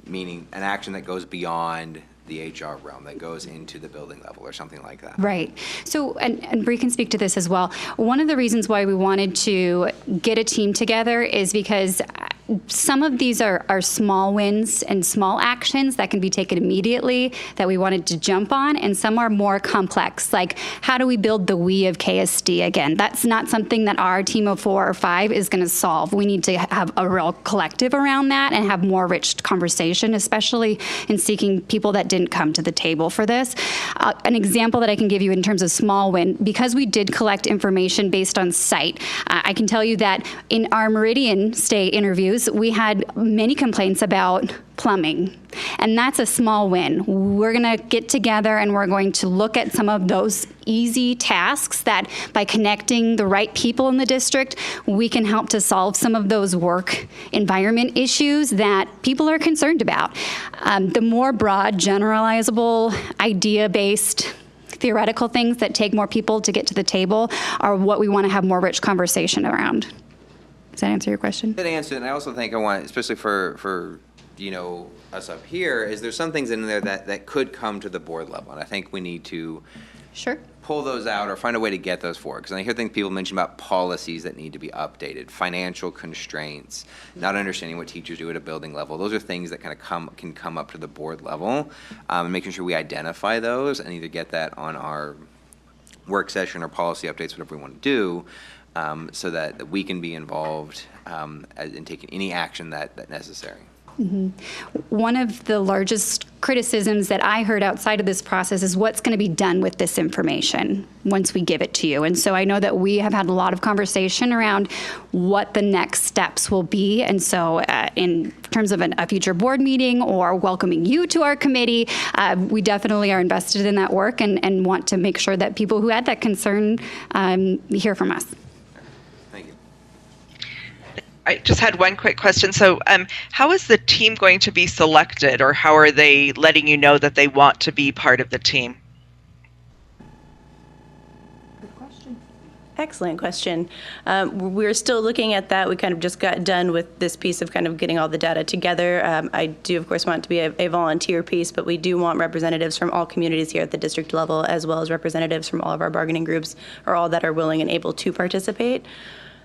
Meaning an action that goes beyond the HR realm, that goes into the building level or something like that. Right. So, and Bree can speak to this as well. One of the reasons why we wanted to get a team together is because some of these are small wins and small actions that can be taken immediately that we wanted to jump on, and some are more complex, like how do we build the we of KSD again? That's not something that our team of 4 or 5 is going to solve. We need to have a real collective around that and have more rich conversation, especially in seeking people that didn't come to the table for this. An example that I can give you in terms of small win, because we did collect information based on site, I can tell you that in our Meridian stay interviews, we had many complaints about plumbing, and that's a small win. We're going to get together and we're going to look at some of those easy tasks that by connecting the right people in the district, we can help to solve some of those work environment issues that people are concerned about. The more broad, generalizable, idea-based, theoretical things that take more people to get to the table are what we want to have more rich conversation around. Does that answer your question? That answer, and I also think I want, especially for us up here, is there's some things in there that could come to the board level, and I think we need to pull those out or find a way to get those forward. Because I hear people mention about policies that need to be updated, financial constraints, not understanding what teachers do at a building level. Those are things that can come up to the board level, and making sure we identify those and either get that on our work session or policy updates, whatever we want to do. So that we can be involved in taking any action that necessary. Mm-hmm. One of the largest criticisms that I heard outside of this process is what's going to be done with this information once we give it to you. And so I know that we have had a lot of conversation around what the next steps will be. And so in terms of a future board meeting or welcoming you to our committee, we definitely are invested in that work and want to make sure that people who had that concern hear from us. I just had one quick question. So how is the team going to be selected, or how are they letting you know that they want to be part of the team? Good question. Excellent question. We're still looking at that. We kind of just got done with this piece of kind of getting all the data together. I do, of course, want it to be a volunteer piece, but we do want representatives from all communities here at the district level, as well as representatives from all of our bargaining groups, or all that are willing and able to participate.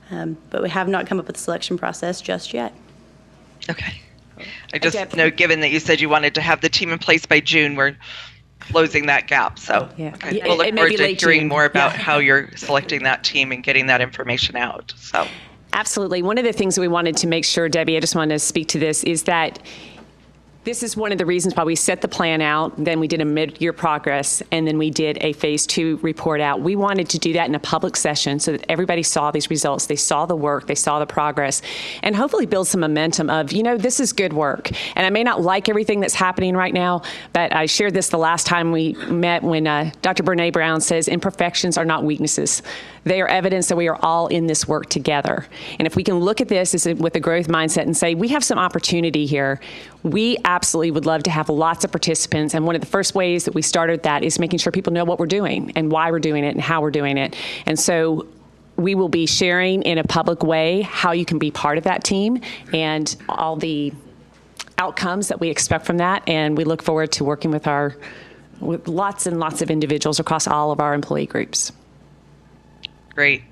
But we have not come up with a selection process just yet. Okay. I just know, given that you said you wanted to have the team in place by June, we're closing that gap. So okay. We'll look forward to hearing more about how you're selecting that team and getting that information out. So absolutely. One of the things that we wanted to make sure, Debbie, I just wanted to speak to this, is that this is one of the reasons why we set the plan out, then we did a mid-year progress, and then we did a phase 2 report out. We wanted to do that in a public session so that everybody saw these results. They saw the work, they saw the progress, and hopefully build some momentum of, this is good work. And I may not like everything that's happening right now, but I shared this the last time we met when Dr. Brene Brown says imperfections are not weaknesses. They are evidence that we are all in this work together. And if we can look at this with a growth mindset and say, we have some opportunity here, we absolutely would love to have lots of participants. And one of the first ways that we started that is making sure people know what we're doing and why we're doing it and how we're doing it. And so we will be sharing in a public way how you can be part of that team and all the outcomes that we expect from that. And we look forward to working with lots and lots of individuals across all of our employee groups. Great.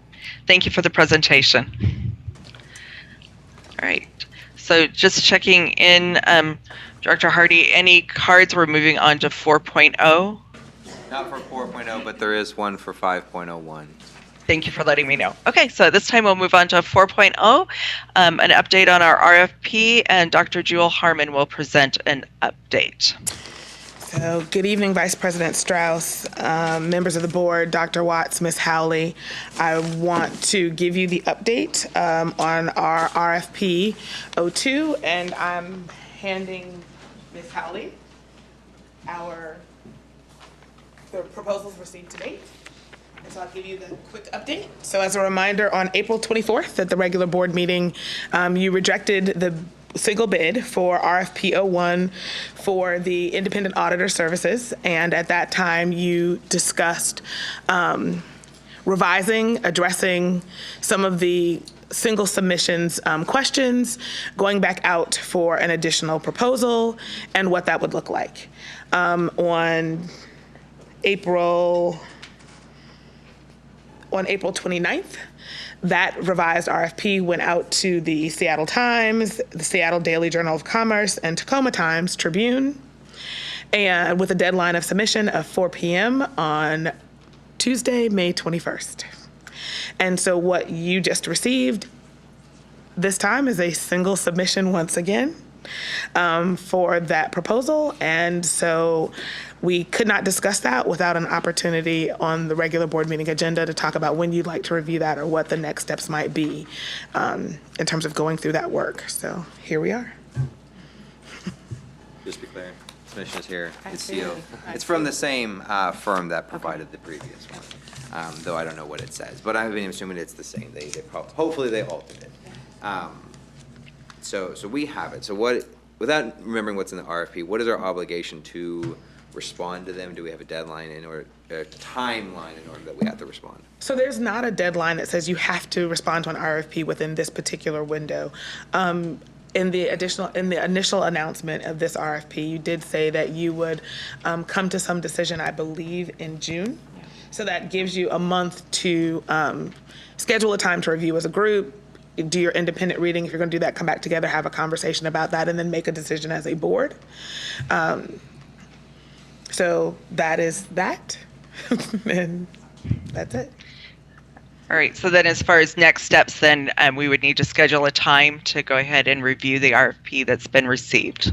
Thank you for the presentation. All right. So just checking in, Director Hardy, any cards? We're moving on to 4.0. Not for 4.0, but there is one for 5.01. Thank you for letting me know. Okay, so this time we'll move on to 4.0, an update on our RFP, and Dr. Jewel Harmon will present an update. So, good evening, Vice President Strauss, members of the board, Dr. Watts, Ms. Howley. I want to give you the update on our RFP 02, and I'm handing Ms. Howley the proposals received to date. And so I'll give you the quick update. So as a reminder, on April 24th at the regular board meeting, you rejected the single bid for RFP 01 for the independent auditor services. And at that time, you discussed revising, addressing some of the single submissions questions, going back out for an additional proposal, and what that would look like. On April 29th, that revised RFP went out to the Seattle Times, the Seattle Daily Journal of Commerce, and Tacoma Times Tribune, and with a deadline of submission of 4 p.m. on Tuesday, May 21st. And so what you just received this time is a single submission once again for that proposal. And so we could not discuss that without an opportunity on the regular board meeting agenda to talk about when you'd like to review that or what the next steps might be in terms of going through that work. So here we are. Just to be clear, submission is here. It's sealed. It's from the same firm that provided the previous one, though I don't know what it says. But I've been assuming it's the same. They hopefully they altered it. So we have it. So without remembering what's in the RFP, what is our obligation to respond to them? Do we have a deadline a timeline in order that we have to respond? So there's not a deadline that says you have to respond to an RFP within this particular window. In the initial announcement of this RFP, you did say that you would come to some decision, I believe, in June. Yeah. So that gives you a month to schedule a time to review as a group, do your independent reading. If you're going to do that, come back together, have a conversation about that, and then make a decision as a board. So that is that, and that's it. All right, so then as far as next steps, then we would need to schedule a time to go ahead and review the RFP that's been received.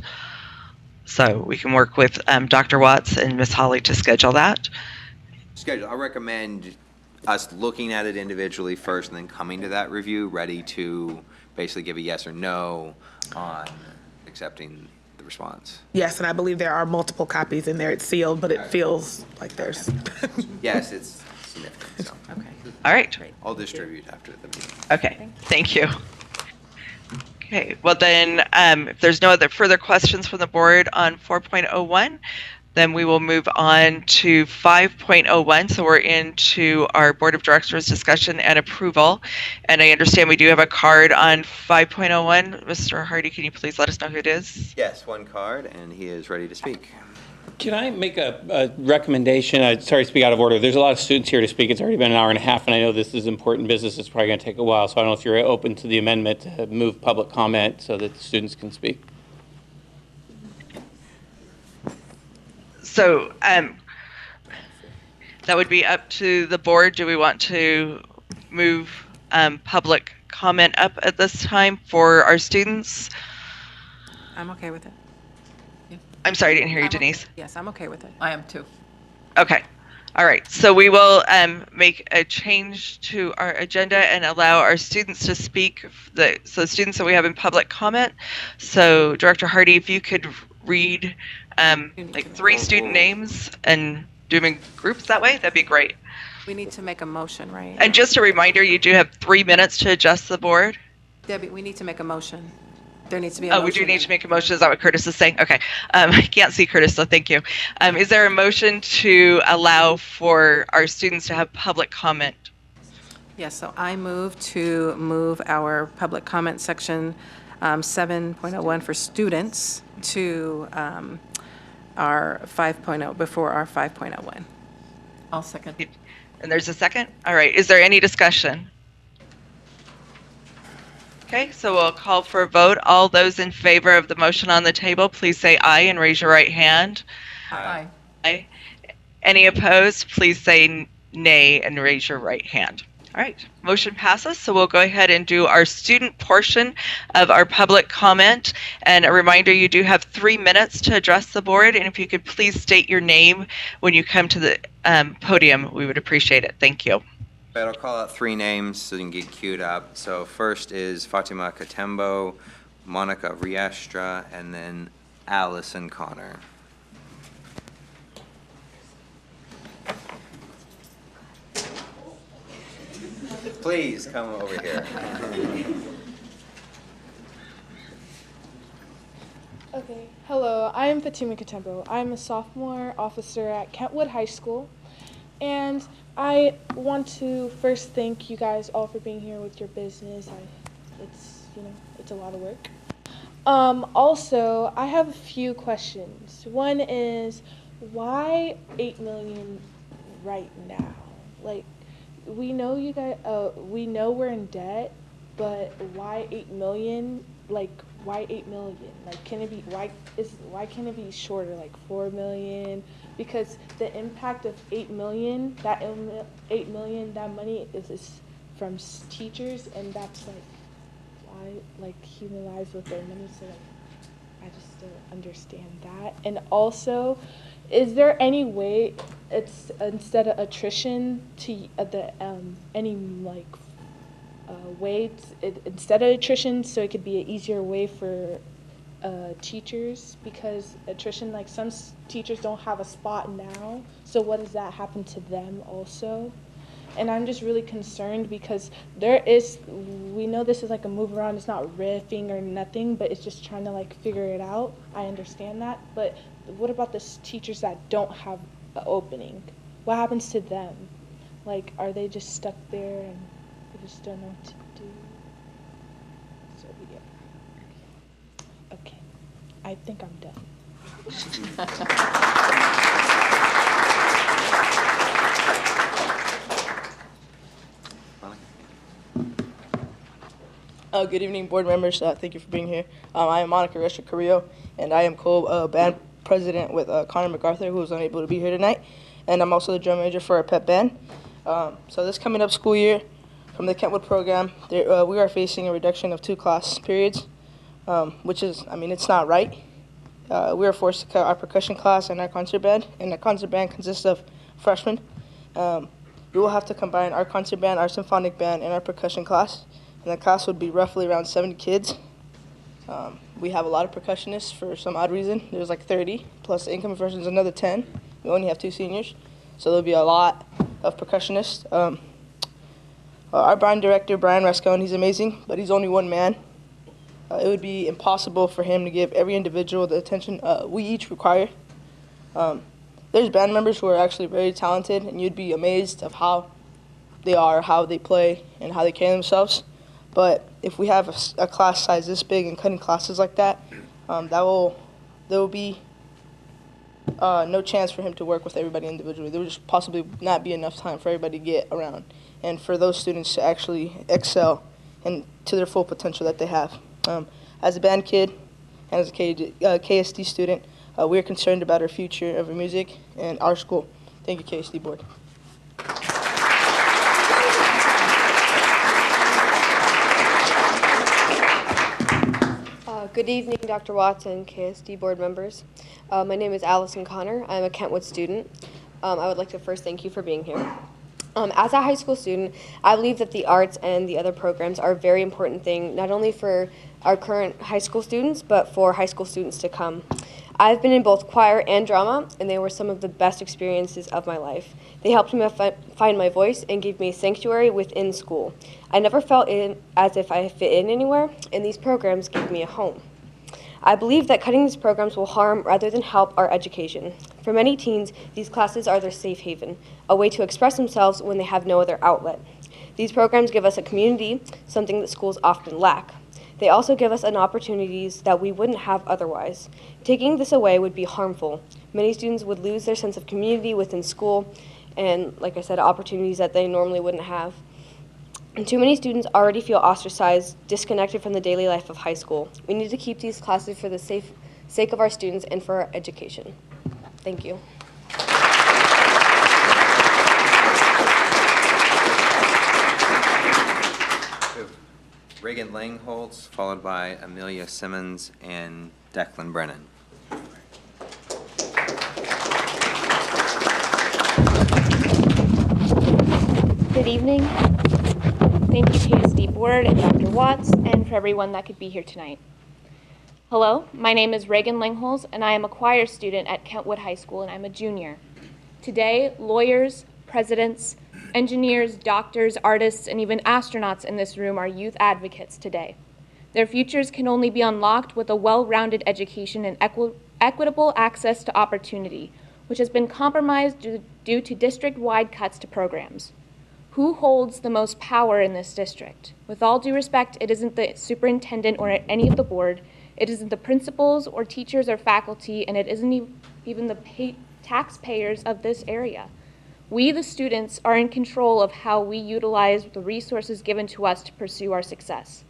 So we can work with Dr. Watts and Ms. Hawley to schedule that. I recommend us looking at it individually first and then coming to that review ready to basically give a yes or no on accepting the response. Yes, and I believe there are multiple copies in there. It's sealed, but it feels like there's... Yes, it's significant. So. Okay. All right. I'll distribute after the meeting. Okay. Thank you. Okay. Well, then, if there's no other further questions from the board on 4.01, Then we will move on to 5.01. So we're into our Board of Directors discussion and approval. And I understand we do have a card on 5.01. Mr. Hardy, can you please let us know who it is? Yes, one card, and he is ready to speak. Can I make a recommendation? Sorry to speak out of order. There's a lot of students here to speak. It's already been an hour and a half, and I know this is important business. It's probably going to take a while, so I don't know if you're open to the amendment to move public comment so that the students can speak. So that would be up to the board. Do we want to move public comment up at this time for our students? I'm okay with it. I'm sorry, I didn't hear you, Denise. Yes, I'm okay with it. I am too. Okay. All right. So we will make a change to our agenda and allow our students to speak. So students that we have in public comment. So Director Hardy, if you could read like 3 student names and do them in groups that way, that'd be great. We need to make a motion, right? And just a reminder, you do have 3 minutes to adjust the board. Debbie, we need to make a motion. There needs to be a motion. We do need to make a motion. Is that what Curtis is saying? Okay. I can't see Curtis, so thank you. Is there a motion to allow for our students to have public comment? Yes, so I move to move our public comment section 7.01 for students to our 5.0, before our 5.01. I'll second. And there's a second? All right. Is there any discussion? Okay, so we'll call for a vote. All those in favor of the motion on the table, please say aye and raise your right hand. Aye. Aye. Any opposed, please say nay and raise your right hand. All right, motion passes. So we'll go ahead and do our student portion of our public comment. And a reminder, you do have 3 minutes to address the board. And if you could please state your name when you come to the podium, we would appreciate it. Thank you. I'll call out 3 names so you can get queued up. So first is Fatima Katembo, Monica Riestra, and then Allison Connor. Please come over here. Okay, hello, I am Fatima Katembo. I'm a sophomore officer at Kentwood High School, and I want to first thank you guys all for being here with your business. It's a lot of work. Also, I have a few questions. One is, why $8 million right now? Like, we know you guys, we know we're in debt, but why $8 million? Like, why $8 million? Like, can it be, why can't it be shorter, like $4 million? Because the impact of $8 million, that $8 million, that money is from teachers, and that's like, why, like, human lives with their money, so like, I just don't understand that. And also, is there any way it's instead of attrition to any like way instead of attrition, so it could be an easier way for teachers, because attrition, like some teachers don't have a spot now, so what does that happen to them also? And I'm just really concerned because we know this is like a move around, it's not riffing or nothing, but it's just trying to like figure it out. I understand that, but what about the teachers that don't have an opening? What happens to them? Like, are they just stuck there and they just don't know what to do? So, yeah. Okay. I think I'm done. Good evening, board members. Thank you for being here. I am Monica Resha-Carrillo, and I am co-band president with Connor MacArthur, who was unable to be here tonight. And I'm also the drum major for our pep band. So this coming up school year, from the Kentwood program, we are facing a reduction of 2 class periods, which is, it's not right. We are forced to cut our percussion class and our concert band, and the concert band consists of freshmen. We will have to combine our concert band, our symphonic band, and our percussion class, and the class would be roughly around 70 kids. We have a lot of percussionists for some odd reason. There's like 30, plus the incoming freshmen is another 10. We only have 2 seniors, so there'll be a lot of percussionists. Our band director, Brian Rascone, he's amazing, but he's only one man. It would be impossible for him to give every individual the attention we each require. There's band members who are actually very talented, and you'd be amazed of how they are, how they play, and how they carry themselves. But if we have a class size this big and cutting classes like that, there will be no chance for him to work with everybody individually. There will just possibly not be enough time for everybody to get around and for those students to actually excel and to their full potential that they have. As a band kid and as a KSD student, we are concerned about our future of our music and our school. Thank you, KSD Board. Good evening, Dr. Watts and KSD Board members. My name is Allison Connor. I'm a Kentwood student. I would like to first thank you for being here. As a high school student, I believe that the arts and the other programs are a very important thing, not only for our current high school students, but for high school students to come. I've been in both choir and drama, and they were some of the best experiences of my life. They helped me find my voice and gave me a sanctuary within school. I never felt as if I fit in anywhere, and these programs gave me a home. I believe that cutting these programs will harm rather than help our education. For many teens, these classes are their safe haven, a way to express themselves when they have no other outlet. These programs give us a community, something that schools often lack. They also give us an opportunities that we wouldn't have otherwise. Taking this away would be harmful. Many students would lose their sense of community within school and, like I said, opportunities that they normally wouldn't have. And too many students already feel ostracized, disconnected from the daily life of high school. We need to keep these classes for the sake of our students and for our education. Thank you. Reagan Langholtz, followed by Amelia Simmons and Declan Brennan. Good evening. Thank you, KSD Board and Dr. Watts, and for everyone that could be here tonight. Hello, my name is Reagan Langholtz, and I am a choir student at Kentwood High School, and I'm a junior. Today, lawyers, presidents, engineers, doctors, artists, and even astronauts in this room are youth advocates today. Their futures can only be unlocked with a well-rounded education and equitable access to opportunity, which has been compromised due to district-wide cuts to programs. Who holds the most power in this district? With all due respect, it isn't the superintendent or any of the board, it isn't the principals or teachers or faculty, and it isn't even the taxpayers of this area. We, the students, are in control of how we utilize the resources given to us to pursue our success.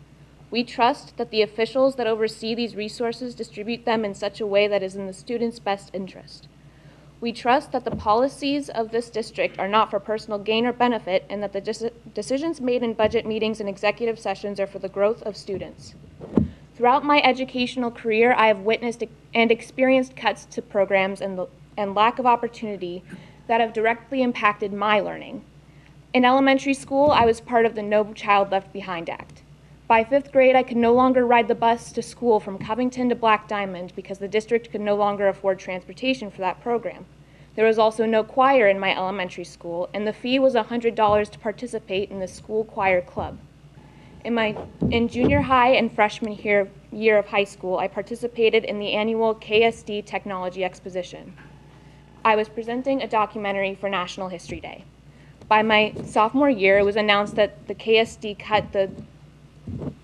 We trust that the officials that oversee these resources distribute them in such a way that is in the students' best interest. We trust that the policies of this district are not for personal gain or benefit, and that the decisions made in budget meetings and executive sessions are for the growth of students. Throughout my educational career, I have witnessed and experienced cuts to programs and lack of opportunity that have directly impacted my learning. In elementary school, I was part of the No Child Left Behind Act. By 5th grade, I could no longer ride the bus to school from Covington to Black Diamond because the district could no longer afford transportation for that program. There was also no choir in my elementary school, and the fee was $100 to participate in the school choir club. In junior high and freshman year of high school, I participated in the annual KSD Technology Exposition. I was presenting a documentary for National History Day. By my sophomore year, it was announced that the KSD cut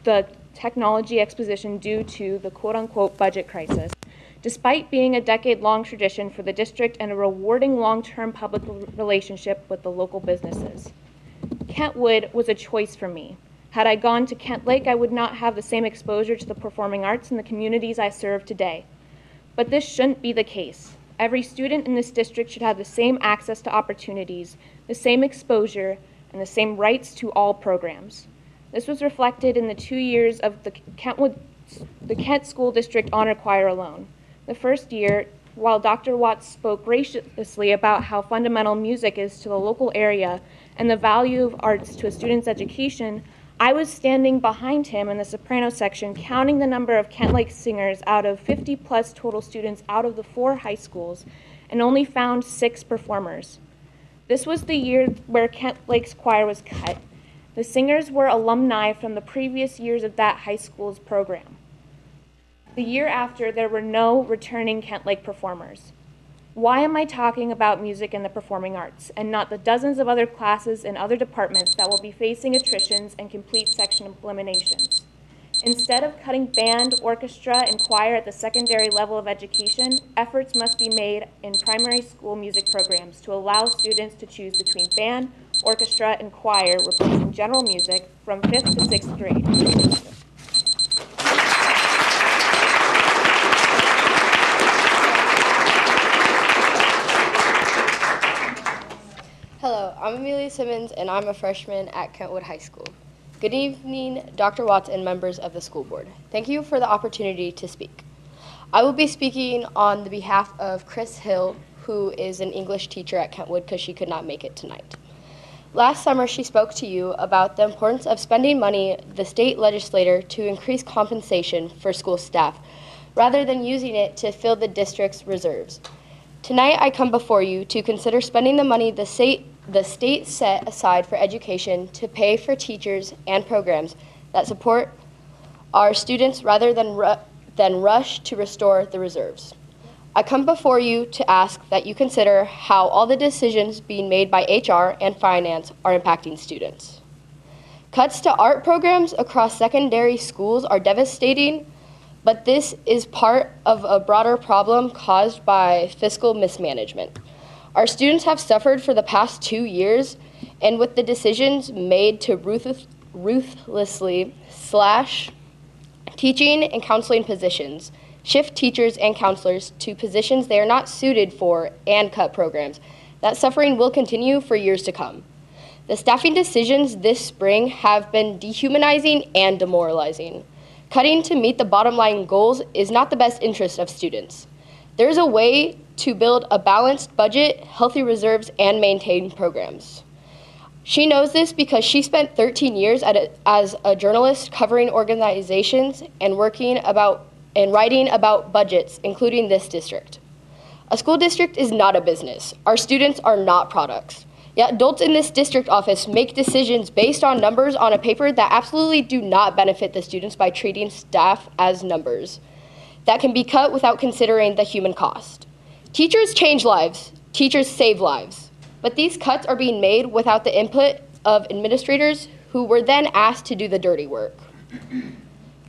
the technology exposition due to the quote-unquote budget crisis, despite being a decade-long tradition for the district and a rewarding long-term public relationship with the local businesses. Kentwood was a choice for me. Had I gone to Kent Lake, I would not have the same exposure to the performing arts in the communities I serve today. But this shouldn't be the case. Every student in this district should have the same access to opportunities, the same exposure, and the same rights to all programs. This was reflected in the 2 years of the Kent School District Honor Choir alone. The first year, while Dr. Watts spoke graciously about how fundamental music is to the local area and the value of arts to a student's education, I was standing behind him in the soprano section, counting the number of Kent Lake singers out of 50-plus total students out of the 4 high schools, and only found 6 performers. This was the year where Kent Lake's choir was cut. The singers were alumni from the previous years of that high school's program. The year after, there were no returning Kent Lake performers. Why am I talking about music and the performing arts and not the dozens of other classes in other departments that will be facing attritions and complete section eliminations? Instead of cutting band, orchestra, and choir at the secondary level of education, efforts must be made in primary school music programs to allow students to choose between band, orchestra, and choir, replacing general music from 5th to 6th grade. Hello, I'm Amelia Simmons, and I'm a freshman at Kentwood High School. Good evening, Dr. Watts and members of the school board. Thank you for the opportunity to speak. I will be speaking on the behalf of Chris Hill, who is an English teacher at Kentwood because she could not make it tonight. Last summer, she spoke to you about the importance of spending money the state legislature to increase compensation for school staff, rather than using it to fill the district's reserves. Tonight, I come before you to consider spending the money the state set aside for education to pay for teachers and programs that support our students rather than rush to restore the reserves. I come before you to ask that you consider how all the decisions being made by HR and finance are impacting students. Cuts to art programs across secondary schools are devastating, but this is part of a broader problem caused by fiscal mismanagement. Our students have suffered for the past 2 years, and with the decisions made to ruthlessly slash teaching and counseling positions, shift teachers and counselors to positions they are not suited for, and cut programs, that suffering will continue for years to come. The staffing decisions this spring have been dehumanizing and demoralizing. Cutting to meet the bottom line goals is not the best interest of students. There's a way to build a balanced budget, healthy reserves, and maintain programs. She knows this because she spent 13 years as a journalist covering organizations and writing about budgets, including this district. A school district is not a business. Our students are not products. Yet adults in this district office make decisions based on numbers on a paper that absolutely do not benefit the students by treating staff as numbers that can be cut without considering the human cost. Teachers change lives, teachers save lives, but these cuts are being made without the input of administrators who were then asked to do the dirty work.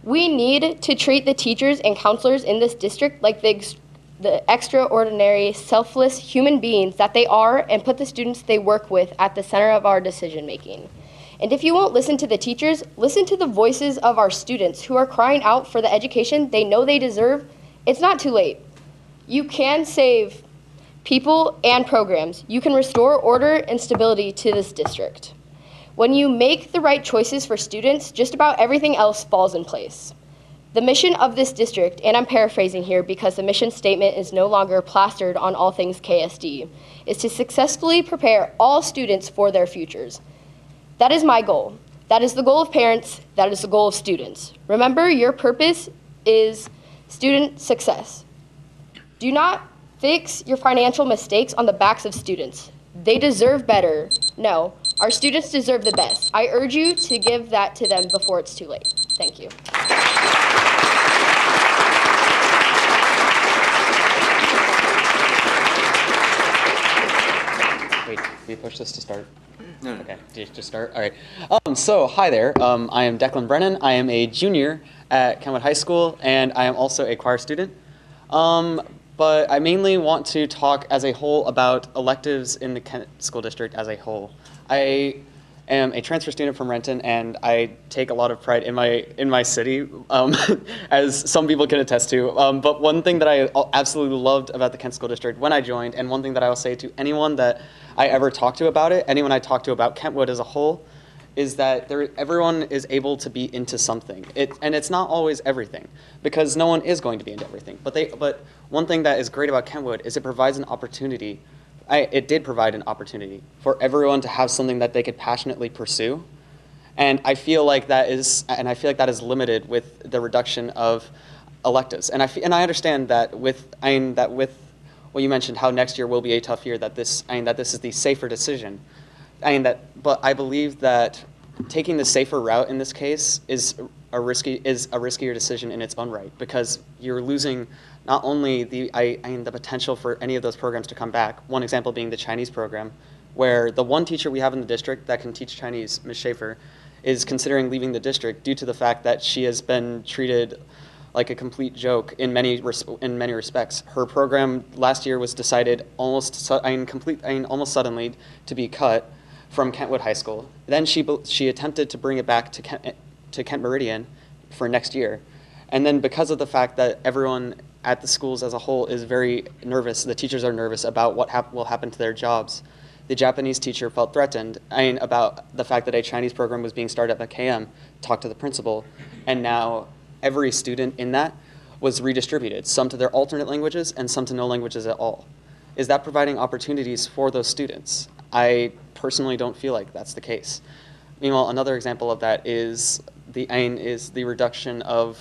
We need to treat the teachers and counselors in this district like the extraordinary, selfless human beings that they are, and put the students they work with at the center of our decision making. And if you won't listen to the teachers, listen to the voices of our students who are crying out for the education they know they deserve. It's not too late. You can save people and programs. You can restore order and stability to this district. When you make the right choices for students, just about everything else falls in place. The mission of this district, and I'm paraphrasing here because the mission statement is no longer plastered on all things KSD, is to successfully prepare all students for their futures. That is my goal. That is the goal of parents. That is the goal of students. Remember, your purpose is student success. Do not fix your financial mistakes on the backs of students. They deserve better. No, our students deserve the best. I urge you to give that to them before it's too late. Thank you. Wait, do you push this to start? No. Okay, just start? All right. So, hi there. I am Declan Brennan. I am a junior at Kentwood High School, and I am also a choir student. But I mainly want to talk as a whole about electives in the Kent School District as a whole. I am a transfer student from Renton, and I take a lot of pride in my city, as some people can attest to. But one thing that I absolutely loved about the Kent School District when I joined, and one thing that I will say to anyone that I ever talk to about it, anyone I talk to about Kentwood as a whole, is that everyone is able to be into something. And it's not always everything, because no one is going to be into everything. But one thing that is great about Kentwood is it provides an opportunity. It did provide an opportunity for everyone to have something that they could passionately pursue. And I feel like that is limited with the reduction of electives. And I understand that with what you mentioned, how next year will be a tough year, that this is the safer decision. But I believe that taking the safer route in this case a riskier decision in its own right, because you're losing not only the potential for any of those programs to come back. One example being the Chinese program, where the one teacher we have in the district that can teach Chinese, Ms. Schaefer, is considering leaving the district due to the fact that she has been treated like a complete joke in many respects. Her program last year was decided almost suddenly to be cut from Kentwood High School. Then she attempted to bring it back to Kent Meridian for next year. And then because of the fact that everyone at the schools as a whole is very nervous, the teachers are nervous about what will happen to their jobs, the Japanese teacher felt threatened about the fact that a Chinese program was being started at KM, talked to the principal, and now every student in that was redistributed, some to their alternate languages and some to no languages at all. Is that providing opportunities for those students? I personally don't feel like that's the case. Meanwhile, another example of that is the reduction of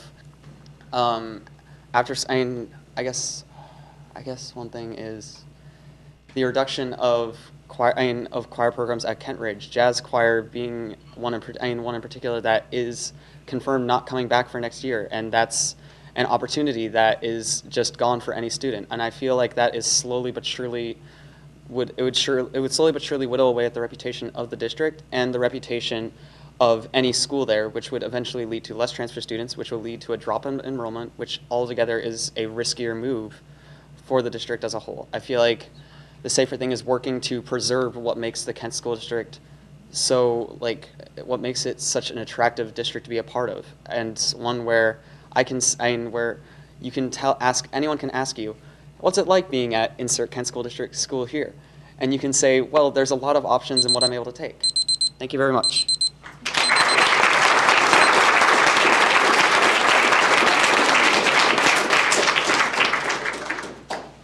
I guess one thing is the reduction of choir programs at Kent Ridge. Jazz choir being one in particular that is confirmed not coming back for next year, and that's an opportunity that is just gone for any student. And I feel like that is slowly but surely would slowly but surely whittle away at the reputation of the district and the reputation of any school there, which would eventually lead to less transfer students, which will lead to a drop in enrollment, which altogether is a riskier move for the district as a whole. I feel like the safer thing is working to preserve what makes the Kent School District what makes it such an attractive district to be a part of, and one where anyone can ask you, what's it like being at insert Kent School District school here? And you can say, well, there's a lot of options in what I'm able to take. Thank you very much.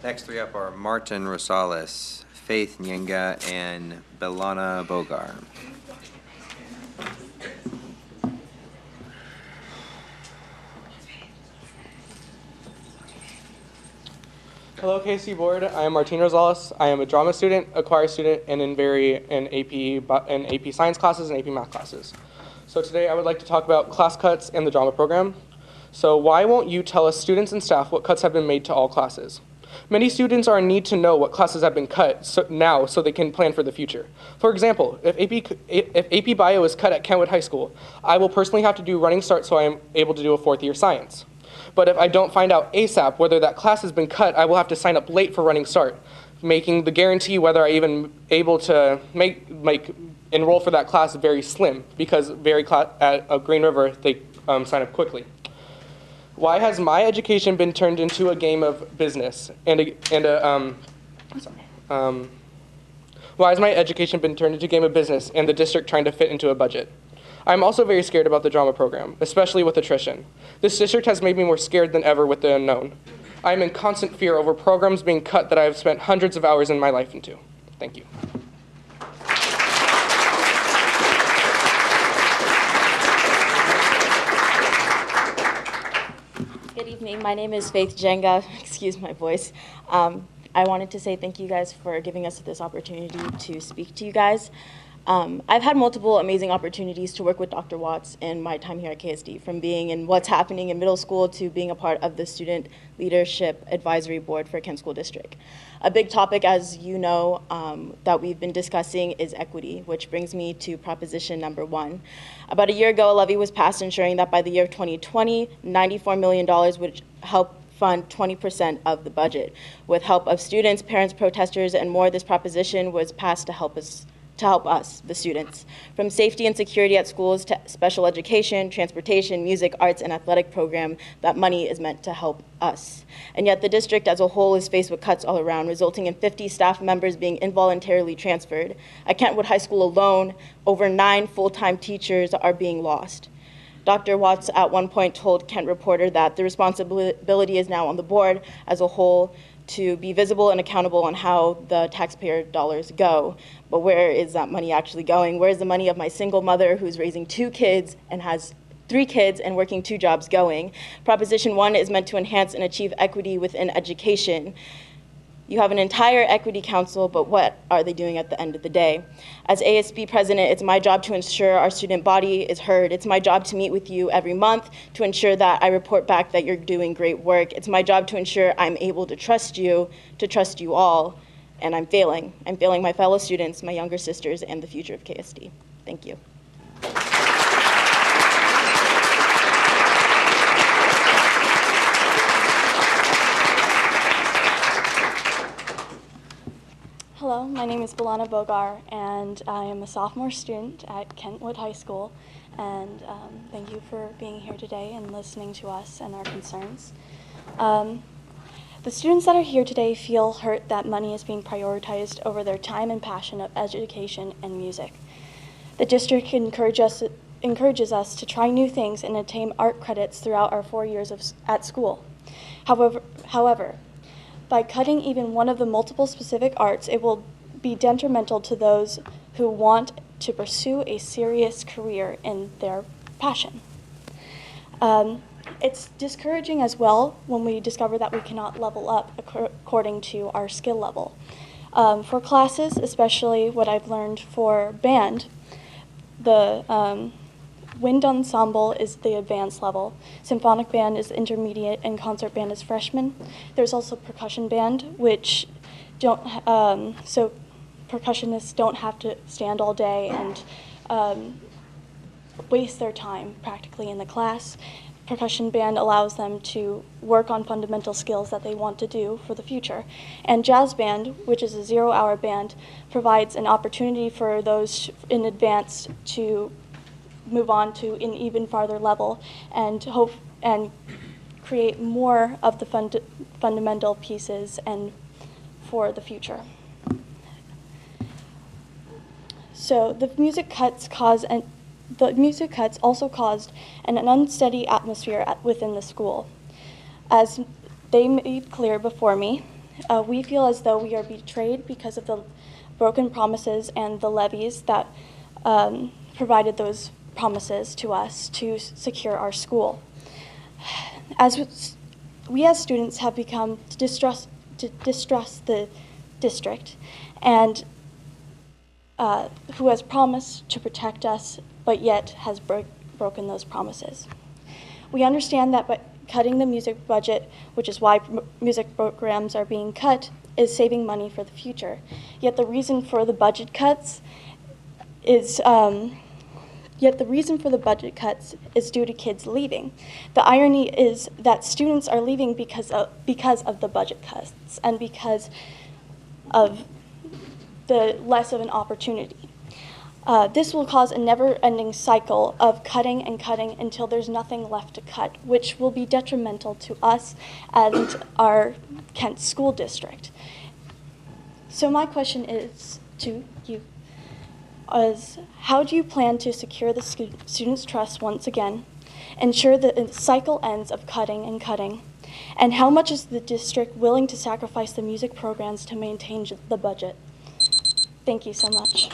Next three up are Martin Rosales, Faith Nyenga, and Belana Bogar. Hello, KSD Board. I am Martin Rosales. I am a drama student, a choir student, and in AP science classes and AP math classes. So today I would like to talk about class cuts and the drama program. So why won't you tell us students and staff what cuts have been made to all classes? Many students are in need to know what classes have been cut now so they can plan for the future. For example, if AP Bio is cut at Kentwood High School, I will personally have to do running start so I am able to do a fourth year science. But if I don't find out ASAP whether that class has been cut, I will have to sign up late for running start, making the guarantee whether I even able to enroll for that class very slim, because at Green River, they sign up quickly. Why has my education been turned into a game of business why has my education been turned into a game of business and the district trying to fit into a budget? I'm also very scared about the drama program, especially with attrition. This district has made me more scared than ever with the unknown. I'm in constant fear over programs being cut that I have spent hundreds of hours in my life into. Thank you. Good evening. My name is Faith Jenga. Excuse my voice. I wanted to say thank you guys for giving us this opportunity to speak to you guys. I've had multiple amazing opportunities to work with Dr. Watts in my time here at KSD, from being in what's happening in middle school to being a part of the Student Leadership Advisory Board for Kent School District. A big topic, as you know, that we've been discussing is equity, which brings me to proposition number 1. About a year ago, a levy was passed ensuring that by the year of 2020, $94 million would help fund 20% of the budget. With help of students, parents, protesters, and more, this proposition was passed to help us, the students. From safety and security at schools to special education, transportation, music, arts, and athletic program, that money is meant to help us. And yet the district as a whole is faced with cuts all around, resulting in 50 staff members being involuntarily transferred. At Kentwood High School alone, over 9 full-time teachers are being lost. Dr. Watts at one point told Kent Reporter that the responsibility is now on the board as a whole to be visible and accountable on how the taxpayer dollars go. But where is that money actually going? Where is the money of my single mother who's raising 2 kids and has 3 kids and working 2 jobs going? Proposition 1 is meant to enhance and achieve equity within education. You have an entire equity council, but what are they doing at the end of the day? As ASB president, it's my job to ensure our student body is heard. It's my job to meet with you every month to ensure that I report back that you're doing great work. It's my job to ensure I'm able to trust you all, and I'm failing. I'm failing my fellow students, my younger sisters, and the future of KSD. Thank you. Hello, my name is Balana Bogar, and I am a sophomore student at Kentwood High School, and thank you for being here today and listening to us and our concerns. The students that are here today feel hurt that money is being prioritized over their time and passion of education and music. The district encourages us to try new things and attain art credits throughout our 4 years at school. However, by cutting even one of the multiple specific arts, it will be detrimental to those who want to pursue a serious career in their passion. It's discouraging as well when we discover that we cannot level up according to our skill level. For classes, especially what I've learned for band, the wind ensemble is the advanced level, symphonic band is intermediate, and concert band is freshman. There's also percussion band, which so percussionists don't have to stand all day and waste their time practically in the class. Percussion band allows them to work on fundamental skills that they want to do for the future. And jazz band, which is a 0-hour band, provides an opportunity for those in advance to move on to an even farther level and create more of the fundamental pieces and for the future. So the music cuts also caused an unsteady atmosphere within the school. As they made clear before me, we feel as though we are betrayed because of the broken promises and the levies that provided those promises to us to secure our school. We as students have become to distrust the district and who has promised to protect us but yet has broken those promises. We understand that by cutting the music budget, which is why music programs are being cut, is saving money for the future. Yet the reason for the budget cuts is due to kids leaving. The irony is that students are leaving because of the budget cuts and because of the less of an opportunity. This will cause a never-ending cycle of cutting and cutting until there's nothing left to cut, which will be detrimental to us and our Kent School District. So my question is to you, how do you plan to secure the students' trust once again, ensure that the cycle ends of cutting and cutting, and how much is the district willing to sacrifice the music programs to maintain the budget? Thank you so much.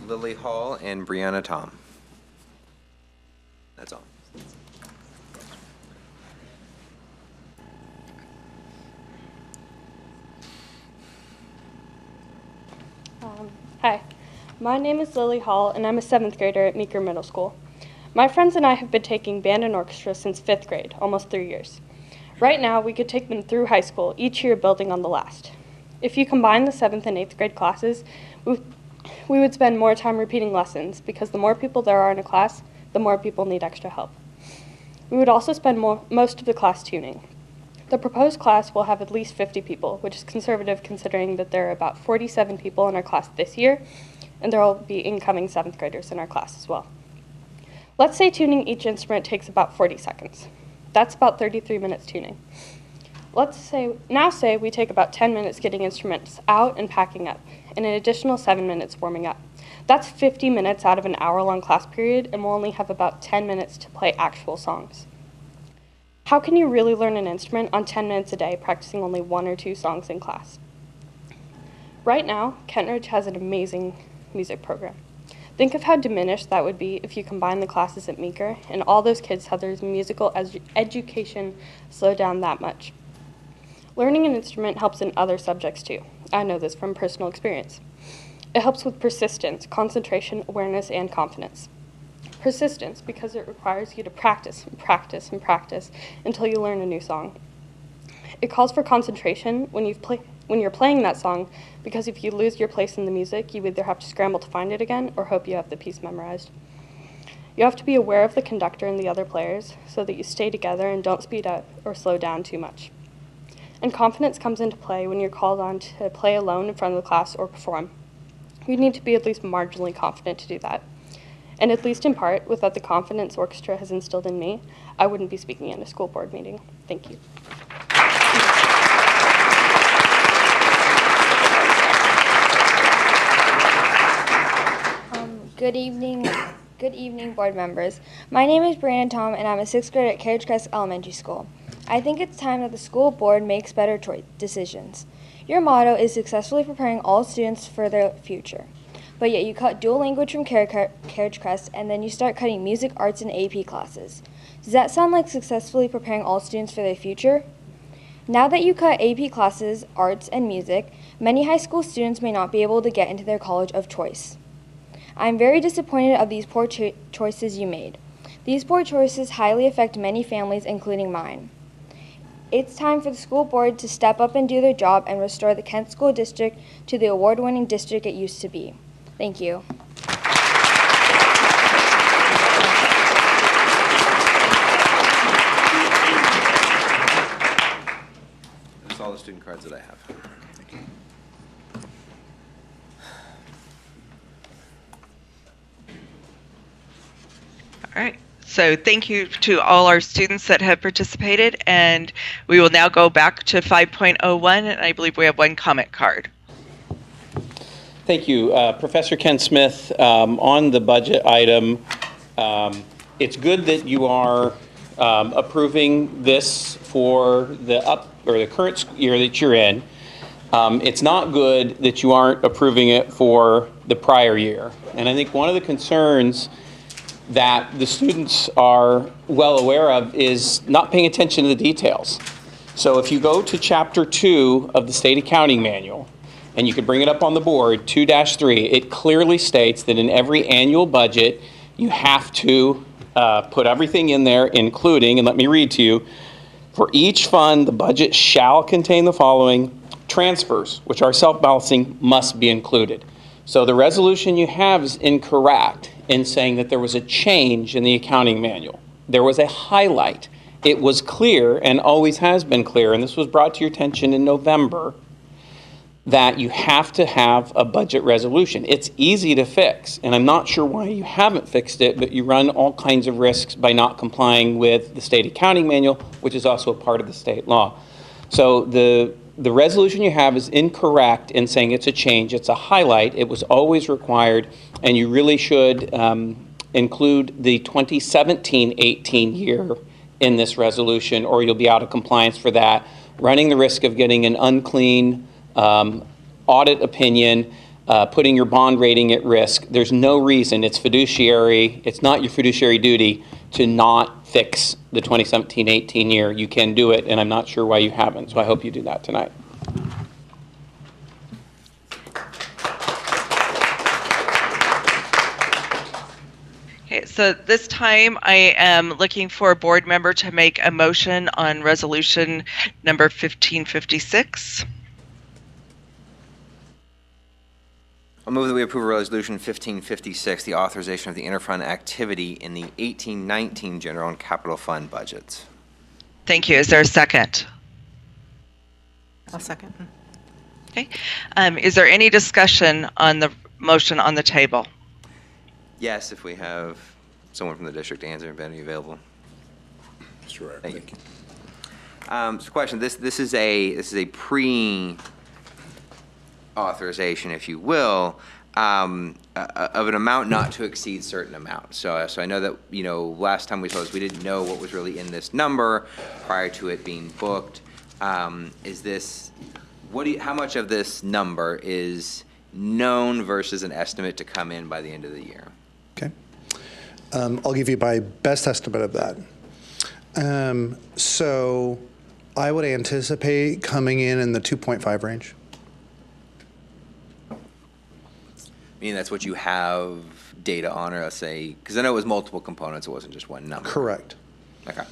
Lily Hall and Brianna Tom. That's all. Hi, my name is Lily Hall, and I'm a 7th grader at Meeker Middle School. My friends and I have been taking band and orchestra since 5th grade, almost 3 years. Right now, we could take them through high school, each year building on the last. If you combine the 7th and 8th grade classes, we would spend more time repeating lessons because the more people there are in a class, the more people need extra help. We would also spend most of the class tuning. The proposed class will have at least 50 people, which is conservative considering that there are about 47 people in our class this year, and there will be incoming 7th graders in our class as well. Let's say tuning each instrument takes about 40 seconds. That's about 33 minutes tuning. Now say we take about 10 minutes getting instruments out and packing up, and an additional 7 minutes warming up. That's 50 minutes out of an hour-long class period, and we'll only have about 10 minutes to play actual songs. How can you really learn an instrument on 10 minutes a day practicing only 1 or 2 songs in class? Right now, Kentridge has an amazing music program. Think of how diminished that would be if you combine the classes at Meeker and all those kids had their musical education slowed down that much. Learning an instrument helps in other subjects too. I know this from personal experience. It helps with persistence, concentration, awareness, and confidence. Persistence, because it requires you to practice and practice and practice until you learn a new song. It calls for concentration when you're playing that song, because if you lose your place in the music, you either have to scramble to find it again or hope you have the piece memorized. You have to be aware of the conductor and the other players so that you stay together and don't speed up or slow down too much. And confidence comes into play when you're called on to play alone in front of the class or perform. You need to be at least marginally confident to do that. And at least in part, without the confidence orchestra has instilled in me, I wouldn't be speaking at a school board meeting. Thank you. Good evening, board members. My name is Brandon Tom, and I'm a 6th grader at Carriage Crest Elementary School. I think it's time that the school board makes better decisions. Your motto is successfully preparing all students for their future. But yet you cut dual language from Carriage Crest, and then you start cutting music, arts, and AP classes. Does that sound like successfully preparing all students for their future? Now that you cut AP classes, arts, and music, many high school students may not be able to get into their college of choice. I'm very disappointed of these poor choices you made. These poor choices highly affect many families, including mine. It's time for the school board to step up and do their job and restore the Kent School District to the award-winning district it used to be. Thank you. That's all the student cards that I have. All right. So thank you to all our students that have participated, and we will now go back to 5.01, and I believe we have one comment card. Thank you. Professor Ken Smith, on the budget item, it's good that you are approving this for the current year that you're in. It's not good that you aren't approving it for the prior year. And I think one of the concerns that the students are well aware of is not paying attention to the details. So if you go to Chapter 2 of the State Accounting Manual, and you could bring it up on the board, 2-3, it clearly states that in every annual budget, you have to put everything in there, including, and let me read to you, for each fund, the budget shall contain the following: transfers, which are self-balancing, must be included. So the resolution you have is incorrect in saying that there was a change in the accounting manual. There was a highlight. It was clear, and always has been clear, and this was brought to your attention in November, that you have to have a budget resolution. It's easy to fix, and I'm not sure why you haven't fixed it, but you run all kinds of risks by not complying with the state accounting manual, which is also a part of the state law. So the resolution you have is incorrect in saying it's a change. It's a highlight. It was always required, and you really should include the 2017-18 year in this resolution, or you'll be out of compliance for that, running the risk of getting an unclean audit opinion, putting your bond rating at risk. There's no reason. It's fiduciary. It's not your fiduciary duty to not fix the 2017-18 year. You can do it, and I'm not sure why you haven't, so I hope you do that tonight. Okay, so this time I am looking for a board member to make a motion on resolution number 1556. I'll move that we approve Resolution 1556, the authorization of the interfund activity in the 18-19 general and capital fund budgets. Thank you. Is there a second? I'll second. Okay. Is there any discussion on the motion on the table? Yes, if we have someone from the district to answer. Ben, are you available? Sure. Thank you. So question, this is a pre-authorization, if you will, of an amount not to exceed certain amount. So I know that, last time we saw this, we didn't know what was really in this number prior to it being booked. How much of this number is known versus an estimate to come in by the end of the year? Okay. I'll give you my best estimate of that. So I would anticipate coming in the 2.5 range. Meaning that's what you have data on, or let's say, because I know it was multiple components, it wasn't just one number. Correct. Okay.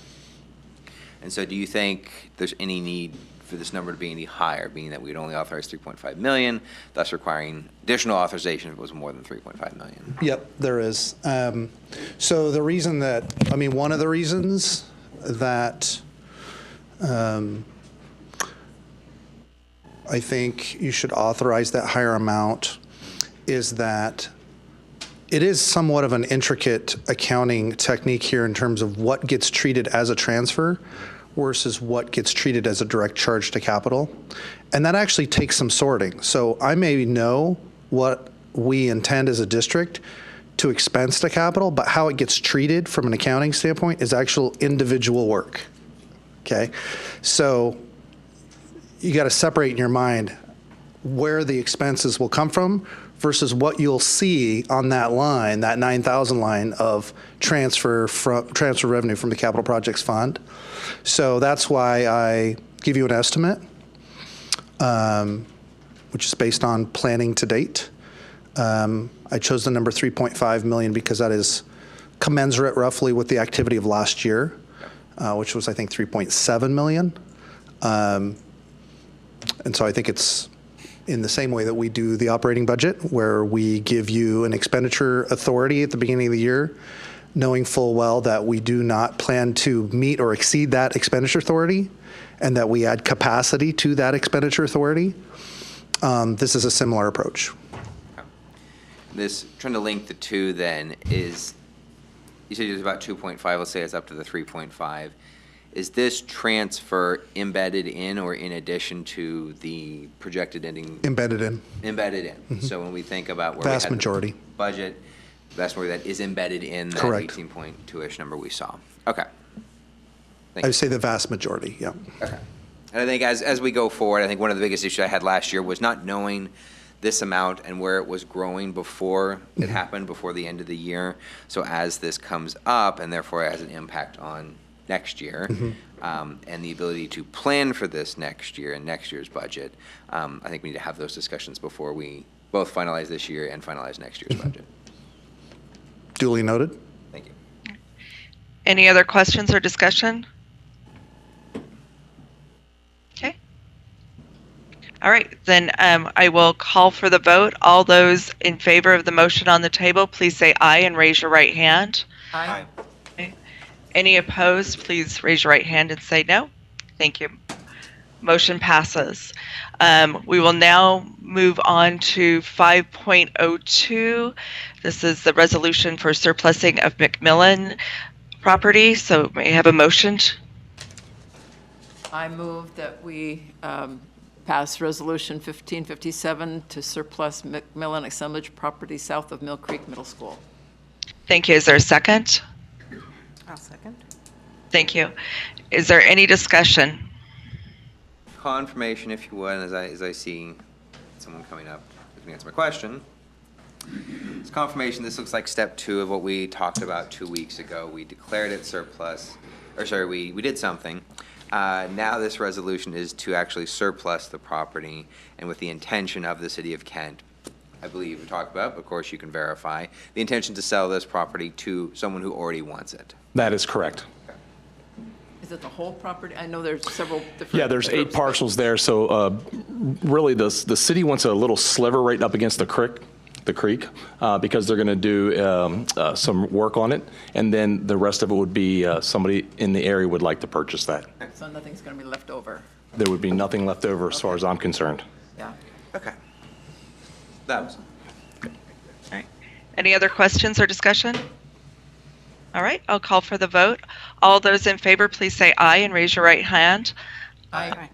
And so do you think there's any need for this number to be any higher, being that we'd only authorize 3.5 million, thus requiring additional authorization if it was more than 3.5 million? Yep, there is. So the reason that, one of the reasons that I think you should authorize that higher amount is that it is somewhat of an intricate accounting technique here in terms of what gets treated as a transfer versus what gets treated as a direct charge to capital. And that actually takes some sorting. So I may know what we intend as a district to expense to capital, but how it gets treated from an accounting standpoint is actual individual work. Okay? So you got to separate in your mind where the expenses will come from versus what you'll see on that line, that 9,000 line of transfer revenue from the capital projects fund. So that's why I give you an estimate, which is based on planning to date. I chose the number 3.5 million because that is commensurate roughly with the activity of last year, which was I think 3.7 million. And so I think it's in the same way that we do the operating budget, where we give you an expenditure authority at the beginning of the year, knowing full well that we do not plan to meet or exceed that expenditure authority, and that we add capacity to that expenditure authority. This is a similar approach. This, trying to link the two then, is, you said it was about 2.5, let's say it's up to the 3.5. Is this transfer embedded in or in addition to the projected ending? Embedded in. Embedded in. Mm-hmm. So when we think about where Vast we had majority. the budget, vast majority that is embedded in that Correct. 18.2-ish number we saw. Okay. I would say the vast majority, yeah. Okay. And I think as we go forward, I think one of the biggest issues I had last year was not knowing this amount and where it was growing before it happened, before the end of the year. So as this comes up, and therefore has an impact on next year, and the ability to plan for this next year and next year's budget, I think we need to have those discussions before we both finalize this year and finalize next year's budget. Duly noted. Thank you. Any other questions or discussion? Okay. All right, then I will call for the vote. All those in favor of the motion on the table, please say aye and raise your right hand. Aye. Any opposed, please raise your right hand and say no. Thank you. Motion passes. We will now move on to 5.02. This is the resolution for surplusing of Macmillan property. So may I have a motion? I move that we pass Resolution 1557 to surplus Macmillan assemblage property south of Mill Creek Middle School. Thank you. Is there a second? I'll second. Thank you. Is there any discussion? Confirmation, if you would, as I see someone coming up to answer my question. It's confirmation. This looks like step 2 of what we talked about 2 weeks ago. We declared it surplus, or sorry, we did something. Now this resolution is to actually surplus the property, and with the intention of the city of Kent, I believe we talked about, of course you can verify, the intention to sell this property to someone who already wants it. That is correct. Is it the whole property? I know there's several different. Yeah, there's 8 parcels there. So really, the city wants a little sliver right up against the creek, because they're going to do some work on it, and then the rest of it would be somebody in the area would like to purchase that. So nothing's going to be left over. There would be nothing left over as far as I'm concerned. Yeah. Okay. That was. All right. Any other questions or discussion? All right, I'll call for the vote. All those in favor, please say aye and raise your right hand. Aye.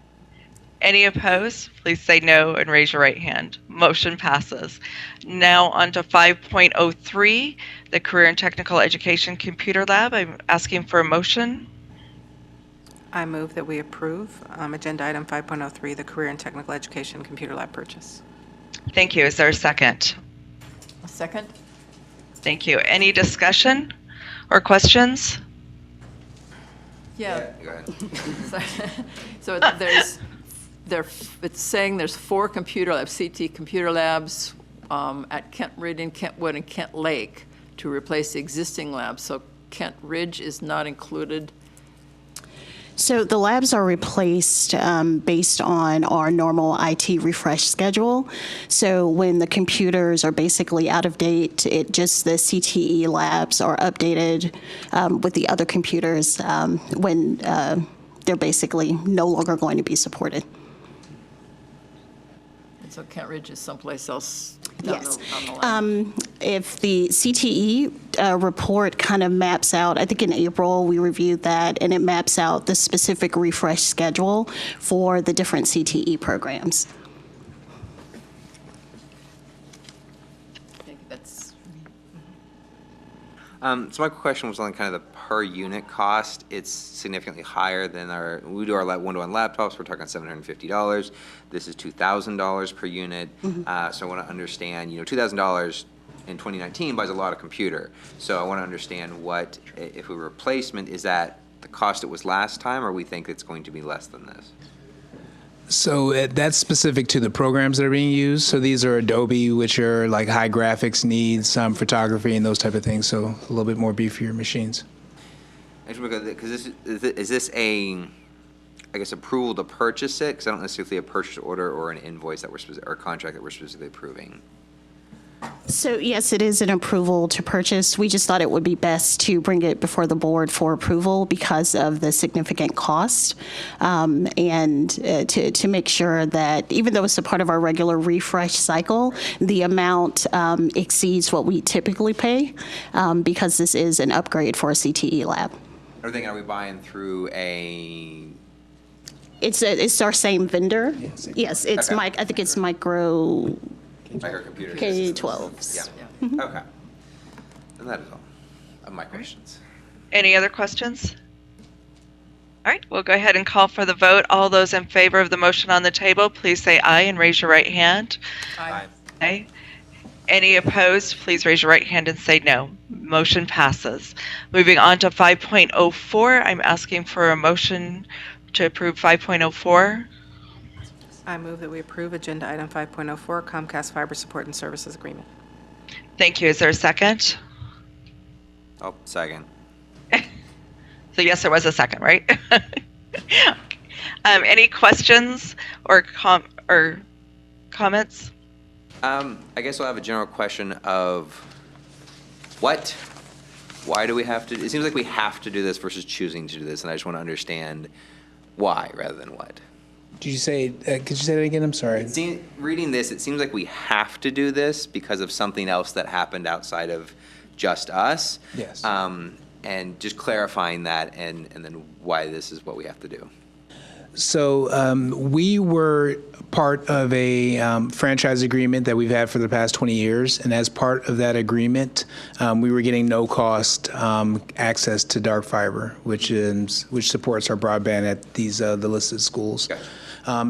Any opposed? Please say no and raise your right hand. Motion passes. Now on to 5.03, the Career and Technical Education Computer Lab. I'm asking for a motion. I move that we approve agenda item 5.03, the Career and Technical Education Computer Lab purchase. Thank you. Is there a second? A second? Thank you. Any discussion or questions? Yeah. Go ahead. So it's saying there's 4 computer labs, CT computer labs at Kent Meridian, Kentwood, and Kent Lake to replace the existing labs. So Kent Ridge is not included. So the labs are replaced based on our normal IT refresh schedule. So when the computers are basically out of date, the CTE labs are updated with the other computers when they're basically no longer going to be supported. And so Kent Ridge is someplace else Yes. down the line. If the CTE report kind of maps out, I think in April we reviewed that, and it maps out the specific refresh schedule for the different CTE programs. I think that's. So my question was on kind of the per unit cost. It's significantly higher than we do our one-to-one laptops, we're talking $750. This is $2,000 per unit. So I want to understand, $2,000 in 2019 buys a lot of computer. So I want to understand what, if a replacement, is that the cost it was last time, or we think it's going to be less than this? So that's specific to the programs that are being used. So these are Adobe, which are like high graphics needs, some photography and those type of things. So a little bit more beefier machines. Because is this a, I guess, approval to purchase it? Because I don't necessarily see a purchase order or an invoice that or a contract that we're specifically approving. So yes, it is an approval to purchase. We just thought it would be best to bring it before the board for approval because of the significant cost, and to make sure that even though it's a part of our regular refresh cycle, the amount exceeds what we typically pay because this is an upgrade for a CTE lab. Everything, are we buying through a? It's our same vendor. Yes, it's Okay. I think it's Micro. Microcomputer K-12s. Yeah. Okay. And that is all of my questions. Any other questions? All right, we'll go ahead and call for the vote. All those in favor of the motion on the table, please say aye and raise your right hand. Aye. Aye. Any opposed, please raise your right hand and say no. Motion passes. Moving on to 5.04, I'm asking for a motion to approve 5.04. I move that we approve Agenda Item 5.04, Comcast Fiber Support and Services Agreement. Thank you. Is there a second? Oh, second. So yes, there was a second, right? Any questions or comments? I guess we'll have a general question of why do we have to, it seems like we have to do this versus choosing to do this, and I just want to understand why rather than what. Did you say, could you say that again? I'm sorry. Reading this, it seems like we have to do this because of something else that happened outside of just us. Yes. And just clarifying that and then why this is what we have to do. So we were part of a franchise agreement that we've had for the past 20 years, and as part of that agreement, we were getting no-cost access to dark fiber, which supports our broadband at these the listed schools. Gotcha.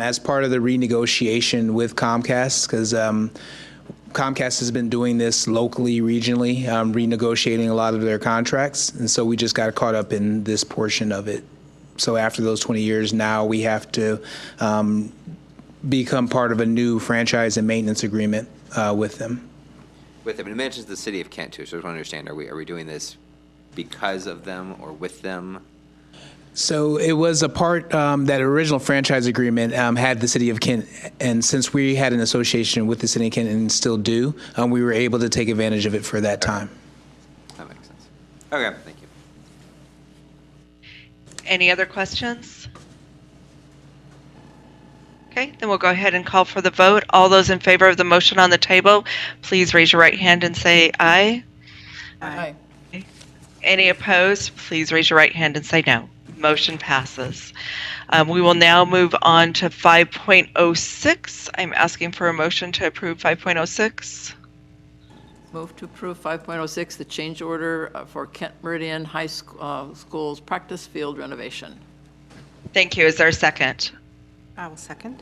As part of the renegotiation with Comcast, because Comcast has been doing this locally, regionally, renegotiating a lot of their contracts, and so we just got caught up in this portion of it. So after those 20 years, now we have to become part of a new franchise and maintenance agreement with them. With them, and it mentions the city of Kent too, so I just want to understand, are we doing this because of them or with them? So it was a part, that original franchise agreement had the city of Kent, and since we had an association with the city of Kent and still do, we were able to take advantage of it for that time. That makes sense. Okay, thank you. Any other questions? Okay, then we'll go ahead and call for the vote. All those in favor of the motion on the table, please raise your right hand and say aye. Aye. Any opposed, please raise your right hand and say no. Motion passes. We will now move on to 5.06. I'm asking for a motion to approve 5.06. Move to approve 5.06, the change order for Kent Meridian High School's practice field renovation. Thank you. Is there a second? I will second.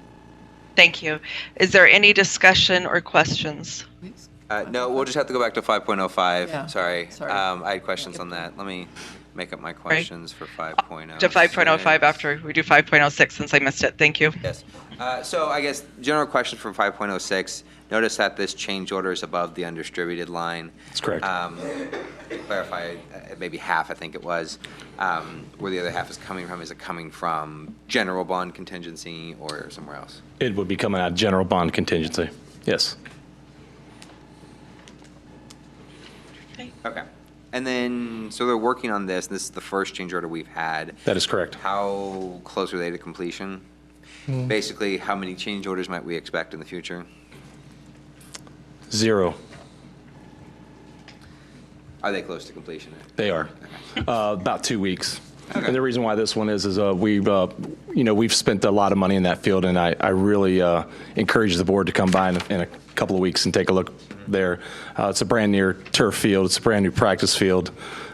Thank you. Is there any discussion or questions? No, we'll just have to go back to 5.05. Yeah. Sorry. Sorry. I had questions on that. Let me make up my questions for 5.0. To 5.05 after we do 5.06 since I missed it. Thank you. Yes. So I guess general question for 5.06. Notice that this change order is above the undistributed line. That's correct. To clarify, maybe half, I think it was, where the other half is coming from. Is it coming from general bond contingency or somewhere else? It would be coming out of general bond contingency. Yes. Okay. And then, so they're working on this. This is the first change order we've had. That is correct. How close are they to completion? Basically, how many change orders might we expect in the future? 0. Are they close to completion? They are. About 2 weeks. Okay. And the reason why this one is we've spent a lot of money in that field, and I really encourage the board to come by in a couple of weeks and take a look there. It's a brand new turf field. It's a brand new practice field.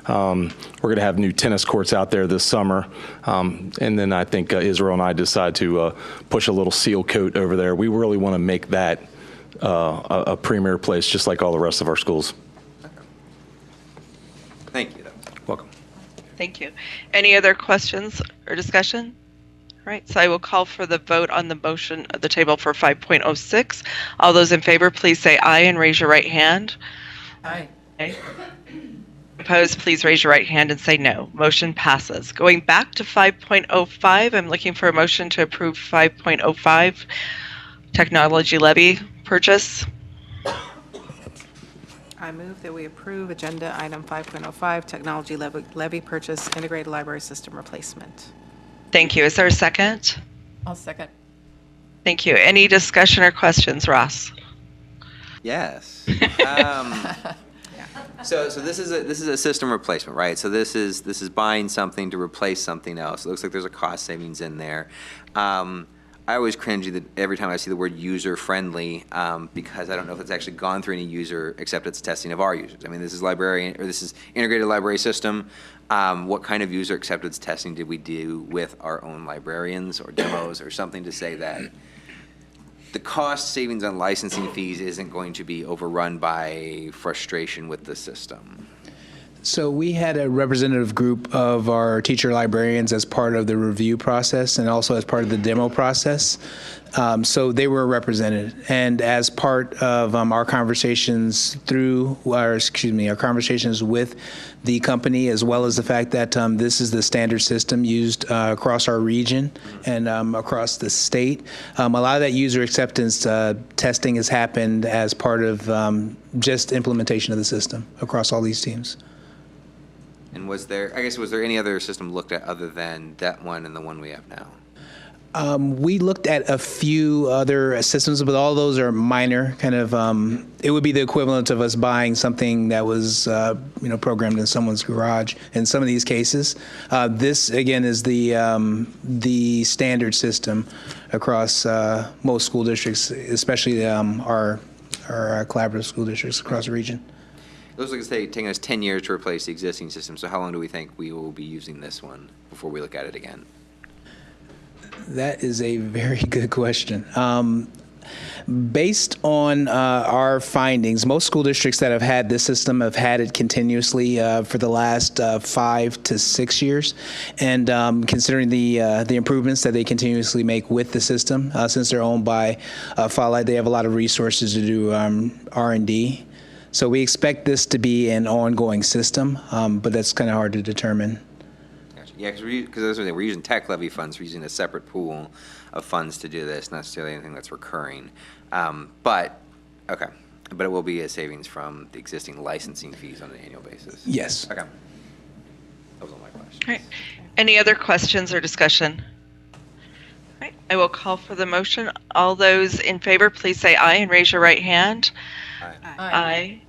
We're going to have new tennis courts out there this summer. And then I think Israel and I decide to push a little seal coat over there. We really want to make that a premier place, just like all the rest of our schools. Thank you. Welcome. Thank you. Any other questions or discussion? All right, so I will call for the vote on the motion at the table for 5.06. All those in favor, please say aye and raise your right hand. Aye. Aye. Opposed, please raise your right hand and say no. Motion passes. Going back to 5.05, I'm looking for a motion to approve 5.05 technology levy purchase. I move that we approve agenda item 5.05, technology levy purchase, integrated library system replacement. Thank you. Is there a second? I'll second. Thank you. Any discussion or questions, Ross? Yes. So this is a system replacement, right? So this is buying something to replace something else. It looks like there's a cost savings in there. I always cringe every time I see the word user-friendly because I don't know if it's actually gone through any user acceptance testing of our users. I mean, this is integrated library system. What kind of user acceptance testing did we do with our own librarians or demos or something to say that the cost savings on licensing fees isn't going to be overrun by frustration with the system? So we had a representative group of our teacher librarians as part of the review process and also as part of the demo process. So they were represented. And as part of our conversations our conversations with the company, as well as the fact that this is the standard system used across our region and across the state, a lot of that user acceptance testing has happened as part of just implementation of the system across all these teams. And was there any other system looked at other than that one and the one we have now? We looked at a few other systems, but all those are minor. Kind of, it would be the equivalent of us buying something that was, programmed in someone's garage. In some of these cases, this again is the standard system across most school districts, especially our collaborative school districts across the region. It looks like it's taking us 10 years to replace the existing system, so how long do we think we will be using this one before we look at it again? That is a very good question. Based on our findings, most school districts that have had this system have had it continuously for the last 5 to 6 years. And considering the improvements that they continuously make with the system, since they're owned by Follite, they have a lot of resources to do R&D. So we expect this to be an ongoing system, but that's kind of hard to determine. Gotcha. Yeah, because we're using tech levy funds. We're using a separate pool of funds to do this, not necessarily anything that's recurring. But it will be a savings from the existing licensing fees on an annual basis. Yes. Okay. That was all my questions. All right. Any other questions or discussion? All right. I will call for the motion. All those in favor, please say aye and raise your right hand. Aye. Aye.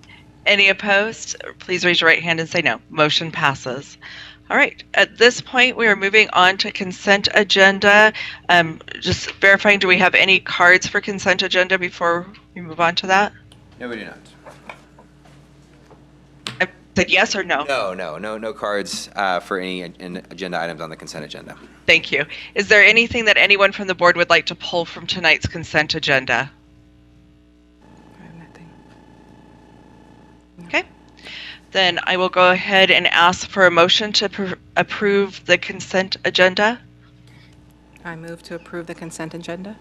Any opposed? Please raise your right hand and say no. Motion passes. All right. At this point, we are moving on to consent agenda. Just verifying, do we have any cards for consent agenda before we move on to that? No, we do not. Said yes or no? No cards for any agenda items on the consent agenda. Thank you. Is there anything that anyone from the board would like to pull from tonight's consent agenda? Okay. Then I will go ahead and ask for a motion to approve the consent agenda. I move to approve the consent agenda.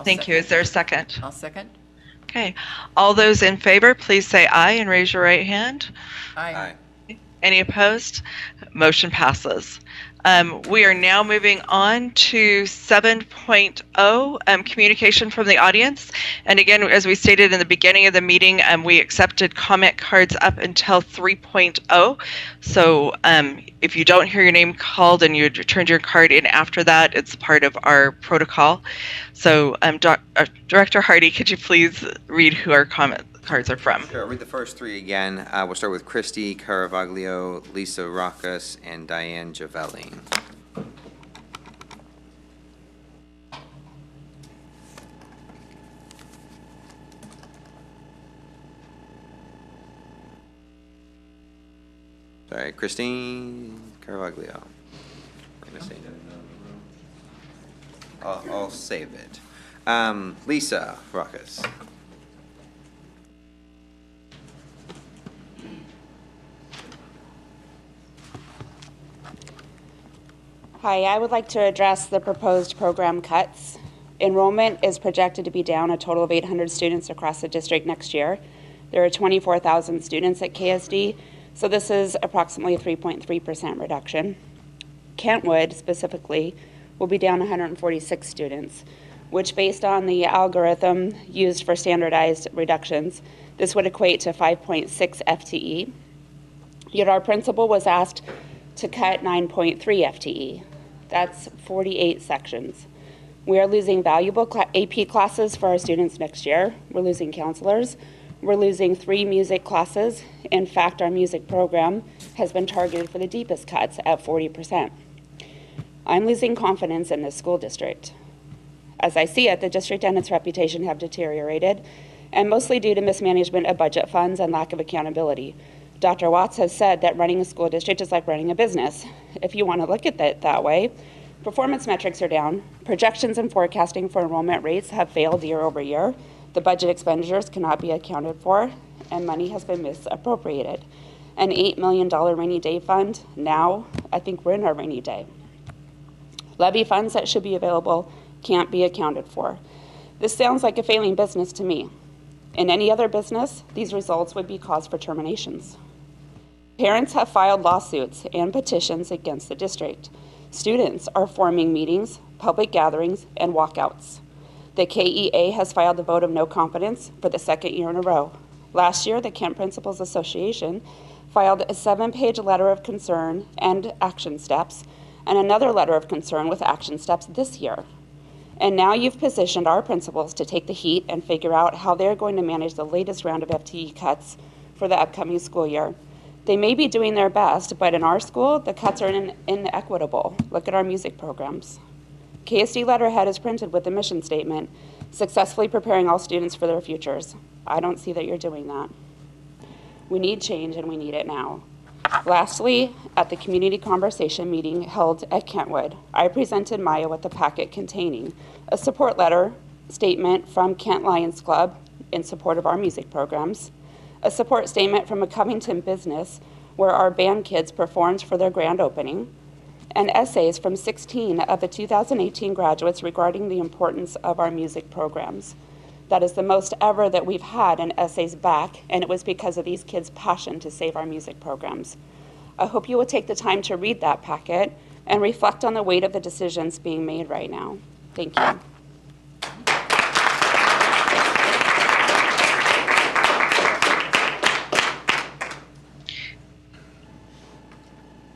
Thank you. Is there a second? I'll second. Okay. All those in favor, please say aye and raise your right hand. Aye. Any opposed? Motion passes. We are now moving on to 7.0, communication from the audience. And again, as we stated in the beginning of the meeting, we accepted comment cards up until 3.0. So if you don't hear your name called and you returned your card in after that, it's part of our protocol. So Director Hardy, could you please read who our comment cards are from? Sure, I'll read the first three again. We'll start with Christy Caravaglio, Lisa Racas, and Diane Javelli. Sorry, Christine Caravaglio. I'll save it. Lisa Racas. Hi, I would like to address the proposed program cuts. Enrollment is projected to be down a total of 800 students across the district next year. There are 24,000 students at KSD, so this is approximately a 3.3% reduction. Kentwood, specifically, will be down 146 students, which, based on the algorithm used for standardized reductions, this would equate to 5.6 FTE. Yet our principal was asked to cut 9.3 FTE. That's 48 sections. We are losing valuable AP classes for our students next year. We're losing counselors. We're losing 3 music classes. In fact, our music program has been targeted for the deepest cuts at 40%. I'm losing confidence in this school district. As I see it, the district and its reputation have deteriorated, and mostly due to mismanagement of budget funds and lack of accountability. Dr. Watts has said that running a school district is like running a business. If you want to look at it that way, performance metrics are down, projections and forecasting for enrollment rates have failed year over year, the budget expenditures cannot be accounted for, and money has been misappropriated. An $8 million rainy day fund, now I think we're in our rainy day. Levy funds that should be available can't be accounted for. This sounds like a failing business to me. In any other business, these results would be cause for terminations. Parents have filed lawsuits and petitions against the district. Students are forming meetings, public gatherings, and walkouts. The KEA has filed a vote of no confidence for the second year in a row. Last year, the Kent Principals Association filed a 7-page letter of concern and action steps, and another letter of concern with action steps this year. And now you've positioned our principals to take the heat and figure out how they're going to manage the latest round of FTE cuts for the upcoming school year. They may be doing their best, but in our school, the cuts are inequitable. Look at our music programs. KSD letterhead is printed with the mission statement, successfully preparing all students for their futures. I don't see that you're doing that. We need change, and we need it now. Lastly, at the community conversation meeting held at Kentwood, I presented Maya with a packet containing a support letter statement from Kent Lions Club in support of our music programs, a support statement from a Covington business where our band kids performed for their grand opening, and essays from 16 of the 2018 graduates regarding the importance of our music programs. That is the most ever that we've had in essays back, and it was because of these kids' passion to save our music programs. I hope you will take the time to read that packet and reflect on the weight of the decisions being made right now. Thank you.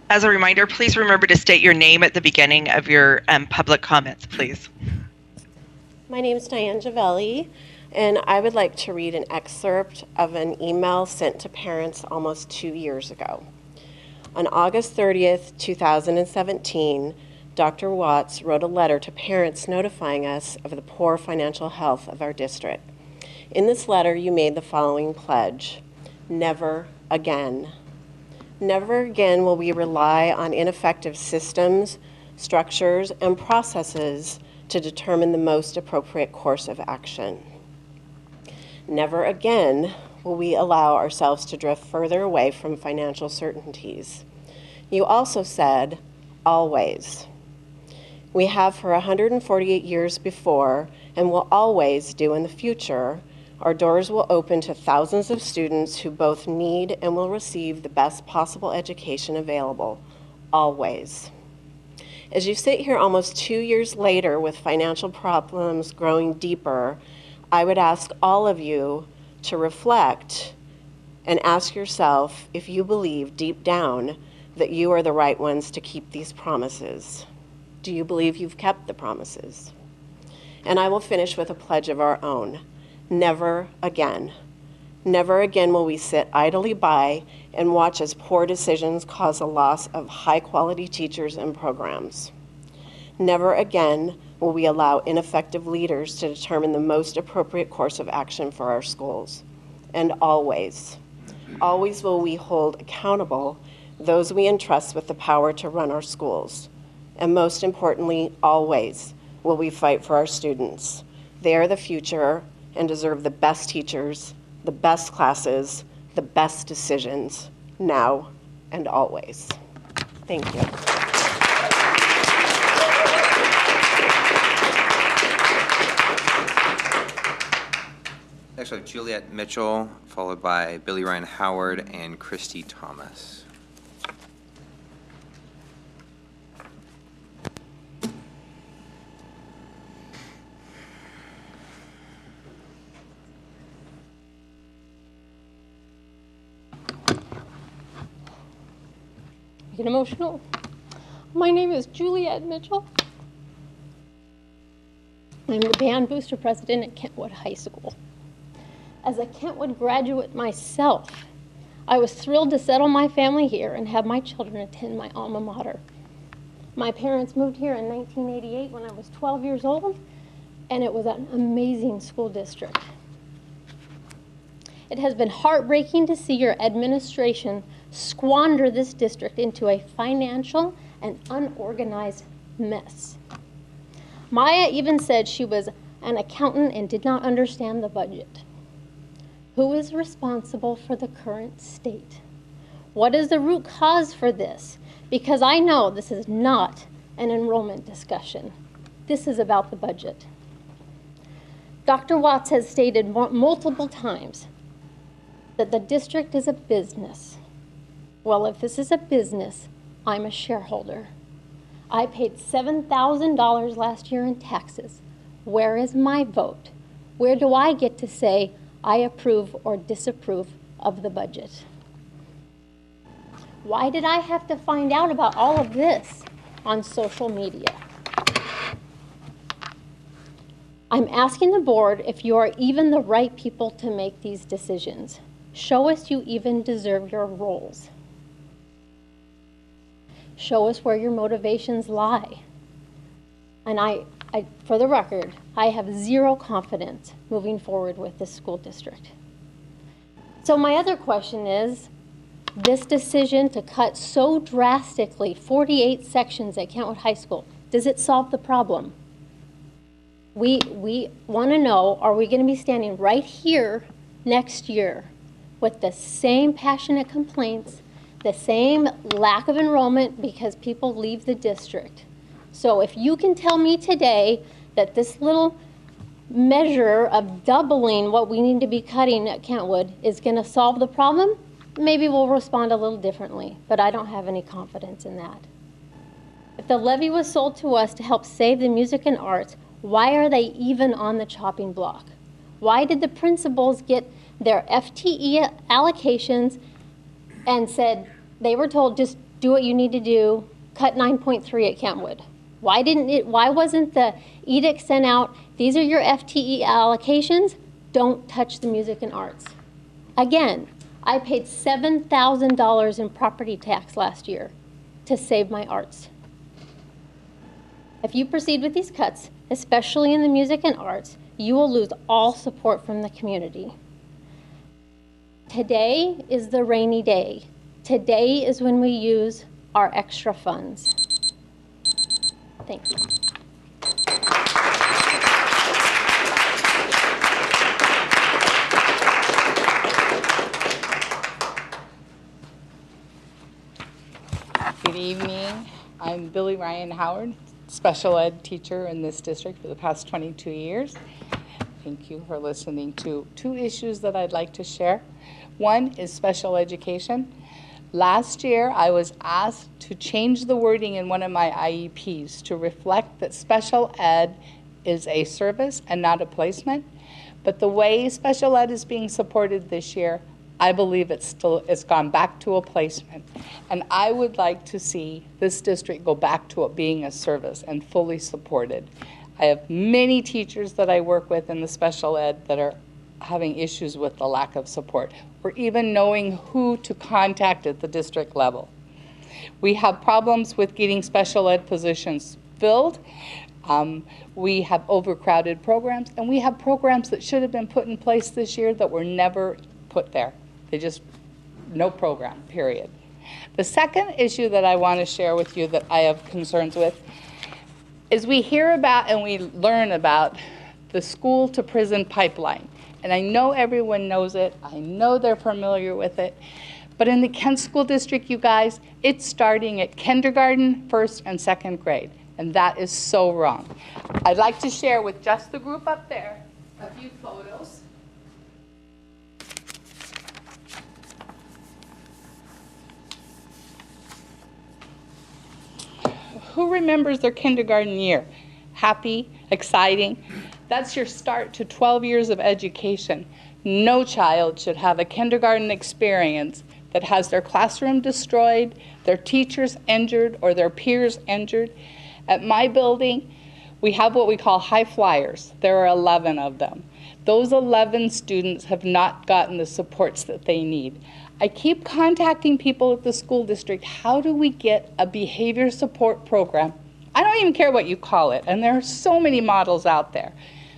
As a reminder, please remember to state your name at the beginning of your public comments, please. My name is Diane Javelli, and I would like to read an excerpt of an email sent to parents almost 2 years ago. On August 30th, 2017, Dr. Watts wrote a letter to parents notifying us of the poor financial health of our district. In this letter, you made the following pledge: never again. Never again will we rely on ineffective systems, structures, and processes to determine the most appropriate course of action. Never again will we allow ourselves to drift further away from financial certainties. You also said, always. We have for 148 years before and will always do in the future. Our doors will open to thousands of students who both need and will receive the best possible education available, always. As you sit here almost 2 years later with financial problems growing deeper, I would ask all of you to reflect and ask yourself if you believe deep down that you are the right ones to keep these promises. Do you believe you've kept the promises? And I will finish with a pledge of our own. Never again. Never again will we sit idly by and watch as poor decisions cause a loss of high-quality teachers and programs. Never again will we allow ineffective leaders to determine the most appropriate course of action for our schools. And always, always will we hold accountable those we entrust with the power to run our schools. And most importantly, always will we fight for our students. They are the future and deserve the best teachers, the best classes, the best decisions, now and always. Thank you. Next we have Juliet Mitchell, followed by Billy Ryan Howard and Christy Thomas. I get emotional. My name is Juliet Mitchell. I'm the band booster president at Kentwood High School. As a Kentwood graduate myself, I was thrilled to settle my family here and have my children attend my alma mater. My parents moved here in 1988 when I was 12 years old, and it was an amazing school district. It has been heartbreaking to see your administration squander this district into a financial and unorganized mess. Maya even said she was an accountant and did not understand the budget. Who is responsible for the current state? What is the root cause for this? Because I know this is not an enrollment discussion. This is about the budget. Dr. Watts has stated multiple times that the district is a business. Well, if this is a business, I'm a shareholder. I paid $7,000 last year in taxes. Where is my vote? Where do I get to say I approve or disapprove of the budget? Why did I have to find out about all of this on social media? I'm asking the board if you are even the right people to make these decisions. Show us you even deserve your roles. Show us where your motivations lie. And for the record, I have zero confidence moving forward with this school district. So my other question is, this decision to cut so drastically 48 sections at Kentwood High School, does it solve the problem? We want to know, are we going to be standing right here next year with the same passionate complaints, the same lack of enrollment because people leave the district? So if you can tell me today that this little measure of doubling what we need to be cutting at Kentwood is going to solve the problem, maybe we'll respond a little differently, but I don't have any confidence in that. If the levy was sold to us to help save the music and arts, why are they even on the chopping block? Why did the principals get their FTE allocations and said they were told just do what you need to do, cut 9.3 at Kentwood? Why wasn't the edict sent out, these are your FTE allocations, don't touch the music and arts? Again, I paid $7,000 in property tax last year to save my arts. If you proceed with these cuts, especially in the music and arts, you will lose all support from the community. Today is the rainy day. Today is when we use our extra funds. Thank you. Good evening. I'm Billy Ryan Howard, special ed teacher in this district for the past 22 years. Thank you for listening to 2 issues that I'd like to share. One is special education. Last year, I was asked to change the wording in one of my IEPs to reflect that special ed is a service and not a placement. But the way special ed is being supported this year, I believe it's gone back to a placement. And I would like to see this district go back to it being a service and fully supported. I have many teachers that I work with in the special ed that are having issues with the lack of support, or even knowing who to contact at the district level. We have problems with getting special ed positions filled. We have overcrowded programs, and we have programs that should have been put in place this year that were never put there. They just, no program, period. The second issue that I want to share with you that I have concerns with is we hear about and we learn about the school to prison pipeline. And I know everyone knows it. I know they're familiar with it. But in the Kent School District, you guys, it's starting at kindergarten, 1st, and 2nd grade. And that is so wrong. I'd like to share with just the group up there a few photos. Who remembers their kindergarten year? Happy, exciting. That's your start to 12 years of education. No child should have a kindergarten experience that has their classroom destroyed, their teachers injured, or their peers injured. At my building, we have what we call high flyers. There are 11 of them. Those 11 students have not gotten the supports that they need. I keep contacting people at the school district. How do we get a behavior support program? I don't even care what you call it, and there are so many models out there.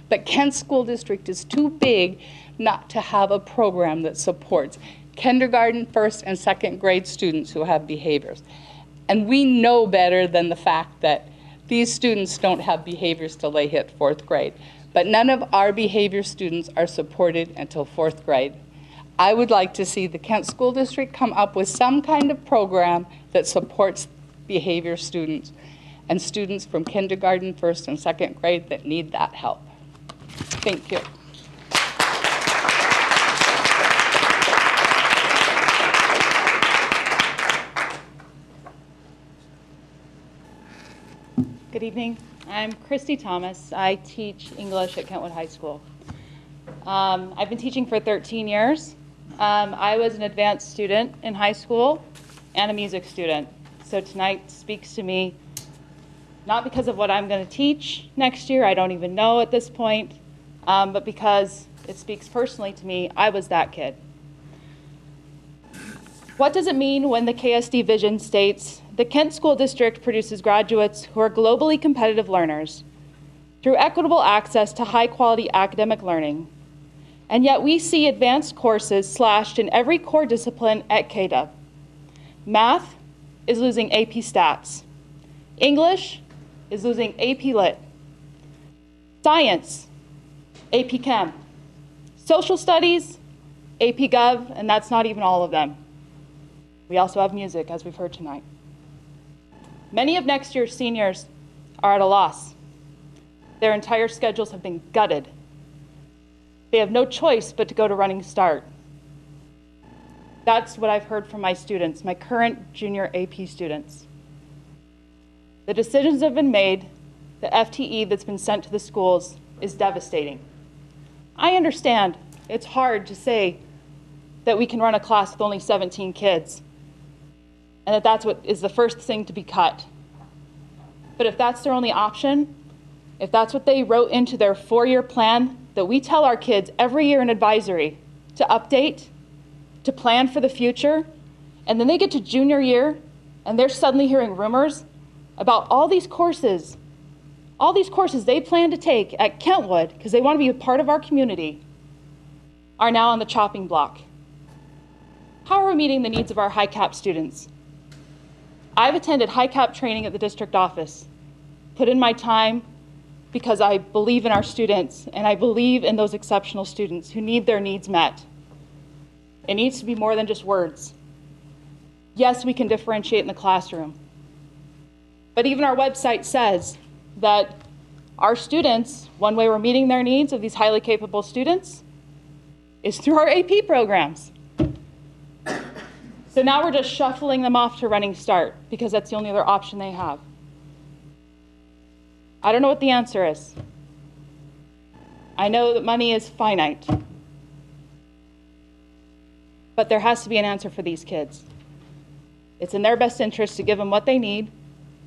But Kent School District is too big not to have a program that supports kindergarten, 1st, and 2nd grade students who have behaviors. And we know better than the fact that these students don't have behaviors till they hit 4th grade. But none of our behavior students are supported until 4th grade. I would like to see the Kent School District come up with some kind of program that supports behavior students and students from kindergarten, 1st, and 2nd grade that need that help. Thank you. Good evening. I'm Christy Thomas. I teach English at Kentwood High School. I've been teaching for 13 years. I was an advanced student in high school and a music student. So tonight speaks to me not because of what I'm going to teach next year, I don't even know at this point, but because it speaks personally to me. I was that kid. What does it mean when the KSD vision states, the Kent School District produces graduates who are globally competitive learners through equitable access to high-quality academic learning? And yet we see advanced courses slashed in every core discipline at KW. Math is losing AP Stats. English is losing AP Lit. Science, AP Chem. Social Studies, AP Gov, and that's not even all of them. We also have music, as we've heard tonight. Many of next year's seniors are at a loss. Their entire schedules have been gutted. They have no choice but to go to Running Start. That's what I've heard from my students, my current junior AP students. The decisions have been made. The FTE that's been sent to the schools is devastating. I understand it's hard to say that we can run a class with only 17 kids and that that's what is the first thing to be cut. But if that's their only option, if that's what they wrote into their 4-year plan that we tell our kids every year in advisory to update, to plan for the future, and then they get to junior year and they're suddenly hearing rumors about all these courses they plan to take at Kentwood because they want to be a part of our community are now on the chopping block. How are we meeting the needs of our high-cap students? I've attended high-cap training at the district office, put in my time because I believe in our students and I believe in those exceptional students who need their needs met. It needs to be more than just words. Yes, we can differentiate in the classroom. But even our website says that our students, one way we're meeting their needs of these highly capable students is through our AP programs. So now we're just shuffling them off to Running Start because that's the only other option they have. I don't know what the answer is. I know that money is finite. But there has to be an answer for these kids. It's in their best interest to give them what they need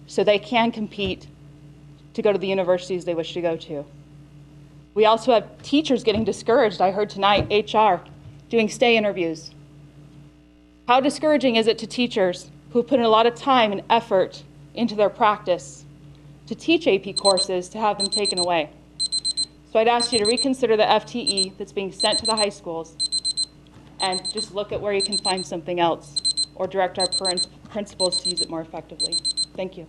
so they can compete to go to the universities they wish to go to. We also have teachers getting discouraged. I heard tonight, HR, doing stay interviews. How discouraging is it to teachers who put in a lot of time and effort into their practice to teach AP courses to have them taken away? So I'd ask you to reconsider the FTE that's being sent to the high schools and just look at where you can find something else or direct our principals to use it more effectively. Thank you.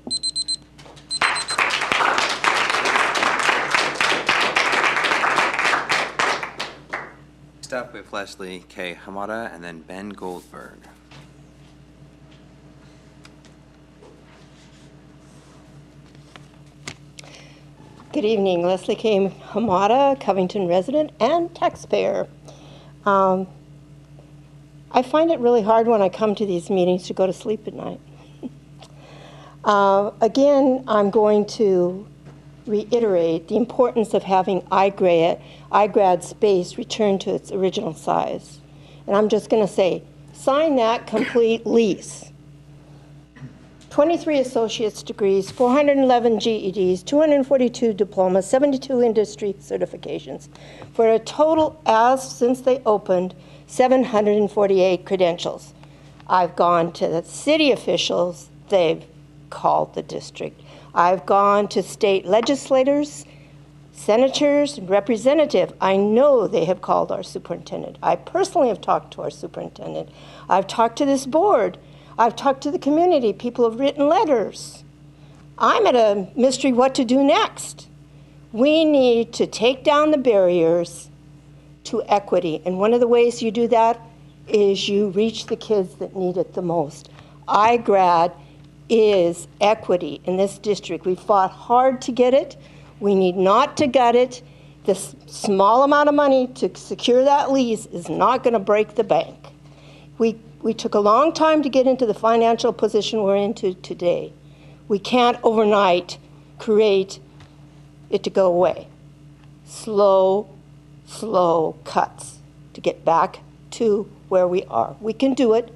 Next up, we have Leslie K. Hamada and then Ben Goldberg. Good evening, Leslie K. Hamada, Covington resident and taxpayer. I find it really hard when I come to these meetings to go to sleep at night. Again, I'm going to reiterate the importance of having iGrad space return to its original size. And I'm just going to say, sign that complete lease. 23 associate's degrees, 411 GEDs, 242 diplomas, 72 industry certifications, for a total, as since they opened, 748 credentials. I've gone to the city officials, they've called the district. I've gone to state legislators, senators, and representatives. I know they have called our superintendent. I personally have talked to our superintendent. I've talked to this board. I've talked to the community. People have written letters. I'm at a mystery what to do next. We need to take down the barriers to equity. And one of the ways you do that is you reach the kids that need it the most. iGrad is equity in this district. We fought hard to get it. We need not to gut it. This small amount of money to secure that lease is not going to break the bank. We took a long time to get into the financial position we're into today. We can't overnight create it to go away. Slow cuts to get back to where we are. We can do it.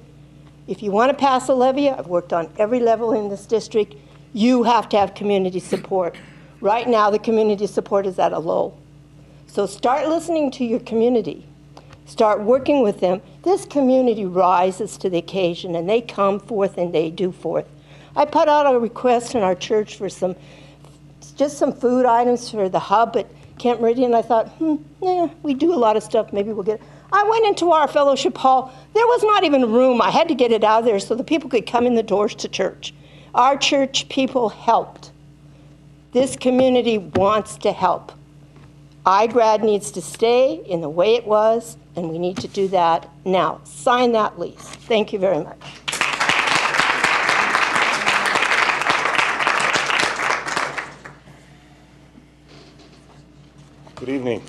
If you want to pass a levy, I've worked on every level in this district, you have to have community support. Right now, the community support is at a low. So start listening to your community. Start working with them. This community rises to the occasion, and they come forth and they do forth. I put out a request in our church for just some food items for the hub at Camp Meridian. I thought, we do a lot of stuff, maybe we'll get it. I went into our fellowship hall. There was not even room. I had to get it out of there so the people could come in the doors to church. Our church people helped. This community wants to help. iGrad needs to stay in the way it was, and we need to do that now. Sign that lease. Thank you very much. Good evening.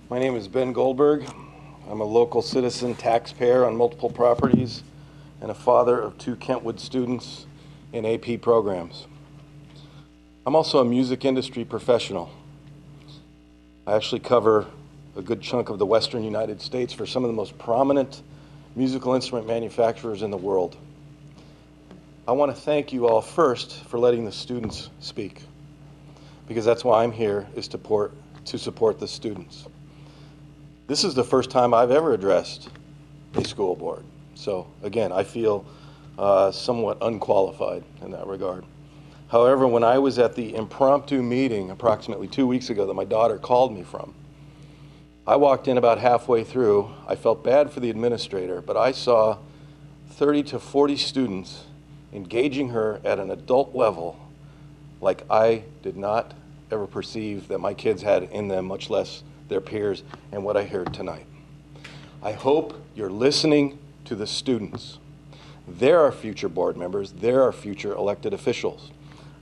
My name is Ben Goldberg. I'm a local citizen taxpayer on multiple properties and a father of 2 Kentwood students in AP programs. I'm also a music industry professional. I actually cover a good chunk of the western United States for some of the most prominent musical instrument manufacturers in the world. I want to thank you all first for letting the students speak, because that's why I'm here, is to support the students. This is the first time I've ever addressed a school board. So again, I feel somewhat unqualified in that regard. However, when I was at the impromptu meeting approximately 2 weeks ago that my daughter called me from, I walked in about halfway through. I felt bad for the administrator, but I saw 30 to 40 students engaging her at an adult level like I did not ever perceive that my kids had in them, much less their peers, and what I heard tonight. I hope you're listening to the students. They're our future board members. They're our future elected officials.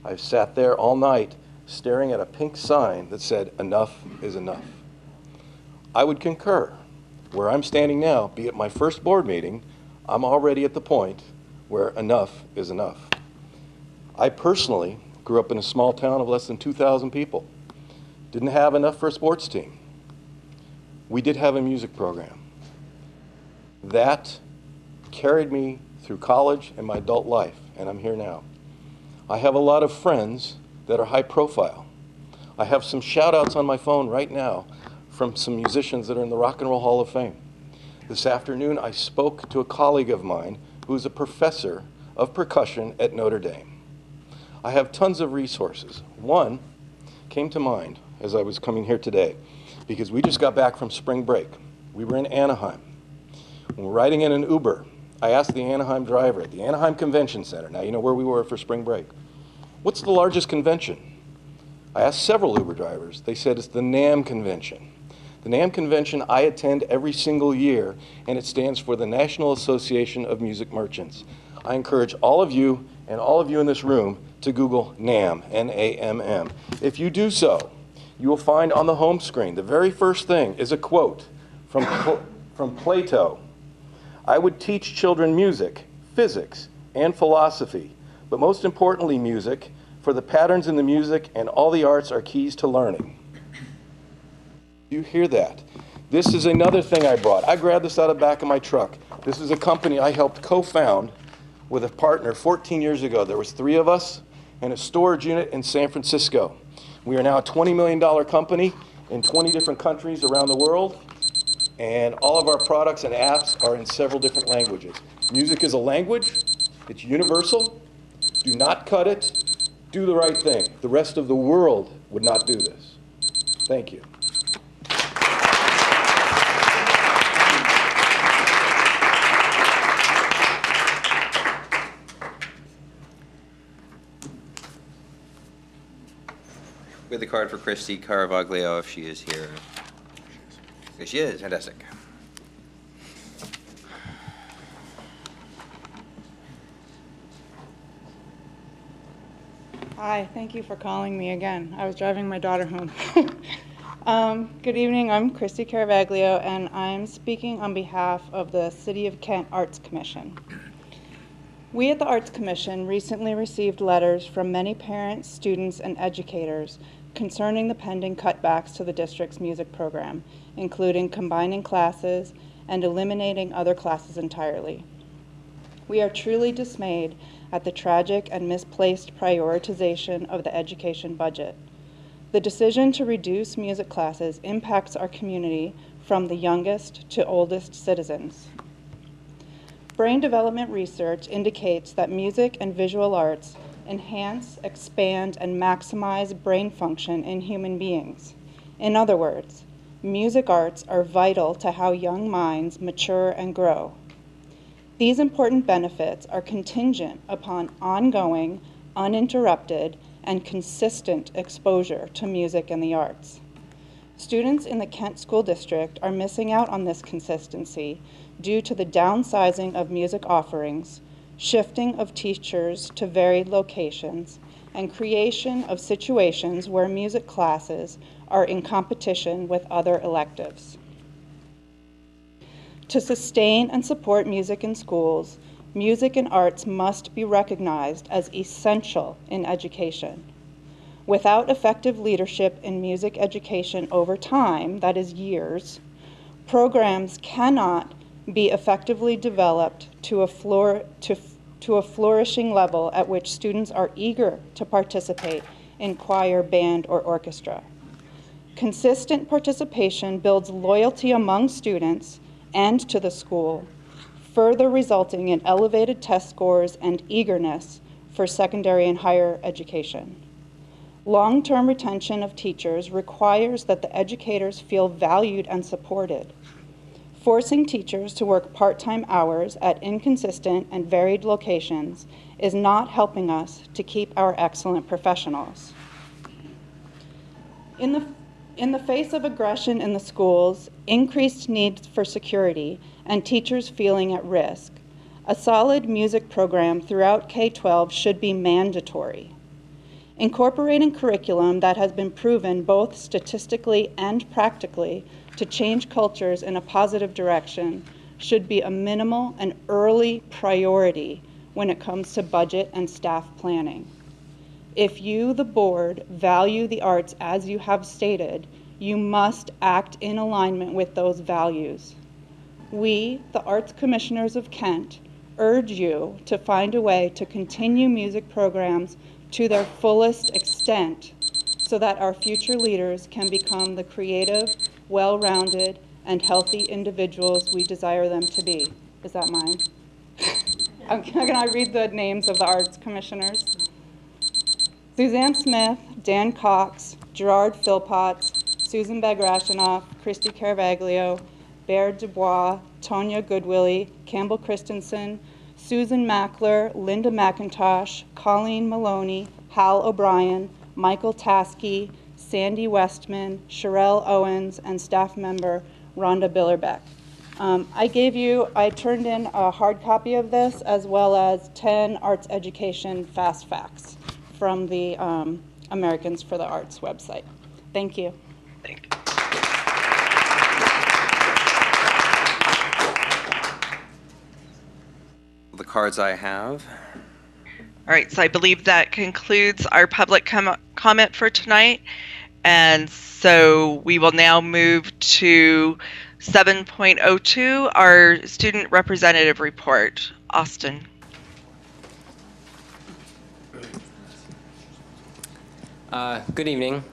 I've sat there all night staring at a pink sign that said, "Enough is enough." I would concur. Where I'm standing now, be it my first board meeting, I'm already at the point where enough is enough. I personally grew up in a small town of less than 2,000 people. Didn't have enough for a sports team. We did have a music program. That carried me through college and my adult life, and I'm here now. I have a lot of friends that are high profile. I have some shout outs on my phone right now from some musicians that are in the Rock and Roll Hall of Fame. This afternoon, I spoke to a colleague of mine who's a professor of percussion at Notre Dame. I have tons of resources. One came to mind as I was coming here today because we just got back from spring break. We were in Anaheim. When we're riding in an Uber, I asked the Anaheim driver at the Anaheim Convention Center, now you know where we were for spring break, what's the largest convention? I asked several Uber drivers. They said it's the NAMM convention. The NAMM convention I attend every single year, and it stands for the National Association of Music Merchants. I encourage all of you and all of you in this room to Google NAMM, N-A-M-M. If you do so, you will find on the home screen, the very first thing is a quote from Plato. I would teach children music, physics, and philosophy, but most importantly music, for the patterns in the music and all the arts are keys to learning. You hear that? This is another thing I brought. I grabbed this out of the back of my truck. This is a company I helped co-found with a partner 14 years ago. There was 3 of us and a storage unit in San Francisco. We are now a $20 million company in 20 different countries around the world, and all of our products and apps are in several different languages. Music is a language. It's universal. Do not cut it. Do the right thing. The rest of the world would not do this. Thank you. We have the card for Christy Caravaglio if she is here. There she is. Fantastic. Hi, thank you for calling me again. I was driving my daughter home. Good evening, I'm Christy Caravaglio, and I'm speaking on behalf of the City of Kent Arts Commission. We at the Arts Commission recently received letters from many parents, students, and educators concerning the pending cutbacks to the district's music program, including combining classes and eliminating other classes entirely. We are truly dismayed at the tragic and misplaced prioritization of the education budget. The decision to reduce music classes impacts our community from the youngest to oldest citizens. Brain development research indicates that music and visual arts enhance, expand, and maximize brain function in human beings. In other words, music arts are vital to how young minds mature and grow. These important benefits are contingent upon ongoing, uninterrupted, and consistent exposure to music and the arts. Students in the Kent School District are missing out on this consistency due to the downsizing of music offerings, shifting of teachers to varied locations, and creation of situations where music classes are in competition with other electives. To sustain and support music in schools, music and arts must be recognized as essential in education. Without effective leadership in music education over time, that is years, programs cannot be effectively developed to a flourishing level at which students are eager to participate in choir, band, or orchestra. Consistent participation builds loyalty among students and to the school, further resulting in elevated test scores and eagerness for secondary and higher education. Long-term retention of teachers requires that the educators feel valued and supported. Forcing teachers to work part-time hours at inconsistent and varied locations is not helping us to keep our excellent professionals. In the face of aggression in the schools, increased needs for security, and teachers feeling at risk, a solid music program throughout K-12 should be mandatory. Incorporating curriculum that has been proven both statistically and practically to change cultures in a positive direction should be a minimal and early priority when it comes to budget and staff planning. If you, the board, value the arts as you have stated, you must act in alignment with those values. We, the Arts Commissioners of Kent, urge you to find a way to continue music programs to their fullest extent so that our future leaders can become the creative, well-rounded, and healthy individuals we desire them to be. Is that mine? Can I read the names of the Arts Commissioners? Suzanne Smith, Dan Cox, Gerard Philpotts, Susan Bagrashinoff, Christy Caravaglio, Baird Dubois, Tonya Goodwillie, Campbell Christensen, Susan Mackler, Linda McIntosh, Colleen Maloney, Hal O'Brien, Michael Taskey, Sandy Westman, Sherelle Owens, and staff member Rhonda Billerbeck. I turned in a hard copy of this as well as 10 arts education fast facts from the Americans for the Arts website. Thank you. Thank you. The cards I have. All right, so I believe that concludes our public comment for tonight. And so we will now move to 7.02, our student representative report. Austin. Good evening.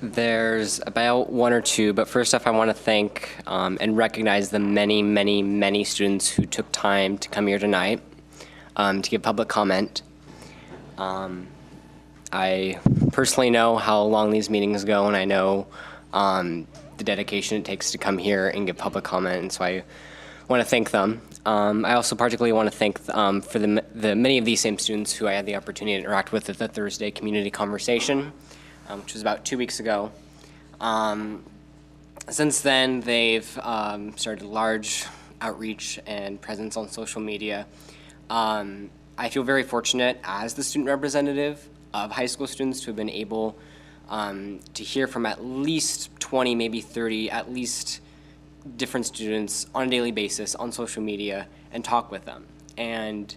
There's about one or two, but first off, I want to thank and recognize the many, many, many students who took time to come here tonight to give public comment. I personally know how long these meetings go, and I know the dedication it takes to come here and give public comment, and so I want to thank them. I also particularly want to thank for the many of these same students who I had the opportunity to interact with at the Thursday community conversation, which was about 2 weeks ago. Since then, they've started large outreach and presence on social media. I feel very fortunate as the student representative of high school students to have been able to hear from at least 20, maybe 30, at least different students on a daily basis on social media and talk with them. And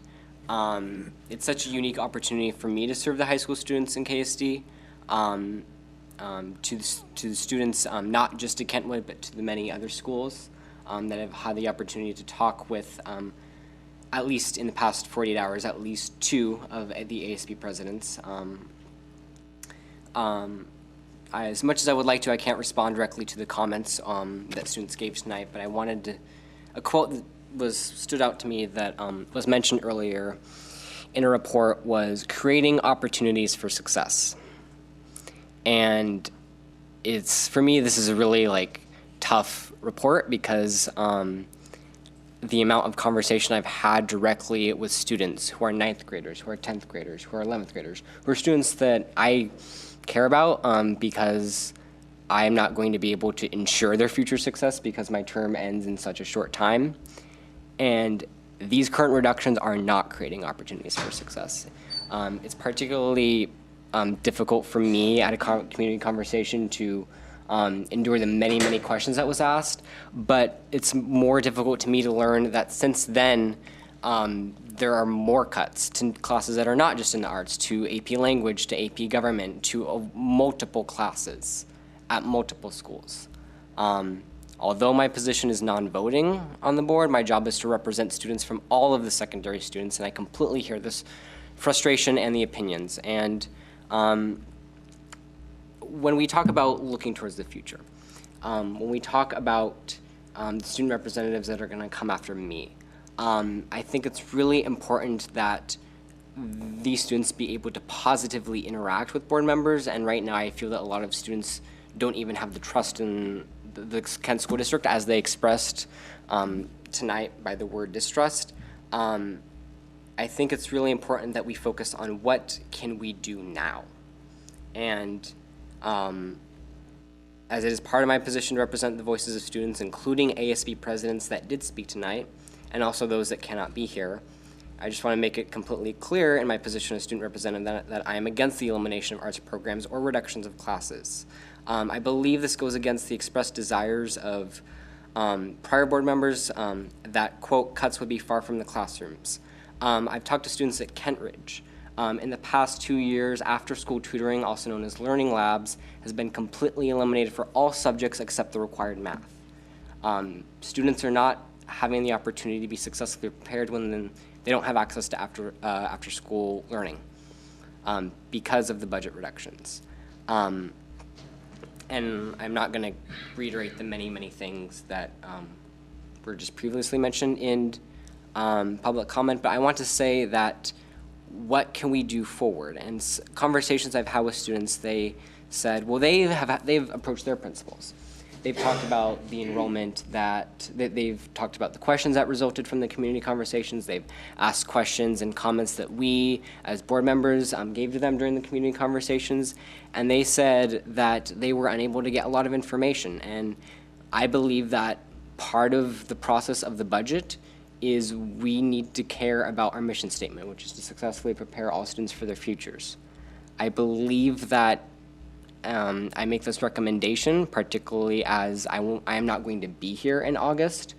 it's such a unique opportunity for me to serve the high school students in KSD, to the students, not just at Kentwood, but to the many other schools that I've had the opportunity to talk with, at least in the past 48 hours, at least 2 of the ASB presidents. As much as I would like to, I can't respond directly to the comments that students gave tonight, but I wanted to, a quote that stood out to me that was mentioned earlier in a report was creating opportunities for success. And it's, for me, this is a really tough report because the amount of conversation I've had directly with students who are 9th graders, who are 10th graders, who are 11th graders, who are students that I care about because I am not going to be able to ensure their future success because my term ends in such a short time. And these current reductions are not creating opportunities for success. It's particularly difficult for me at a community conversation to endure the many, many questions that was asked, but it's more difficult to me to learn that since then, there are more cuts to classes that are not just in the arts, to AP language, to AP government, to multiple classes at multiple schools. Although my position is non-voting on the board, my job is to represent students from all of the secondary students, and I completely hear this frustration and the opinions. And when we talk about looking towards the future, when we talk about the student representatives that are going to come after me, I think it's really important that these students be able to positively interact with board members. And right now I feel that a lot of students don't even have the trust in the Kent School District as they expressed tonight by the word distrust. I think it's really important that we focus on what can we do now. And as it is part of my position to represent the voices of students, including ASB presidents that did speak tonight, and also those that cannot be here, I just want to make it completely clear in my position as student representative that I am against the elimination of arts programs or reductions of classes. I believe this goes against the expressed desires of prior board members that, quote, cuts would be far from the classrooms. I've talked to students at Kentridge. In the past 2 years, after-school tutoring, also known as learning labs, has been completely eliminated for all subjects except the required math. Students are not having the opportunity to be successfully prepared when they don't have access to after-school learning because of the budget reductions. And I'm not going to reiterate the many, many things that were just previously mentioned in public comment, but I want to say that what can we do forward? And conversations I've had with students, they said, well, they've approached their principals. They've talked about the enrollment they've talked about the questions that resulted from the community conversations. They've asked questions and comments that we as board members gave to them during the community conversations. And they said that they were unable to get a lot of information. And I believe that part of the process of the budget is we need to care about our mission statement, which is to successfully prepare all students for their futures. I believe that I make this recommendation, particularly as I am not going to be here in August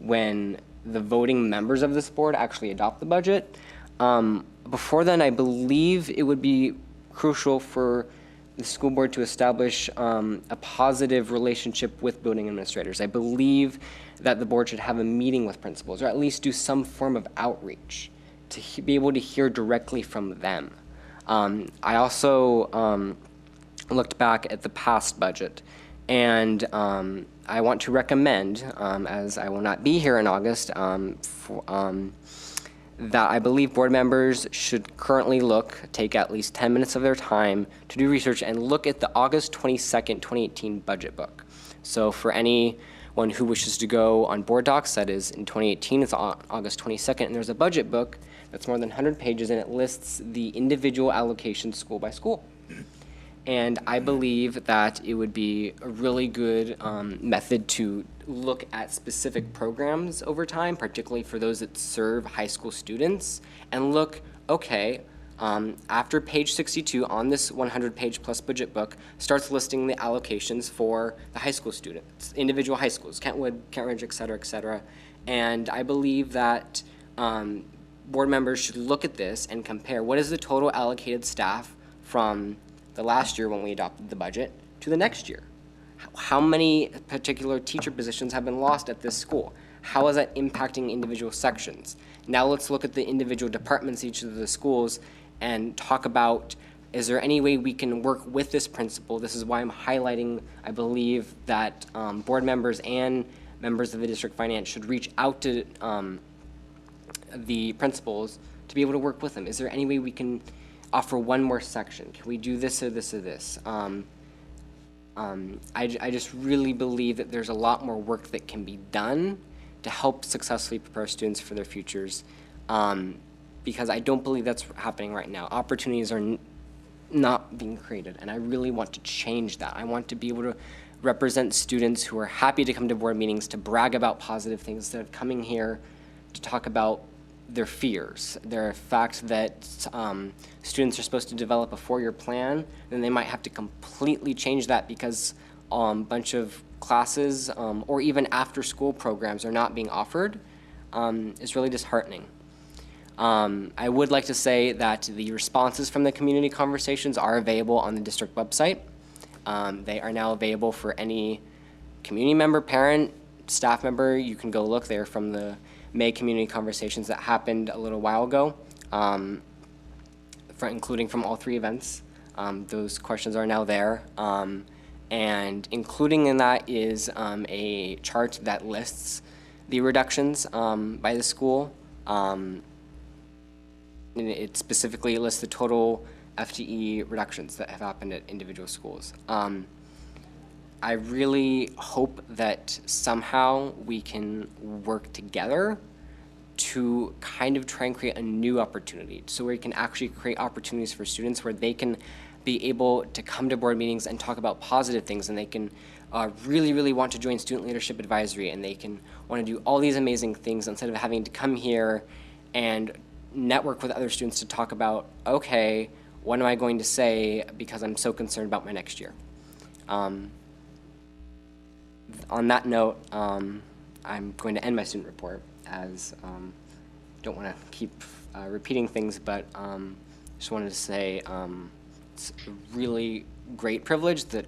when the voting members of this board actually adopt the budget. Before then, I believe it would be crucial for the school board to establish a positive relationship with building administrators. I believe that the board should have a meeting with principals, or at least do some form of outreach to be able to hear directly from them. I also looked back at the past budget, and I want to recommend, as I will not be here in August, that I believe board members should currently take at least 10 minutes of their time to do research and look at the August 22nd, 2018 budget book. So for anyone who wishes to go on BoardDocs, that is in 2018, it's August 22nd, and there's a budget book that's more than 100 pages, and it lists the individual allocations school by school. And I believe that it would be a really good method to look at specific programs over time, particularly for those that serve high school students, and look, okay, after page 62 on this 100-page plus budget book starts listing the allocations for the high school students, individual high schools, Kentwood, Kentridge, et cetera, et cetera. And I believe that board members should look at this and compare what is the total allocated staff from the last year when we adopted the budget to the next year. How many particular teacher positions have been lost at this school? How is that impacting individual sections? Now let's look at the individual departments, each of the schools, and talk about, is there any way we can work with this principal? This is why I'm highlighting, I believe, that board members and members of the district finance should reach out to the principals to be able to work with them. Is there any way we can offer one more section? Can we do this or this or this? I just really believe that there's a lot more work that can be done to help successfully prepare students for their futures, because I don't believe that's happening right now. Opportunities are not being created, and I really want to change that. I want to be able to represent students who are happy to come to board meetings to brag about positive things instead of coming here to talk about their fears, their fact that students are supposed to develop a 4-year plan, then they might have to completely change that because a bunch of classes or even after-school programs are not being offered. Is really disheartening. I would like to say that the responses from the community conversations are available on the district website. They are now available for any community member, parent, staff member. You can go look there from the May community conversations that happened a little while ago, including from all 3 events. Those questions are now there. And including in that is a chart that lists the reductions by the school. And it specifically lists the total FTE reductions that have happened at individual schools. I really hope that somehow we can work together to kind of try and create a new opportunity, so we can actually create opportunities for students where they can be able to come to board meetings and talk about positive things, and they can really, really want to join Student Leadership Advisory, and they can want to do all these amazing things instead of having to come here and network with other students to talk about, okay, what am I going to say because I'm so concerned about my next year. On that note, I'm going to end my student report, as don't want to keep repeating things, but just wanted to say it's a really great privilege that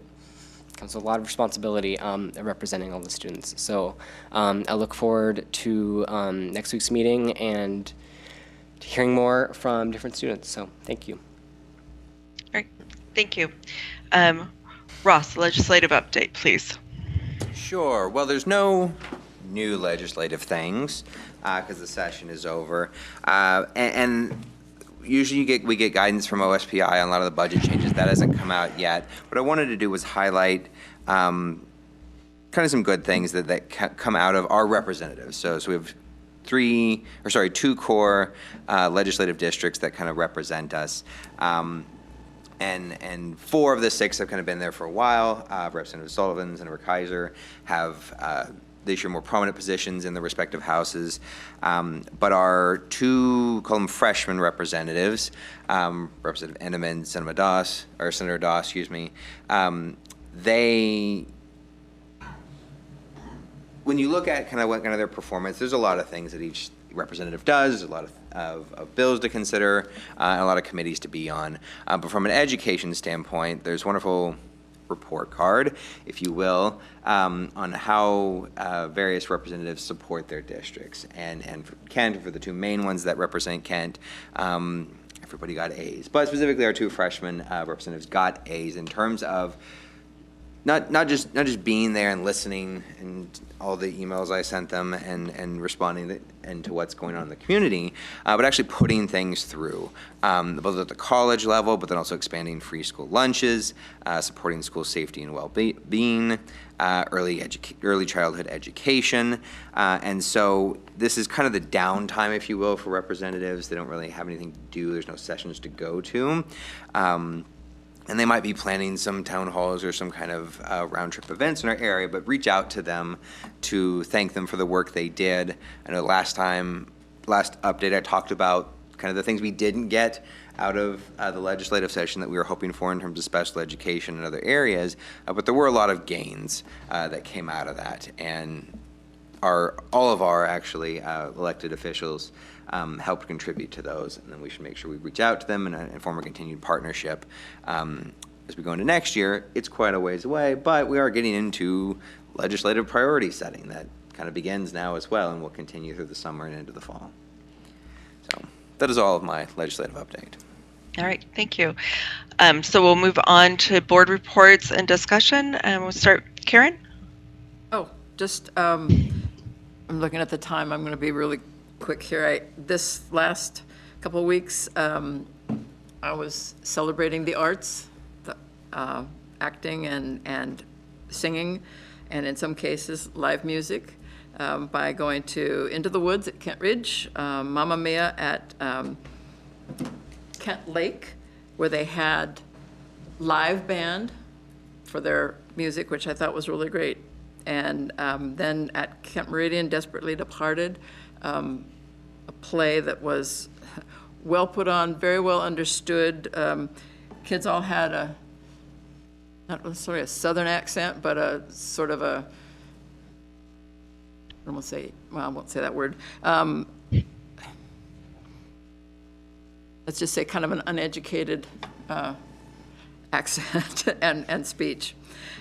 comes with a lot of responsibility representing all the students. So I look forward to next week's meeting and to hearing more from different students. So thank you. All right, thank you. Ross, legislative update, please. Sure. Well, there's no new legislative things because the session is over. And usually we get guidance from OSPI on a lot of the budget changes. That hasn't come out yet. What I wanted to do was highlight kind of some good things that come out of our representatives. So we have two core legislative districts that kind of represent us. And 4 of the 6 have kind of been there for a while. Representative Sullivan, Senator Kaiser have this year more prominent positions in the respective houses. But our 2, call them freshman representatives, Representative Enneman, Senator Doss, excuse me, when you look at kind of their performance, there's a lot of things that each representative does. There's a lot of bills to consider and a lot of committees to be on. But from an education standpoint, there's a wonderful report card, if you will, on how various representatives support their districts. And for Kent, for the 2 main ones that represent Kent, everybody got A's. But specifically our 2 freshman representatives got A's in terms of not just being there and listening and all the emails I sent them and responding to what's going on in the community, but actually putting things through, both at the college level, but then also expanding free school lunches, supporting school safety and well-being, early childhood education, and so this is kind of the downtime, if you will, for representatives. They don't really have anything to do. There's no sessions to go to. And they might be planning some town halls or some kind of round-trip events in our area, but reach out to them to thank them for the work they did. I know last update I talked about kind of the things we didn't get out of the legislative session that we were hoping for in terms of special education and other areas, but there were a lot of gains that came out of that. And all of our actually elected officials helped contribute to those, and then we should make sure we reach out to them and form a continued partnership. As we go into next year, it's quite a ways away, but we are getting into legislative priority setting that kind of begins now as well, and will continue through the summer and into the fall. So that is all of my legislative update. All right, thank you. So we'll move on to board reports and discussion, and we'll start. Karen? Oh, just, I'm looking at the time. I'm going to be really quick here. This last couple of weeks, I was celebrating the arts, acting and singing, and in some cases, live music, by going to Into the Woods at Kent Ridge, Mamma Mia at Kent Lake, where they had live band for their music, which I thought was really great. And then at Kent Meridian, Desperately Departed, a play that was well put on, very well understood. Kids all had not necessarily a southern accent, but a sort of a, I won't say that word. Let's just say kind of an uneducated accent and speech.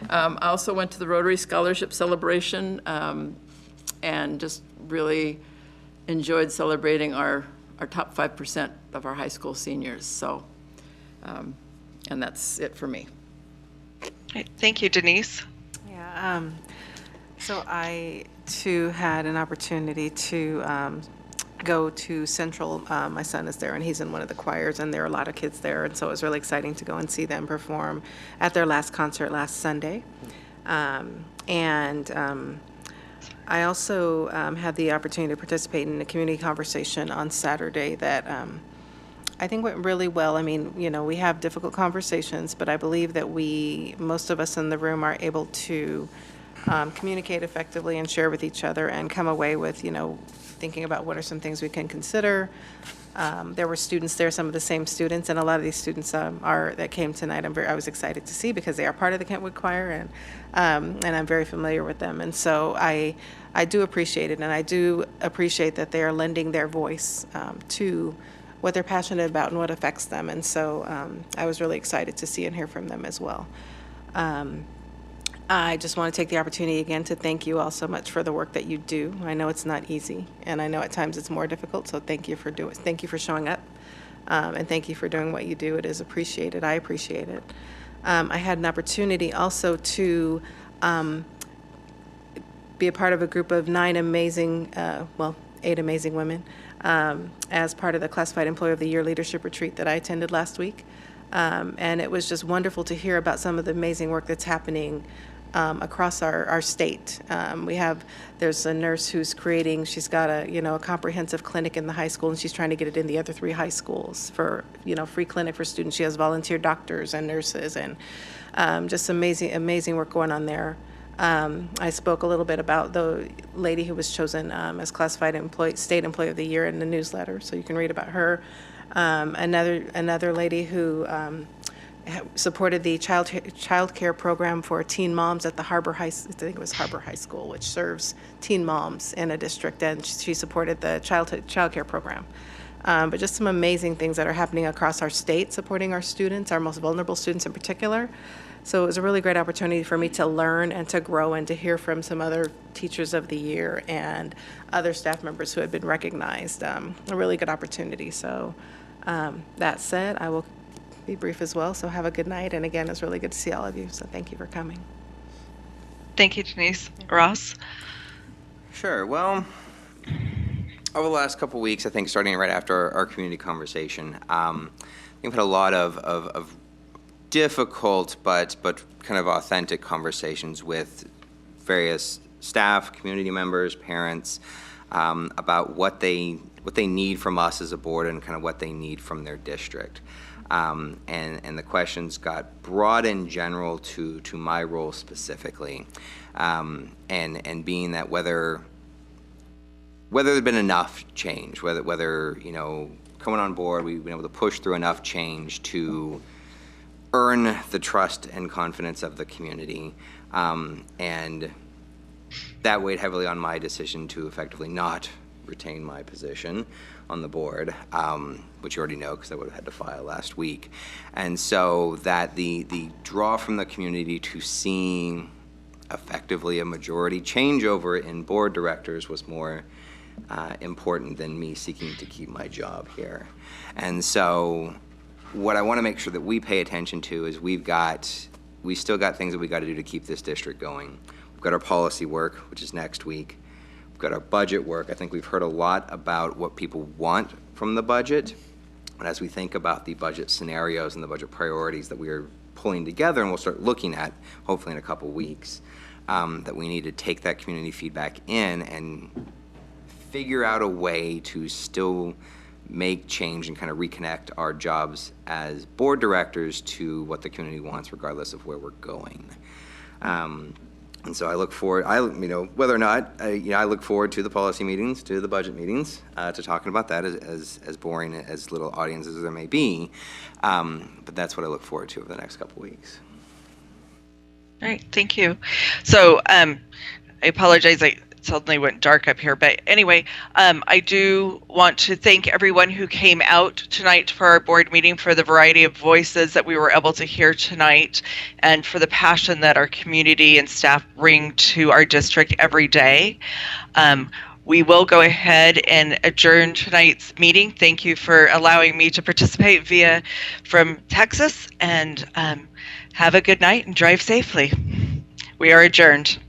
I also went to the Rotary Scholarship Celebration and just really enjoyed celebrating our top 5% of our high school seniors. So, and that's it for me. Right. Thank you, Denise. Yeah, so I too had an opportunity to go to Central. My son is there, and he's in one of the choirs, and there are a lot of kids there, and so it was really exciting to go and see them perform at their last concert last Sunday. I also had the opportunity to participate in a community conversation on Saturday that I think went really well. I mean, you know, we have difficult conversations, but I believe that most of us in the room are able to communicate effectively and share with each other and come away with, you know, thinking about what are some things we can consider. There were students there, some of the same students, and a lot of these students that came tonight. I was excited to see because they are part of the Kentwood Choir, and I'm very familiar with them. And so I do appreciate it, and I do appreciate that they are lending their voice to what they're passionate about and what affects them. And so I was really excited to see and hear from them as well. I just want to take the opportunity again to thank you all so much for the work that you do. I know it's not easy, and I know at times it's more difficult, so thank you for showing up, and thank you for doing what you do. It is appreciated. I appreciate it. I had an opportunity also to be a part of a group of 8 amazing women as part of the Classified Employee of the Year Leadership Retreat that I attended last week. And it was just wonderful to hear about some of the amazing work that's happening across our state. There's a nurse who's she's got a comprehensive clinic in the high school, and she's trying to get it in the other 3 high schools for, free clinic for students. She has volunteer doctors and nurses, and just amazing work going on there. I spoke a little bit about the lady who was chosen as Classified State Employee of the Year in the newsletter, so you can read about her. Another lady who supported the child care program for teen moms at the Harbor High School, which serves teen moms in a district, and she supported the child care program. But just some amazing things that are happening across our state, supporting our students, our most vulnerable students in particular. So it was a really great opportunity for me to learn and to grow and to hear from some other teachers of the year and other staff members who had been recognized. A really good opportunity. So that said, I will be brief as well. So have a good night. And again, it's really good to see all of you. So thank you for coming. Thank you, Denise. Ross? Sure. Well, over the last couple of weeks, I think starting right after our community conversation, we've had a lot of difficult but kind of authentic conversations with various staff, community members, parents, about what they need from us as a board and kind of what they need from their district. And the questions got broad in general to my role specifically, and being that whether there'd been enough change, whether coming on board we've been able to push through enough change to earn the trust and confidence of the community, and that weighed heavily on my decision to effectively not retain my position on the board, which you already know because I would have had to file last week. And so that the draw from the community to see effectively a majority changeover in board directors was more important than me seeking to keep my job here. And so what I want to make sure that we pay attention to is we still got things that we got to do to keep this district going. We've got our policy work, which is next week. We've got our budget work. I think we've heard a lot about what people want from the budget. But as we think about the budget scenarios and the budget priorities that we are pulling together and we'll start looking at, hopefully in a couple weeks, that we need to take that community feedback in and figure out a way to still make change and kind of reconnect our jobs as board directors to what the community wants, regardless of where we're going. And so I look forward, whether or not, I look forward to the policy meetings, to the budget meetings, to talking about that as boring as little audiences as there may be. But that's what I look forward to over the next couple weeks. All right, thank you. So I apologize, it suddenly went dark up here, but anyway, I do want to thank everyone who came out tonight for our board meeting, for the variety of voices that we were able to hear tonight, and for the passion that our community and staff bring to our district every day. We will go ahead and adjourn tonight's meeting. Thank you for allowing me to participate from Texas, and have a good night and drive safely. We are adjourned.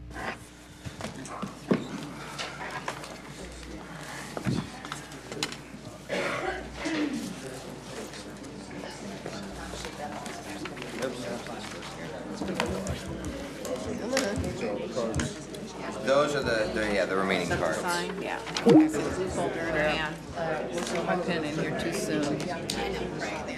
those are the remaining cards. Sign? Yeah. Blue folder in hand. We'll put my pen in here too soon. I know, right?